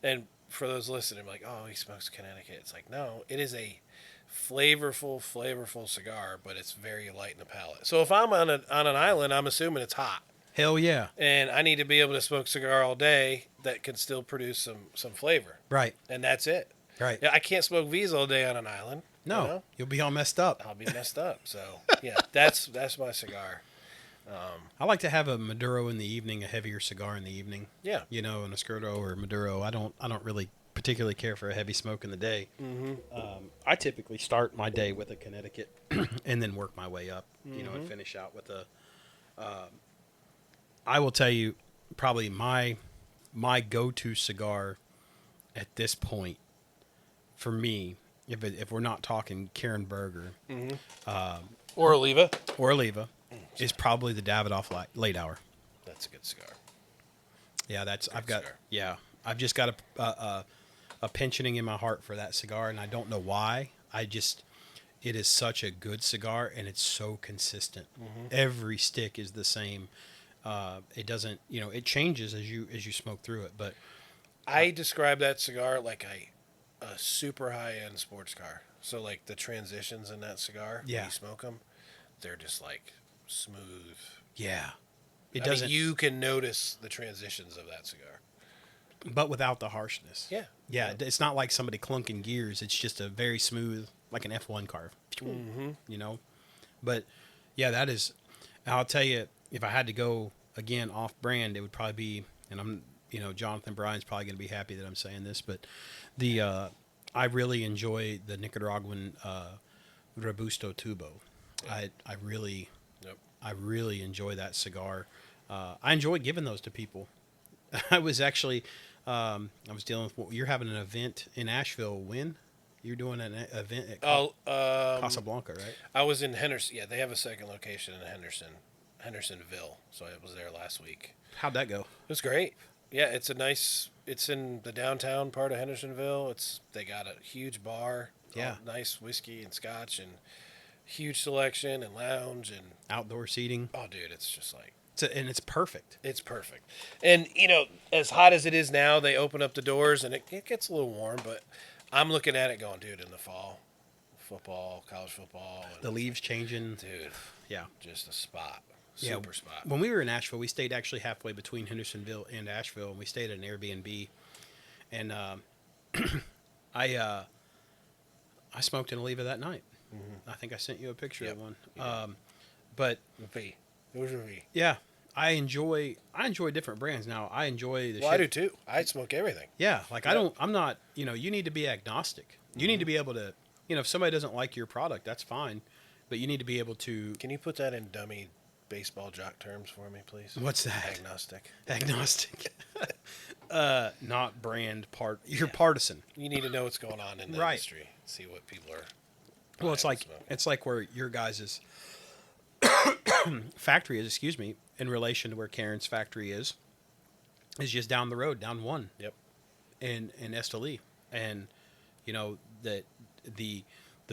B: and for those listening, like, oh, he smokes Connecticut. It's like, no, it is a flavorful cigar, but it's very light in the palate. So if I'm on an island, I'm assuming it's hot.
A: Hell yeah.
B: And I need to be able to smoke cigar all day that can still produce some flavor.
A: Right.
B: And that's it.
A: Right.
B: Yeah, I can't smoke V's all day on an island.
A: No, you'll be all messed up.
B: I'll be messed up. So yeah, that's my cigar.
A: I like to have a Maduro in the evening, a heavier cigar in the evening.
B: Yeah.
A: An Escurdo or Maduro. I don't really particularly care for a heavy smoke in the day.
B: Mm-hmm.
A: I typically start my day with a Connecticut and then work my way up, and finish out with a. I will tell you, probably my go-to cigar at this point, for me, if we're not talking Karen Berger,
B: Or Oliva.
A: is probably the Davidoff Late Hour.
B: That's a good cigar.
A: Yeah,
B: Cigar.
A: I've just got a pinching in my heart for that cigar, and I don't know why. It is such a good cigar, and it's so consistent. Every stick is the same. It doesn't, it changes as you smoke through it, but
B: I describe that cigar like a super high-end sports car. So like the transitions in that cigar, when you smoke them, they're just like smooth.
A: yeah,
B: You can notice the transitions of that cigar.
A: but without the harshness.
B: Yeah.
A: Yeah, it's not like somebody clunking gears. It's just a very smooth, like an F1 car. But yeah, that is. I'll tell you, if I had to go again off brand, it would probably be, and I'm, Jonathan Bryan's probably going to be happy that I'm saying this, but I really enjoy the Nicaraguan Robusto Tubo.
B: Yeah.
A: I really enjoy that cigar. I enjoy giving those to people. I was actually, I was dealing with, you're having an event in Asheville. When? You're doing an event at Casablanca, right?
B: I was in Henderson. Yeah, they have a second location in Hendersonville. So I was there last week.
A: How'd that go?
B: It was great. Yeah, it's in the downtown part of Hendersonville. They got a huge bar.
A: Yeah.
B: Nice whiskey and scotch and huge selection and lounge and
A: Outdoor seating.
B: oh, dude, it's just like
A: And it's perfect.
B: it's perfect. And as hot as it is now, they open up the doors and it gets a little warm. But I'm looking at it going, dude, in the fall, football, college football, and
A: The leaves changing.
B: dude,
A: Yeah.
B: just a spot,
A: Yeah.
B: super spot.
A: When we were in Asheville, we stayed actually halfway between Hendersonville and Asheville, and we stayed at an Airbnb. And I smoked an Oliva that night. I think I sent you a picture of one. But
B: V. It was a V.
A: yeah, I enjoy different brands. Now I enjoy the.
B: Well, I do too. I smoke everything.
A: Yeah, like I'm not. You need to be agnostic. You need to be able to. If somebody doesn't like your product, that's fine, but you need to be able to.
B: Can you put that in dummy baseball jock terms for me, please?
A: What's that?
B: Agnostic.
A: Agnostic. Not brand part. You're partisan.
B: You need to know what's going on in the
A: Right.
B: industry. See what people are.
A: Well, it's
B: buying
A: like
B: and smoking.
A: where your guys' factory is. Excuse me, in relation to where Karen's factory is just down the road, down one.
B: Yep.
A: In Esteli, and that the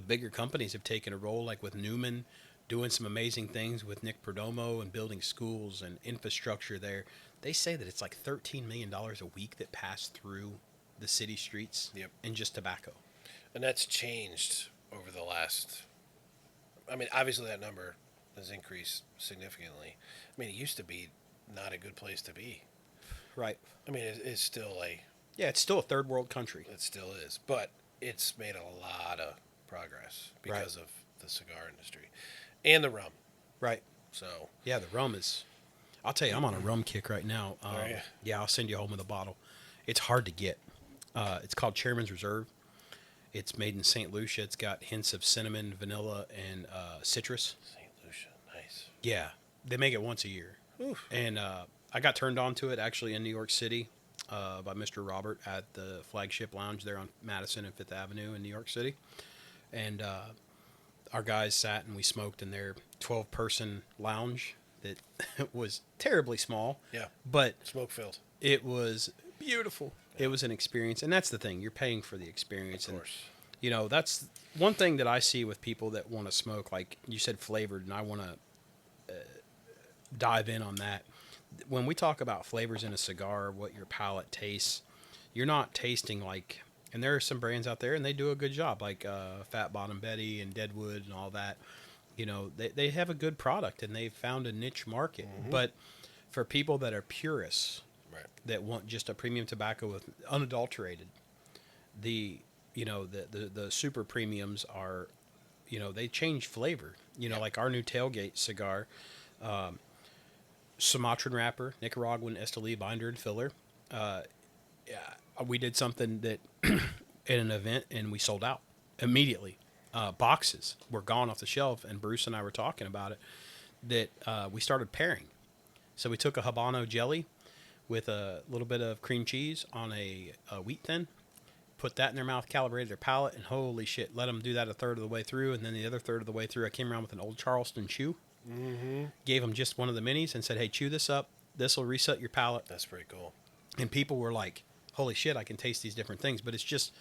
A: bigger companies have taken a role, like with Newman, doing some amazing things with Nick Perdomo and building schools and infrastructure there. They say that it's like $13 million a week that pass through the city streets in just tobacco.
B: And that's changed over the last. I mean, obviously that number has increased significantly. I mean, it used to be not a good place to be.
A: Right.
B: I mean, it's still
A: it's still a third world country.
B: It still is, but it's made a lot of progress because of the cigar industry and the rum.
A: Right.
B: So
A: yeah, the rum is. I'll tell you, I'm on a rum kick right now. Yeah, I'll send you home with a bottle. It's hard to get. It's called Chairman's Reserve. It's made in St. Lucia. It's got hints of cinnamon, vanilla, and citrus.
B: St. Lucia, nice.
A: Yeah, they make it once a year.
B: Oof.
A: And I got turned on to it actually in New York City by Mr. Robert at the Flagship Lounge there on Madison and Fifth Avenue in New York City. And our guys sat and we smoked in their 12-person lounge that was terribly small.
B: Yeah.
A: But
B: smoke-filled.
A: It was beautiful. Yeah. It was an experience. And that's the thing. You're paying for the experience.
B: Of course.
A: And, that's one thing that I see with people that want to smoke, like you said, flavored, and I want to dive in on that. When we talk about flavors in a cigar, what your palate tastes, you're not tasting like, and there are some brands out there and they do a good job, like Fat Bottom Betty and Deadwood and all that. They have a good product and they've found a niche market. Mm-hmm. But for people that are purists, that want just a premium tobacco with unadulterated, the super premiums are, they change flavor. Like our new tailgate cigar, Sumatran wrapper, Nicaraguan Esteli binder and filler. We did something that at an event and we sold out immediately. Boxes were gone off the shelf, and Bruce and I were talking about it, that we started pairing. So we took a Habano jelly with a little bit of cream cheese on a wheat thin, put that in their mouth, calibrated their palate, and holy shit, let them do that a third of the way through, and then the other third of the way through I came around with an Old Charleston chew. Mm-hmm. Gave them just one of the minis and said, hey, chew this up. This will reset your palate.
B: That's pretty cool.
A: And people were like, holy shit, I can taste these different things. But it's just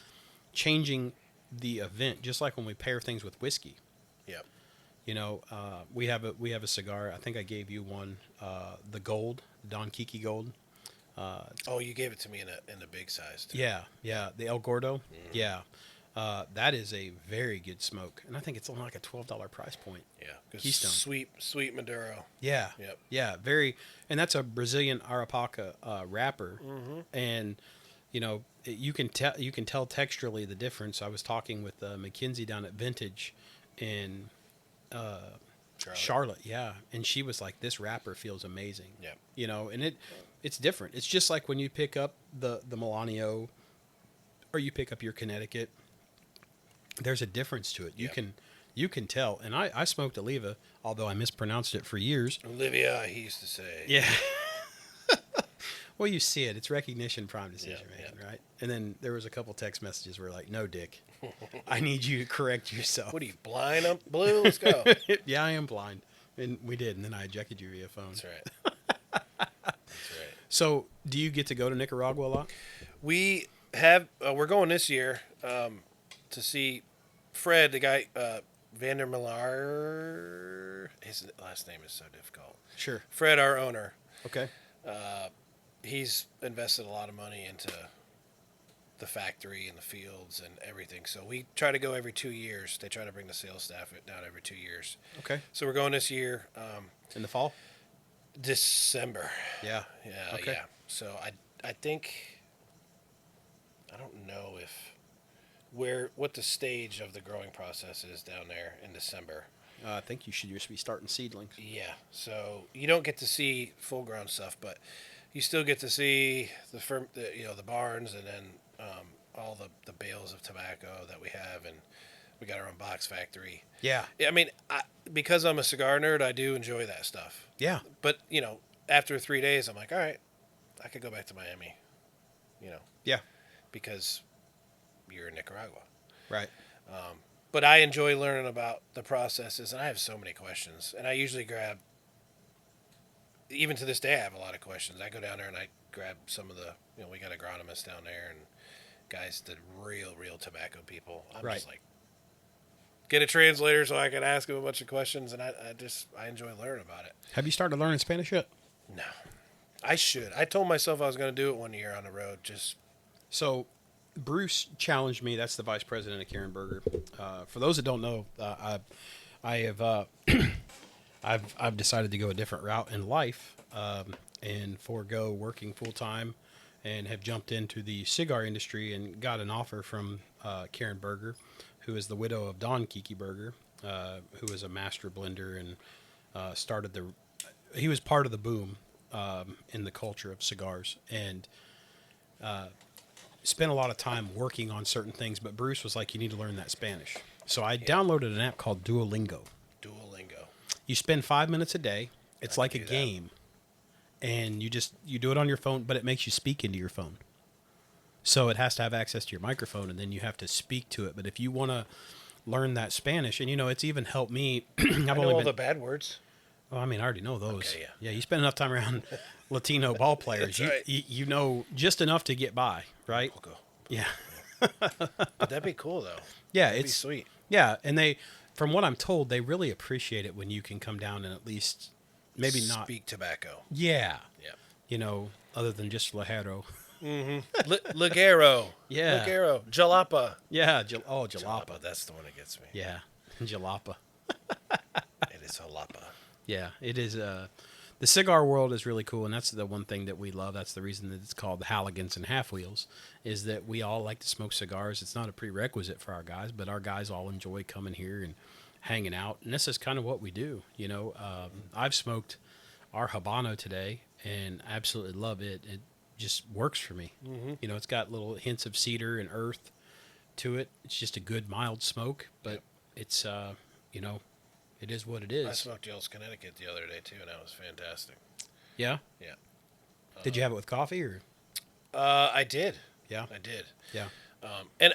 A: changing the event, just like when we pair things with whiskey.
B: Yeah.
A: We have a cigar. I think I gave you one, the Gold, Don Kiki Gold.
B: You gave it to me in the big size too.
A: Yeah, the El Gordo. Mm-hmm. Yeah. That is a very good smoke, and I think it's only like a $12 price point.
B: Yeah,
A: Keystone.
B: Sweet Maduro.
A: Yeah,
B: yep.
A: Yeah, and that's a Brazilian Arapaca wrapper, mm-hmm. And you can tell texturally the difference. I was talking with Mackenzie down at Vintage in Charlotte, yeah, and she was like, "This wrapper feels amazing."
B: Yeah,
A: and it's different. It's just like when you pick up the Melanio, or you pick up your Connecticut. There's a difference to it. You can tell. And I smoked Oliva, although I mispronounced it for years.
B: Olivia, he used to say.
A: Yeah. Well, you see it. It's recognition prime decision making, right? And then there was a couple text messages where like, no, Dick, I need you to correct yourself.
B: What are you, blind up blue? Let's go.
A: Yeah, I am blind. And we did. And then I ejected you via phone.
B: That's right. That's right.
A: So do you get to go to Nicaragua a lot?
B: We have, we're going this year. To see Fred, the guy, Vander Millar. His last name is so difficult.
A: Sure.
B: Fred, our owner.
A: Okay.
B: He's invested a lot of money into the factory and the fields and everything. So we try to go every 2 years. They try to bring the sales staff down every 2 years.
A: Okay.
B: So we're going this year.
A: In the fall?
B: December.
A: Yeah.
B: Yeah.
A: Okay.
B: Yeah. So I think, I don't know what the stage of the growing process is down there in December.
A: I think you should just be starting seedlings.
B: Yeah, so you don't get to see full grown stuff, but you still get to see the barns, and then all the bales of tobacco that we have, and we got our own box factory.
A: Yeah.
B: I mean, because I'm a cigar nerd, I do enjoy that stuff.
A: Yeah.
B: But after 3 days, I'm like, all right, I could go back to Miami.
A: Yeah.
B: Because you're in Nicaragua.
A: Right.
B: But I enjoy learning about the processes, and I have so many questions. And I usually grab, even to this day, I have a lot of questions. I go down there and I grab some of the, we got agronomists down there and guys, the real tobacco people. I'm
A: Right.
B: just like, get a translator so I can ask them a bunch of questions, and I enjoy learning about it.
A: Have you started learning Spanish yet?
B: No, I should. I told myself I was going to do it one year on the road.
A: So, Bruce challenged me. That's the vice president of Karen Berger. For those that don't know, I have I've decided to go a different route in life and forego working full time, and have jumped into the cigar industry and got an offer from Karen Berger, who is the widow of Don Kiki Berger, who is a master blender and he was part of the boom in the culture of cigars, and spent a lot of time working on certain things. But Bruce was like, you need to learn that Spanish. So I downloaded an app called Duolingo. You spend 5 minutes a day. It's like a game. And you do it on your phone, but it makes you speak into your phone. So it has to have access to your microphone, and then you have to speak to it. But if you want to learn that Spanish, and it's even helped me.
B: I know all the bad words.
A: Well, I mean, I already know those.
B: Okay,
A: yeah. You spend enough time around Latino ball players.
B: That's right.
A: You know just enough to get by, right? Yeah.
B: But that'd be cool, though.
A: Yeah,
B: that'd be sweet.
A: Yeah, and from what I'm told, they really appreciate it when you can come down and at least maybe not
B: speak tobacco.
A: Yeah.
B: Yeah.
A: Other than just Lajero.
B: Mm-hmm. Ligero.
A: Yeah.
B: Ligero. Jalapa.
A: Yeah. Jalapa.
B: That's the one that gets me.
A: Yeah. Jalapa.
B: It is jalapa.
A: Yeah, it is. The cigar world is really cool, and that's the one thing that we love. That's the reason that it's called the Halligans and Half Wheels, is that we all like to smoke cigars. It's not a prerequisite for our guys, but our guys all enjoy coming here and hanging out, and this is kind of what we do. I've smoked our Habano today and absolutely love it. It just works for me. Mm-hmm. It's got little hints of cedar and earth to it. It's just a good mild smoke, but it's it is what it is.
B: I smoked Yells, Connecticut the other day too, and that was fantastic.
A: Yeah?
B: Yeah.
A: Did you have it with coffee or?
B: I did.
A: Yeah.
B: I did.
A: Yeah.
B: And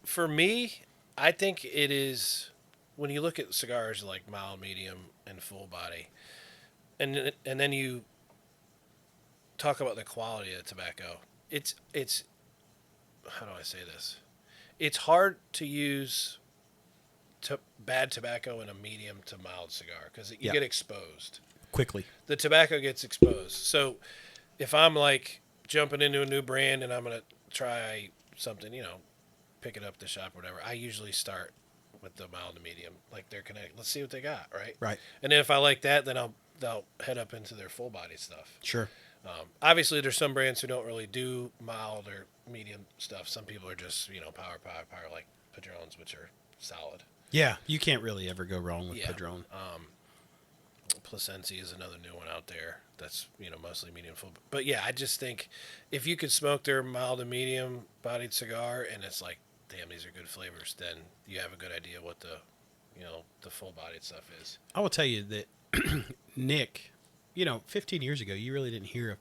B: for me, I think it is, when you look at cigars like mild, medium, and full body, and then you talk about the quality of the tobacco, it's how do I say this? It's hard to use bad tobacco in a medium to mild cigar because you get exposed
A: quickly.
B: The tobacco gets exposed. So if I'm like jumping into a new brand and I'm going to try something, pick it up at the shop or whatever, I usually start with the mild to medium, like they're connected. Let's see what they got, right?
A: Right.
B: And then if I like that, then they'll head up into their full body stuff.
A: Sure.
B: Obviously, there's some brands who don't really do mild or medium stuff. Some people are just, power, like Padrones, which are solid.
A: Yeah, you can't really ever go wrong with Padron.
B: Plasencia is another new one out there that's, mostly medium full. But yeah, I just think if you could smoke their mild and medium bodied cigar and it's like, damn, these are good flavors, then you have a good idea what the full bodied stuff is.
A: I will tell you that Nick, 15 years ago, you really didn't hear of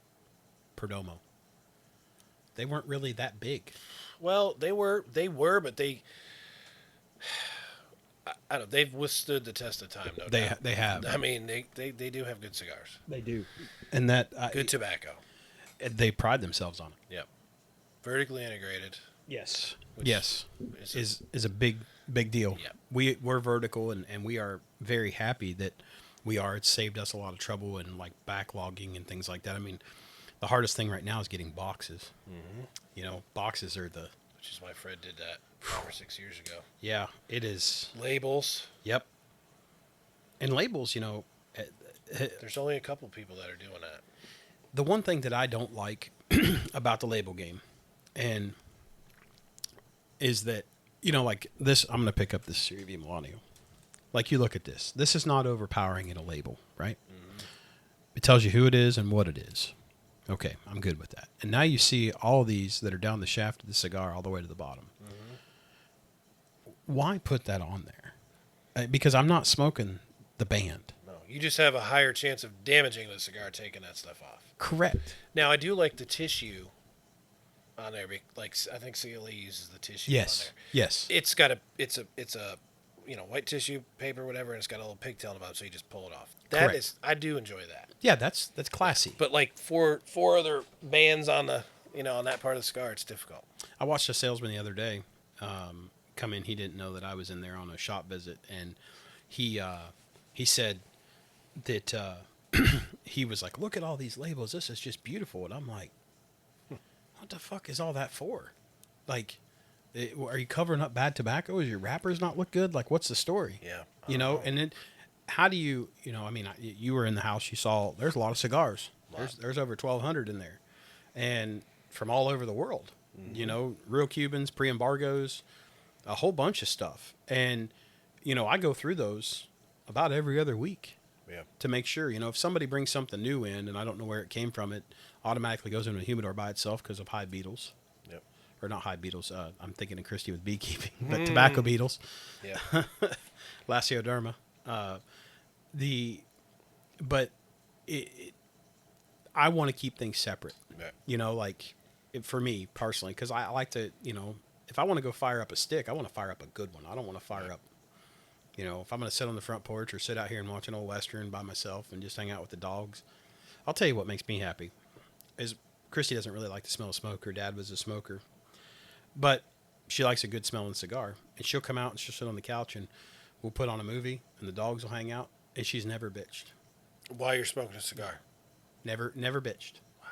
A: Perdomo. They weren't really that big.
B: Well, they were, but I don't. They've withstood the test of time. No doubt.
A: They have.
B: I mean, they do have good cigars.
A: They do, and that
B: good tobacco.
A: They pride themselves on it.
B: Yep. Vertically integrated.
A: Yes. Yes. Is a big deal.
B: Yep.
A: We're vertical, and we are very happy that we are. It's saved us a lot of trouble and like backlogging and things like that. I mean, the hardest thing right now is getting boxes. Mm-hmm. Boxes are
B: which is why Fred did that 5 or 6 years ago.
A: Yeah, it is.
B: Labels.
A: Yep. And labels,
B: there's only a couple people that are doing that.
A: The one thing that I don't like about the label game and is that, like this, I'm going to pick up this Serie V Milano. Like you look at this. This is not overpowering in a label, right? Mm-hmm. It tells you who it is and what it is. Okay, I'm good with that. And now you see all these that are down the shaft of the cigar all the way to the bottom. Mm-hmm. Why put that on there? Because I'm not smoking the band.
B: No, you just have a higher chance of damaging the cigar taking that stuff off.
A: Correct.
B: Now, I do like the tissue on there. Like, I think CLE uses the tissue on there.
A: Yes.
B: It's got it's a white tissue paper, whatever, and it's got a little pigtail on the bottom, so you just pull it off. I do enjoy that.
A: Yeah, that's classy.
B: But like four other bands on the on that part of the cigar, it's difficult.
A: I watched a salesman the other day come in. He didn't know that I was in there on a shop visit, and he said that he was like, "Look at all these labels. This is just beautiful." And I'm like, "What the fuck is all that for? Like, are you covering up bad tobacco? Is your wrappers not look good? Like, what's the story?"
B: Yeah,
A: And then how do you, I mean, you were in the house. You saw there's a lot of cigars. There's over 1,200 in there, and from all over the world. Real Cubans, pre-embargoes, a whole bunch of stuff. And, I go through those about every other week to make sure, if somebody brings something new in and I don't know where it came from, it automatically goes into a humidor by itself because of high beetles.
B: Yep.
A: Or not high beetles. I'm thinking of Christy with beekeeping, but tobacco beetles.
B: Yeah.
A: Lacioderma. I want to keep things separate.
B: Yeah.
A: For me personally, because I like to, if I want to go fire up a stick, I want to fire up a good one. I don't want to fire up, if I'm going to sit on the front porch or sit out here and watch an old Western by myself and just hang out with the dogs. I'll tell you what makes me happy is Christy doesn't really like the smell of smoke. Her dad was a smoker, but she likes a good smelling cigar, and she'll come out and she'll sit on the couch and we'll put on a movie and the dogs will hang out, and she's never bitched.
B: While you're smoking a cigar?
A: Never bitched.
B: Wow.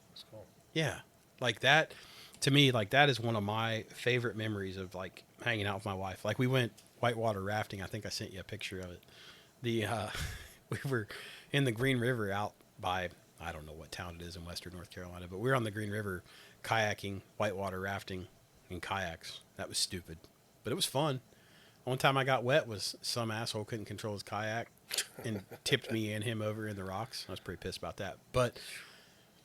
B: That's cool.
A: Yeah. Like that, to me, like that is one of my favorite memories of like hanging out with my wife. Like we went whitewater rafting. I think I sent you a picture of it. We were in the Green River out by, I don't know what town it is in western North Carolina, but we were on the Green River kayaking, whitewater rafting in kayaks. That was stupid, but it was fun. One time I got wet was some asshole couldn't control his kayak and tipped me and him over in the rocks. I was pretty pissed about that, but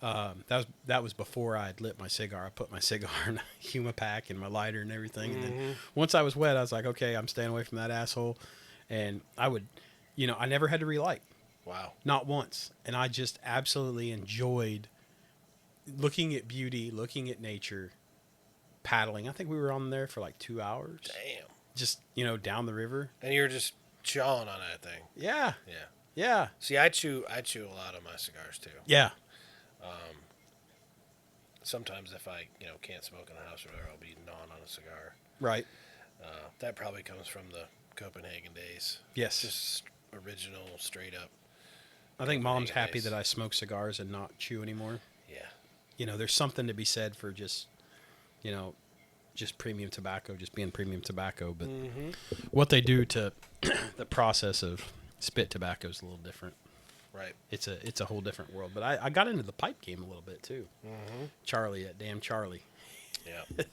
A: that was before I had lit my cigar. I put my cigar in a Humipack and my lighter and everything. And then once I was wet, I was like, okay, I'm staying away from that asshole. And I would, I never had to relight.
B: Wow.
A: Not once. And I just absolutely enjoyed looking at beauty, looking at nature, paddling. I think we were on there for like 2 hours.
B: Damn.
A: Just, down the river.
B: And you were just chawing on that thing.
A: Yeah.
B: Yeah.
A: Yeah.
B: See, I chew a lot of my cigars too.
A: Yeah.
B: Sometimes if I, can't smoke in the house or whatever, I'll be gnawing on a cigar.
A: Right.
B: That probably comes from the Copenhagen days.
A: Yes.
B: Just original, straight up.
A: I think Mom's happy that I smoke cigars and not chew anymore.
B: Yeah.
A: There's something to be said for just premium tobacco, just being premium tobacco. But what they do to the process of spit tobacco is a little different.
B: Right.
A: It's a whole different world. But I got into the pipe game a little bit too. Charlie, that damn Charlie.
B: Yeah.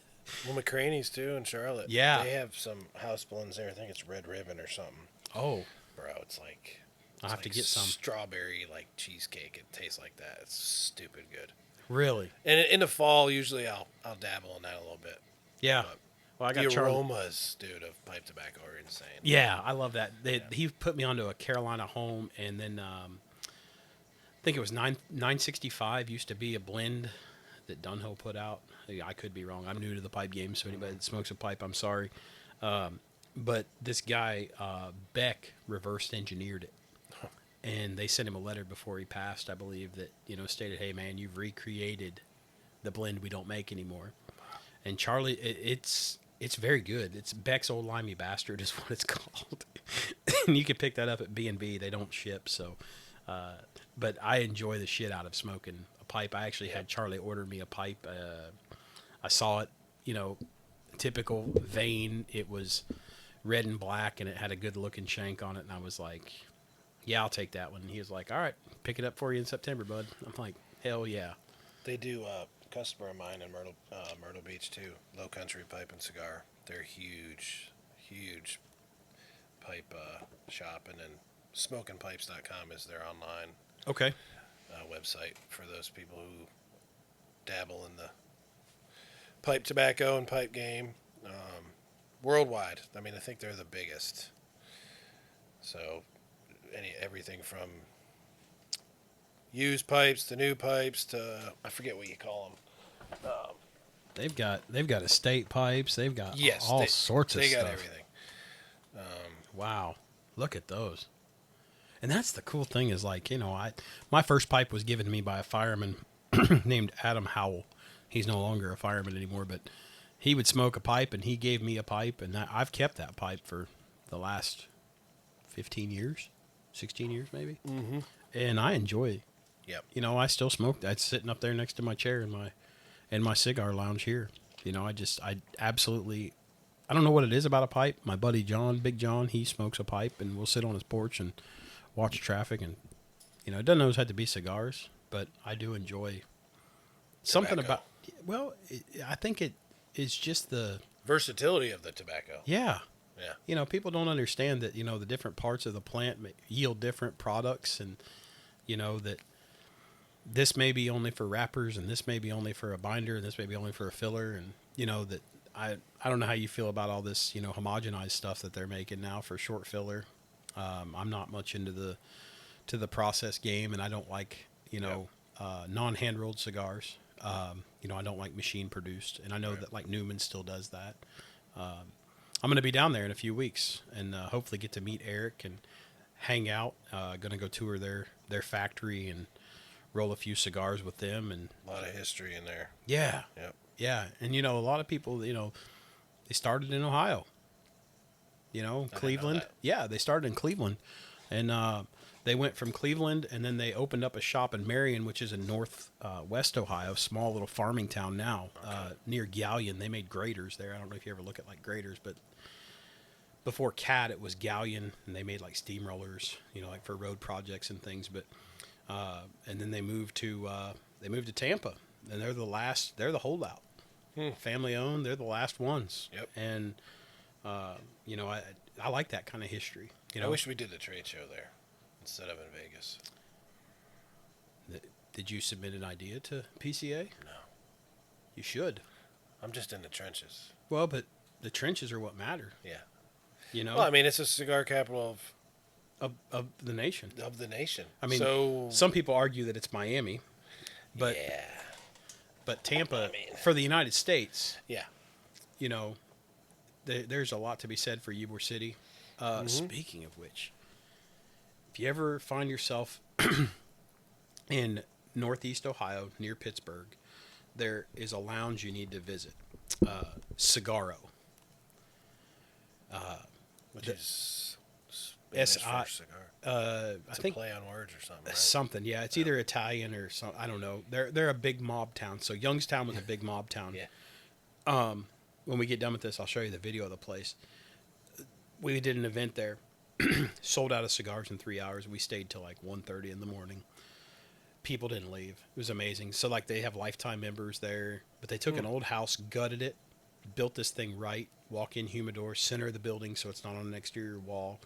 B: Well, McCraney's too in Charlotte.
A: Yeah.
B: They have some house blends there. I think it's Red Ribbon or something.
A: Oh.
B: Bro, it's like...
A: I'll have to get some.
B: Strawberry, cheesecake. It tastes like that. It's stupid good.
A: Really?
B: And in the fall, usually I'll dabble in that a little bit.
A: Yeah.
B: But
A: well, I got
B: the aromas, dude, of pipe tobacco are insane.
A: Yeah, I love that. He put me onto a Carolina Home, and then I think it was 965 used to be a blend that Dunhill put out. I could be wrong. I'm new to the pipe game, so anybody that smokes a pipe, I'm sorry. But this guy, Beck, reversed engineered it. And they sent him a letter before he passed, I believe, that, stated, hey, man, you've recreated the blend we don't make anymore. And Charlie, it's very good. It's Beck's Old Limey Bastard is what it's called. And you can pick that up at B&B. They don't ship, so. But I enjoy the shit out of smoking a pipe. I actually had Charlie order me a pipe. I saw it, typical vein. It was red and black, and it had a good-looking shank on it. And I was like, yeah, I'll take that one. And he was like, all right, pick it up for you in September, bud. I'm like, hell yeah.
B: They do a customer of mine in Myrtle Beach, too. Low Country Pipe and Cigar. They're huge pipe shop. And then smokingpipes.com is their online website for those people who dabble in the pipe tobacco and pipe game. Worldwide, I mean, I think they're the biggest. So everything from used pipes to new pipes to I forget what you call them.
A: They've got estate pipes. They've got all sorts of stuff.
B: They got everything.
A: Wow, look at those. And that's the cool thing is my first pipe was given to me by a fireman named Adam Howell. He's no longer a fireman anymore, but he would smoke a pipe, and he gave me a pipe, and I've kept that pipe for the last 15 years, 16 years maybe.
B: Mm-hmm.
A: And I enjoy.
B: Yep.
A: You know, I still smoke. That's sitting up there next to my chair in my cigar lounge here. You know, I absolutely, I don't know what it is about a pipe. My buddy John, Big John, he smokes a pipe, and we'll sit on his porch and watch traffic. And you know, it doesn't always have to be cigars, but I do enjoy something
B: Tobacco.
A: about. Well, I think it is just the
B: Versatility of the tobacco.
A: yeah.
B: Yeah.
A: You know, people don't understand that, you know, the different parts of the plant yield different products, and, you know, that this may be only for wrappers, and this may be only for a binder, and this may be only for a filler. And, you know, that I don't know how you feel about all this, you know, homogenized stuff that they're making now for short filler. I'm not much into the process game, and I don't like, you know, non-hand rolled cigars. You know, I don't like machine produced, and I know that like Newman still does that. I'm going to be down there in a few weeks, and hopefully get to meet Eric and hang out. Going to go tour their factory and roll a few cigars with them. And
B: A lot of history in there.
A: yeah,
B: Yep.
A: yeah. And you know, a lot of people, you know, they started in Ohio. You know, Cleveland. Yeah, they started in Cleveland, and they went from Cleveland, and then they opened up a shop in Marion, which is in west Ohio, small little farming town now, near Gallion. They made graters there. I don't know if you ever look at like graters, but before Cat, it was Gallion, and they made like steamrollers, you know, like for road projects and things. But and then they moved to Tampa, and they're the holdout, family owned. They're the last ones.
B: Yep.
A: And you know, I like that kind of history. You know,
B: I wish we did the trade show there instead of in Vegas.
A: Did you submit an idea to PCA?
B: No.
A: You should.
B: I'm just in the trenches.
A: Well, but the trenches are what matter.
B: Yeah.
A: You know,
B: Well, I mean, it's a cigar capital
A: of the nation.
B: of the nation.
A: I mean,
B: so
A: some people argue that it's Miami, but
B: yeah,
A: but Tampa
B: I mean,
A: for the United States.
B: yeah.
A: You know, there's a lot to be said for Ybor City. Speaking of which, if you ever find yourself in Northeast Ohio near Pittsburgh, there is a lounge you need to visit, Cigaro.
B: Which is Spanish for cigar.
A: I
B: It's
A: think
B: a play on words or something. Right?
A: something. Yeah, it's either Italian or something. I don't know. They're a big mob town. So Youngstown was a big mob town.
B: Yeah.
A: When we get done with this, I'll show you the video of the place. We did an event there, sold out of cigars in 3 hours. We stayed till like 1:30 in the morning. People didn't leave. It was amazing. So like they have lifetime members there, but they took an old house, gutted it, built this thing right. Walk-in humidor, center of the building, so it's not on an exterior wall.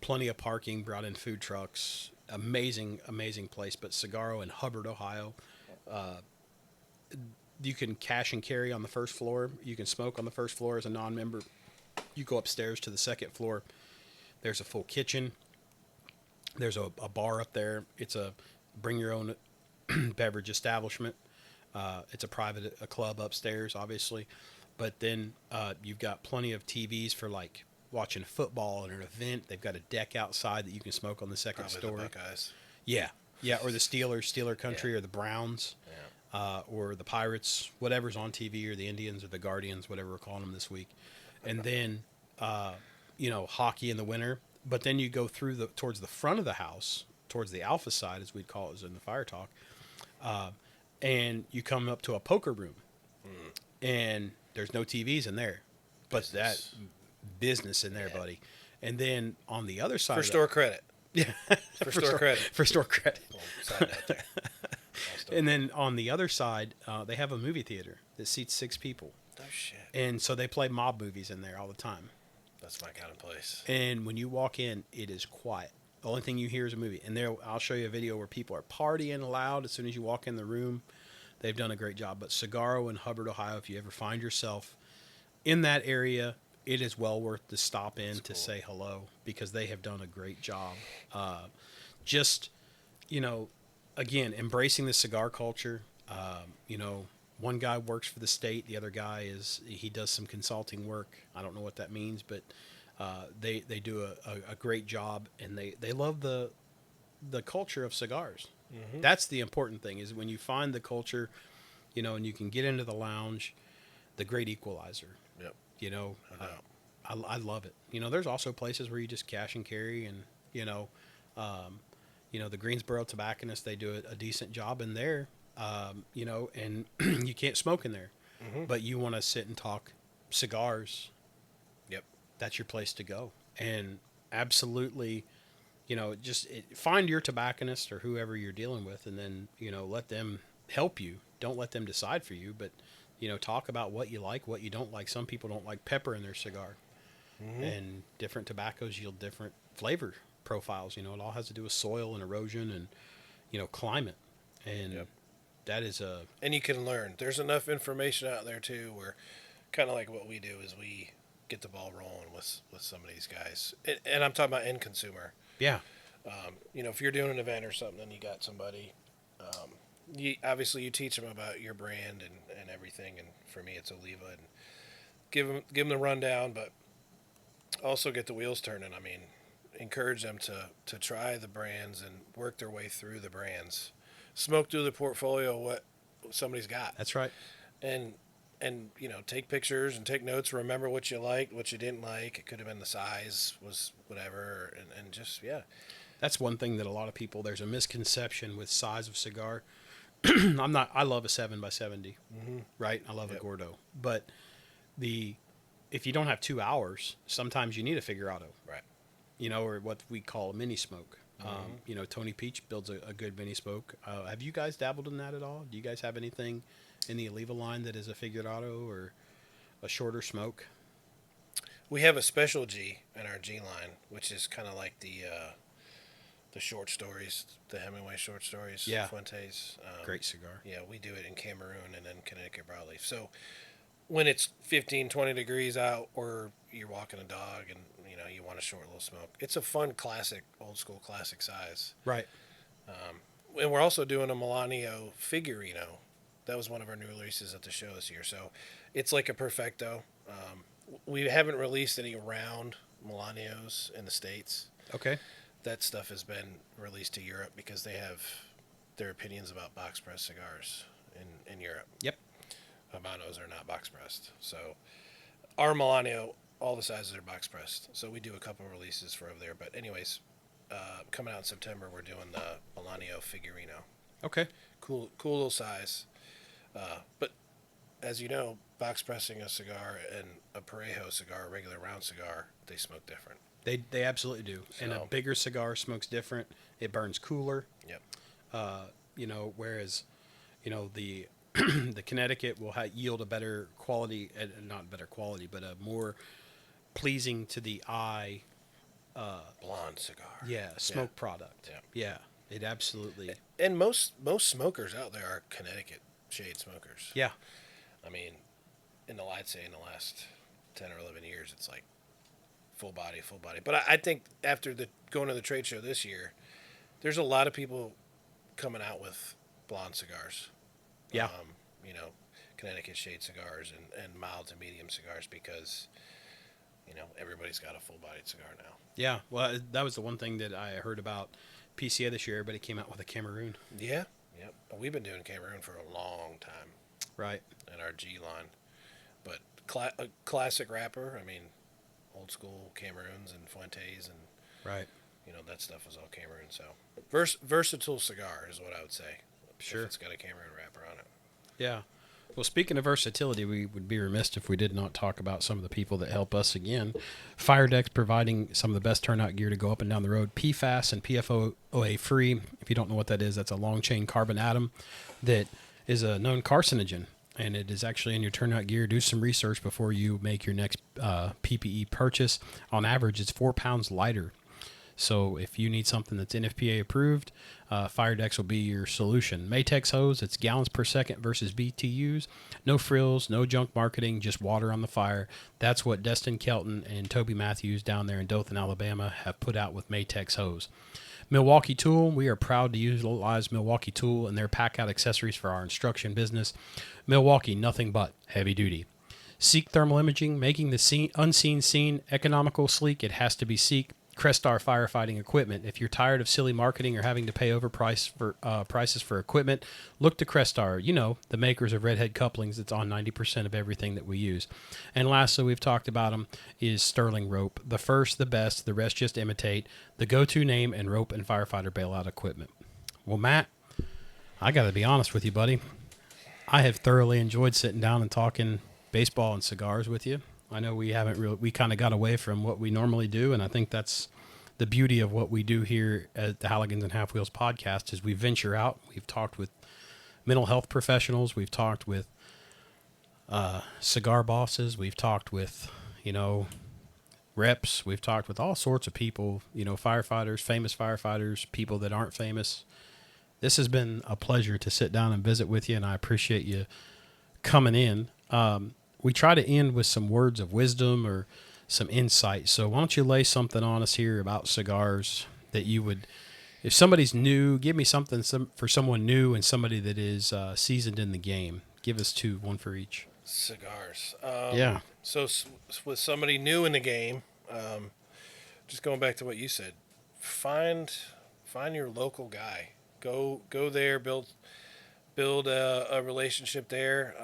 A: Plenty of parking. Brought in food trucks. Amazing, amazing place. But Cigaro in Hubbard, Ohio. You can cash and carry on the first floor. You can smoke on the first floor as a non-member. You go upstairs to the second floor. There's a full kitchen. There's a bar up there. It's a bring your own beverage establishment. It's a club upstairs, obviously. But then you've got plenty of TVs for like watching football and an event. They've got a deck outside that you can smoke on the second
B: Probably
A: story.
B: the Buckeyes.
A: Yeah, or the Steeler country, or the Browns, or the Pirates, whatever's on TV, or the Indians, or the Guardians, whatever we're calling them this week. And then, you know, hockey in the winter. But then you go through towards the front of the house, towards the alpha side, as we'd call it in the fire talk, and you come up to a poker room, and there's no TVs in there, but that business in there, buddy. And then on the other side,
B: For store credit.
A: yeah,
B: For store credit.
A: for store credit.
B: Little side note there.
A: And then on the other side, they have a movie theater that seats 6 people.
B: Oh, shit.
A: And so they play mob movies in there all the time.
B: That's my kind of place.
A: And when you walk in, it is quiet. The only thing you hear is a movie. And I'll show you a video where people are partying loud as soon as you walk in the room. They've done a great job. But Cigaro in Hubbard, Ohio, if you ever find yourself in that area, it is well worth to stop in to say hello, because they have done a great job. Just, you know, again, embracing the cigar culture. You know, one guy works for the state. The other guy he does some consulting work. I don't know what that means, but they do a great job, and they love the culture of cigars. Mm-hmm. That's the important thing, is when you find the culture, and you can get into the lounge, the great equalizer.
B: Yep.
A: I love it. There's also places where you just cash and carry, and the Greensboro tobacconists, they do a decent job in there, and you can't smoke in there, but you want to sit and talk cigars.
B: Yep.
A: That's your place to go. And absolutely, find your tobacconist or whoever you're dealing with, and then, let them help you. Don't let them decide for you, but, talk about what you like, what you don't like. Some people don't like pepper in their cigar, and different tobaccos yield different flavor profiles. It all has to do with soil and erosion and, climate. And that is and
B: you can learn. There's enough information out there too, where kind of like what we do is we get the ball rolling with some of these guys. And I'm talking about end consumer.
A: Yeah.
B: If you're doing an event or something and you got somebody, you teach them about your brand and everything. And for me, it's Oliva, and give them the rundown, but also get the wheels turning. I mean, encourage them to try the brands and work their way through the brands, smoke through the portfolio, what somebody's got.
A: That's right.
B: And take pictures and take notes. Remember what you liked, what you didn't like. It could have been the size, was whatever, and just
A: That's one thing that a lot of people, there's a misconception with size of cigar. I love a 7x70, right? I love a Gordo, but if you don't have 2 hours, sometimes you need a figurado,
B: right?
A: Or what we call a mini smoke. Tony Peach builds a good mini smoke. Have you guys dabbled in that at all? Do you guys have anything in the Oliva line that is a figurado or a shorter smoke?
B: We have a special G in our G line, which is kind of like the short stories, the Hemingway short stories.
A: Yeah.
B: Fuentes.
A: Great cigar.
B: Yeah, we do it in Cameroon and then Connecticut broadleaf. So when it's 15, 20 degrees out, or you're walking a dog and you want a short little smoke, it's a fun classic, old school classic size.
A: Right.
B: And we're also doing a Melanio Figurino. That was one of our new releases at the show this year. So it's like a Perfecto. We haven't released any round Melanios in the States.
A: Okay.
B: That stuff has been released to Europe because they have their opinions about box press cigars in Europe.
A: Yep.
B: Habanos are not box pressed. So our Melanio, all the sizes are box pressed. So we do a couple of releases for over there. But anyways, coming out in September, we're doing the Melanio Figurino.
A: Okay.
B: Cool little size. But as you know, box pressing a cigar and a Parejo cigar, a regular round cigar, they smoke different.
A: They absolutely do. So, and a bigger cigar smokes different. It burns cooler.
B: Yep.
A: Whereas, the the Connecticut will yield a better quality, not better quality, but a more pleasing to the eye.
B: Blonde cigar.
A: Yeah, smoke product. Yeah. It absolutely.
B: And most smokers out there are Connecticut shade smokers.
A: Yeah.
B: I mean, I'd say in the last 10 or 11 years, it's like full body. But I think after going to the trade show this year, there's a lot of people coming out with blonde cigars.
A: Yeah.
B: Connecticut shade cigars and mild to medium cigars because, everybody's got a full-bodied cigar now.
A: Yeah. Well, that was the one thing that I heard about PCA this year. Everybody came out with a Cameroon.
B: Yeah. Yep. We've been doing Cameroon for a long time.
A: Right.
B: In our G line. But a classic wrapper, I mean, old school Cameroons and Fuentes and
A: right.
B: That stuff is all Cameroon. So versatile cigar is what I would say.
A: Sure.
B: If it's got a Cameroon wrapper on it.
A: Yeah. Well, speaking of versatility, we would be remiss if we did not talk about some of the people that help us again. Fire Deck's providing some of the best turnout gear to go up and down the road. PFAS and PFOA free. If you don't know what that is, that's a long chain carbon atom that is a known carcinogen. And it is actually in your turnout gear. Do some research before you make your next PPE purchase. On average, it's 4 pounds lighter. So if you need something that's NFPA approved, Fire Decks will be your solution. Matex hose, it's gallons per second versus BTUs. No frills, no junk marketing, just water on the fire. That's what Destin Kelton and Toby Matthews down there in Dothan, Alabama have put out with Matex hose. Milwaukee Tool, we are proud to utilize Milwaukee Tool and their pack-out accessories for our instruction business. Milwaukee, nothing but heavy duty. Seek Thermal Imaging, making the unseen seen economical, sleek. It has to be Seek. Crestar firefighting equipment. If you're tired of silly marketing or having to pay prices for equipment, look to Crestar. You know, the makers of Redhead couplings. It's on 90% of everything that we use. And lastly, we've talked about them, is Sterling Rope. The first, the best, the rest just imitate. The go-to name in rope and firefighter bailout equipment. Well, Matt, I got to be honest with you, buddy. I have thoroughly enjoyed sitting down and talking baseball and cigars with you. I know we kind of got away from what we normally do, and I think that's the beauty of what we do here at the Halligans and Half Wheels podcast is we venture out. We've talked with mental health professionals. We've talked with cigar bosses. We've talked with, reps. We've talked with all sorts of people, firefighters, famous firefighters, people that aren't famous. This has been a pleasure to sit down and visit with you, and I appreciate you coming in. We try to end with some words of wisdom or some insight. So why don't you lay something on us here about cigars that you would, if somebody's new, give me something for someone new and somebody that is seasoned in the game. Give us two, one for each.
B: Cigars.
A: Yeah.
B: So with somebody new in the game, just going back to what you said, find your local guy. Go there, build a relationship there.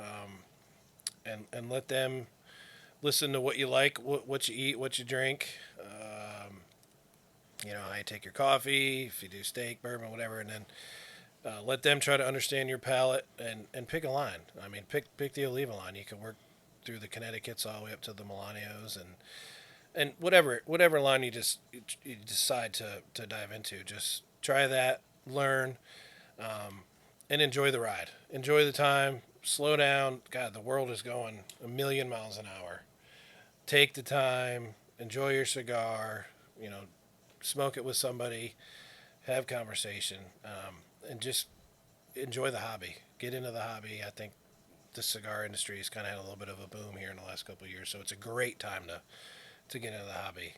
B: And let them listen to what you like, what you eat, what you drink, how you take your coffee, if you do steak, bourbon, whatever, and then let them try to understand your palate and pick a line. I mean, pick the Oliva line. You can work through the Connecticut's all the way up to the Milanios and whatever line you decide to dive into. Just try that, learn, and enjoy the ride. Enjoy the time. Slow down. God, the world is going a million miles an hour. Take the time. Enjoy your cigar. Smoke it with somebody. Have conversation. And just enjoy the hobby. Get into the hobby. I think the cigar industry has kind of had a little bit of a boom here in the last couple of years, so it's a great time to get into the hobby.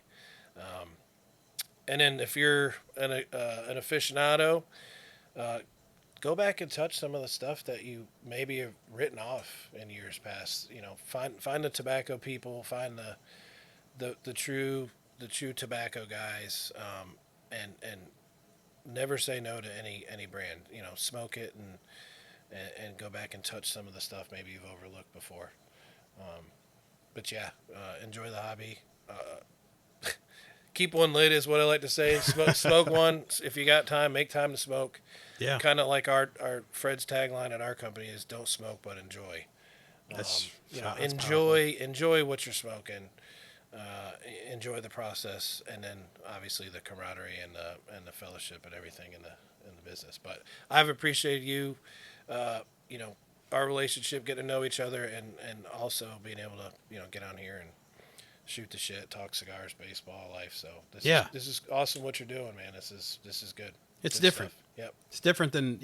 B: And then if you're an aficionado, go back and touch some of the stuff that you maybe have written off in years past. Find the tobacco people, find the true tobacco guys, and never say no to any brand. Smoke it and go back and touch some of the stuff maybe you've overlooked before. But yeah, enjoy the hobby. Keep one lit is what I like to say. Smoke one if you got time. Make time to smoke. Yeah. Kind of like our Fred's tagline at our company is "Don't smoke, but enjoy."
A: That's
B: enjoy what you're smoking. Enjoy the process, and then obviously the camaraderie and the fellowship and everything in the business. But I've appreciated you. Our relationship, getting to know each other, and also being able to get on here and shoot the shit, talk cigars, baseball, life. So this is awesome what you're doing, man. This is good.
A: It's
B: good
A: different.
B: Stuff. Yep.
A: It's different than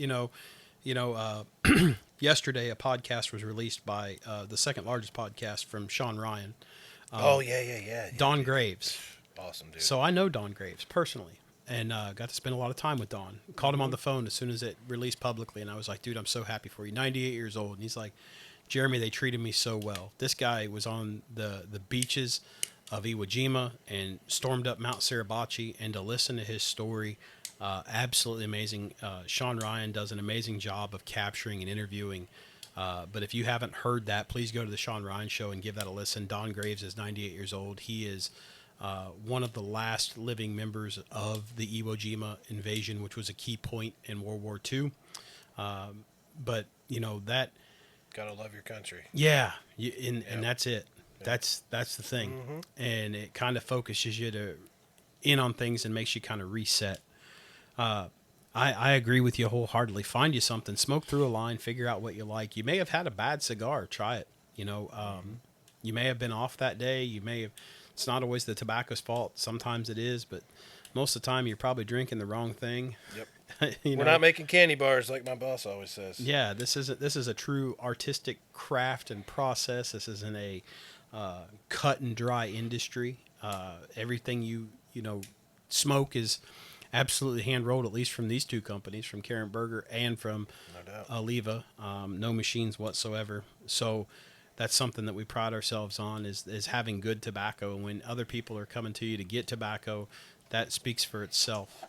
A: yesterday a podcast was released by the second largest podcast from Sean Ryan.
B: Yeah.
A: Don Graves.
B: Awesome, dude.
A: So I know Don Graves personally, and got to spend a lot of time with Don. Called him on the phone as soon as it released publicly, and I was like, dude, I'm so happy for you. 98 years old. And he's like, Jeremy, they treated me so well. This guy was on the beaches of Iwo Jima and stormed up Mount Suribachi, and to listen to his story, absolutely amazing. Sean Ryan does an amazing job of capturing and interviewing. But if you haven't heard that, please go to the Sean Ryan Show and give that a listen. Don Graves is 98 years old. He is one of the last living members of the Iwo Jima invasion, which was a key point in World War II. But that.
B: Gotta love your country.
A: Yeah, and that's it. Yep. That's the thing, and it kind of focuses you in on things and makes you kind of reset. I agree with you wholeheartedly. Find you something, smoke through a line, figure out what you like. You may have had a bad cigar, try it. You may have been off that day. It's not always the tobacco's fault. Sometimes it is, but most of the time you're probably drinking the wrong thing.
B: Yep. We're not making candy bars like my boss always says.
A: Yeah, this is a true artistic craft and process. This isn't a cut and dry industry. Everything you smoke is absolutely hand rolled, at least from these two companies, from Karen Berger and from Oliva. No machines whatsoever. So that's something that we pride ourselves on is having good tobacco. And when other people are coming to you to get tobacco, that speaks for itself.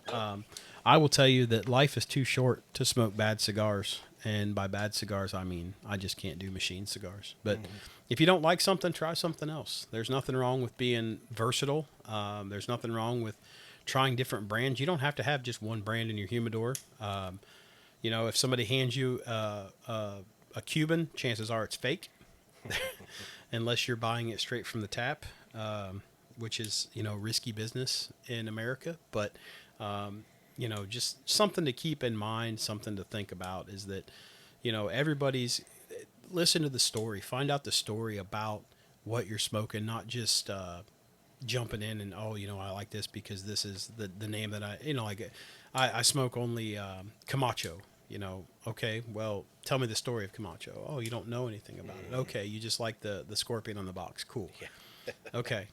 A: I will tell you that life is too short to smoke bad cigars. And by bad cigars, I mean I just can't do machine cigars. But if you don't like something, try something else. There's nothing wrong with being versatile. There's nothing wrong with trying different brands. You don't have to have just one brand in your humidor. If somebody hands you a Cuban, chances are it's fake, unless you're buying it straight from the tap, which is, risky business in America. But, just something to keep in mind, something to think about is that, listen to the story, find out the story about what you're smoking, not just jumping in and, I like this because this is the name that I smoke only Camacho. Okay, well, tell me the story of Camacho. Oh, you don't know anything about it. Okay, you just like the scorpion on the box. Cool.
B: Yeah.
A: Okay,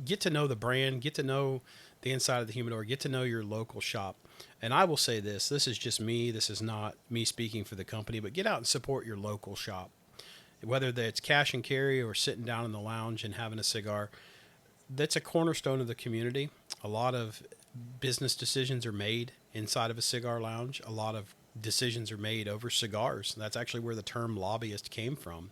A: get to know the brand, get to know the inside of the humidor, get to know your local shop. And I will say this is just me. This is not me speaking for the company, but get out and support your local shop. Whether that's cash and carry or sitting down in the lounge and having a cigar, that's a cornerstone of the community. A lot of business decisions are made inside of a cigar lounge. A lot of decisions are made over cigars. That's actually where the term lobbyist came from.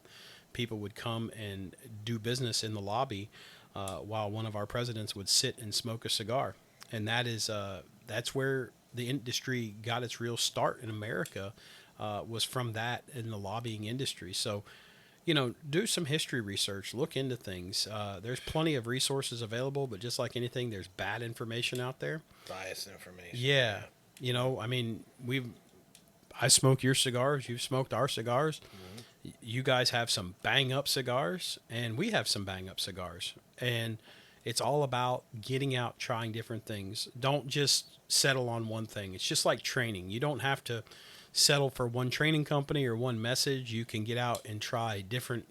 A: People would come and do business in the lobby while one of our presidents would sit and smoke a cigar. And that's where the industry got its real start in America, was from that in the lobbying industry. So, do some history research, look into things. There's plenty of resources available, but just like anything, there's bad information out there.
B: Biased information.
A: Yeah. I smoke your cigars. You've smoked our cigars. Mm-hmm. You guys have some bang up cigars, and we have some bang up cigars. And it's all about getting out, trying different things. Don't just settle on one thing. It's just like training. You don't have to settle for one training company or one message. You can get out and try different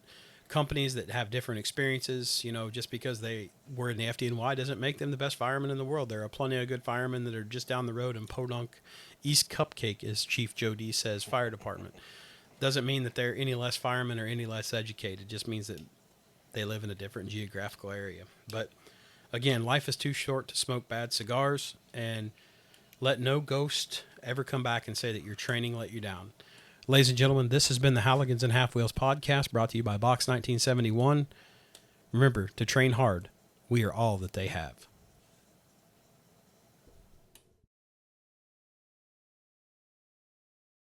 A: companies that have different experiences. Just because they were in the FDNY doesn't make them the best firemen in the world. There are plenty of good firemen that are just down the road in Podunk, East Cupcake, as Chief Joe D says, fire department. Doesn't mean that they're any less firemen or any less educated. It just means that they live in a different geographical area. But again, life is too short to smoke bad cigars, and let no ghost ever come back and say that your training let you down. Ladies and gentlemen, this has been the Halligans and Half Wheels podcast, brought to you by Box 1971. Remember to train hard. We are all that they have.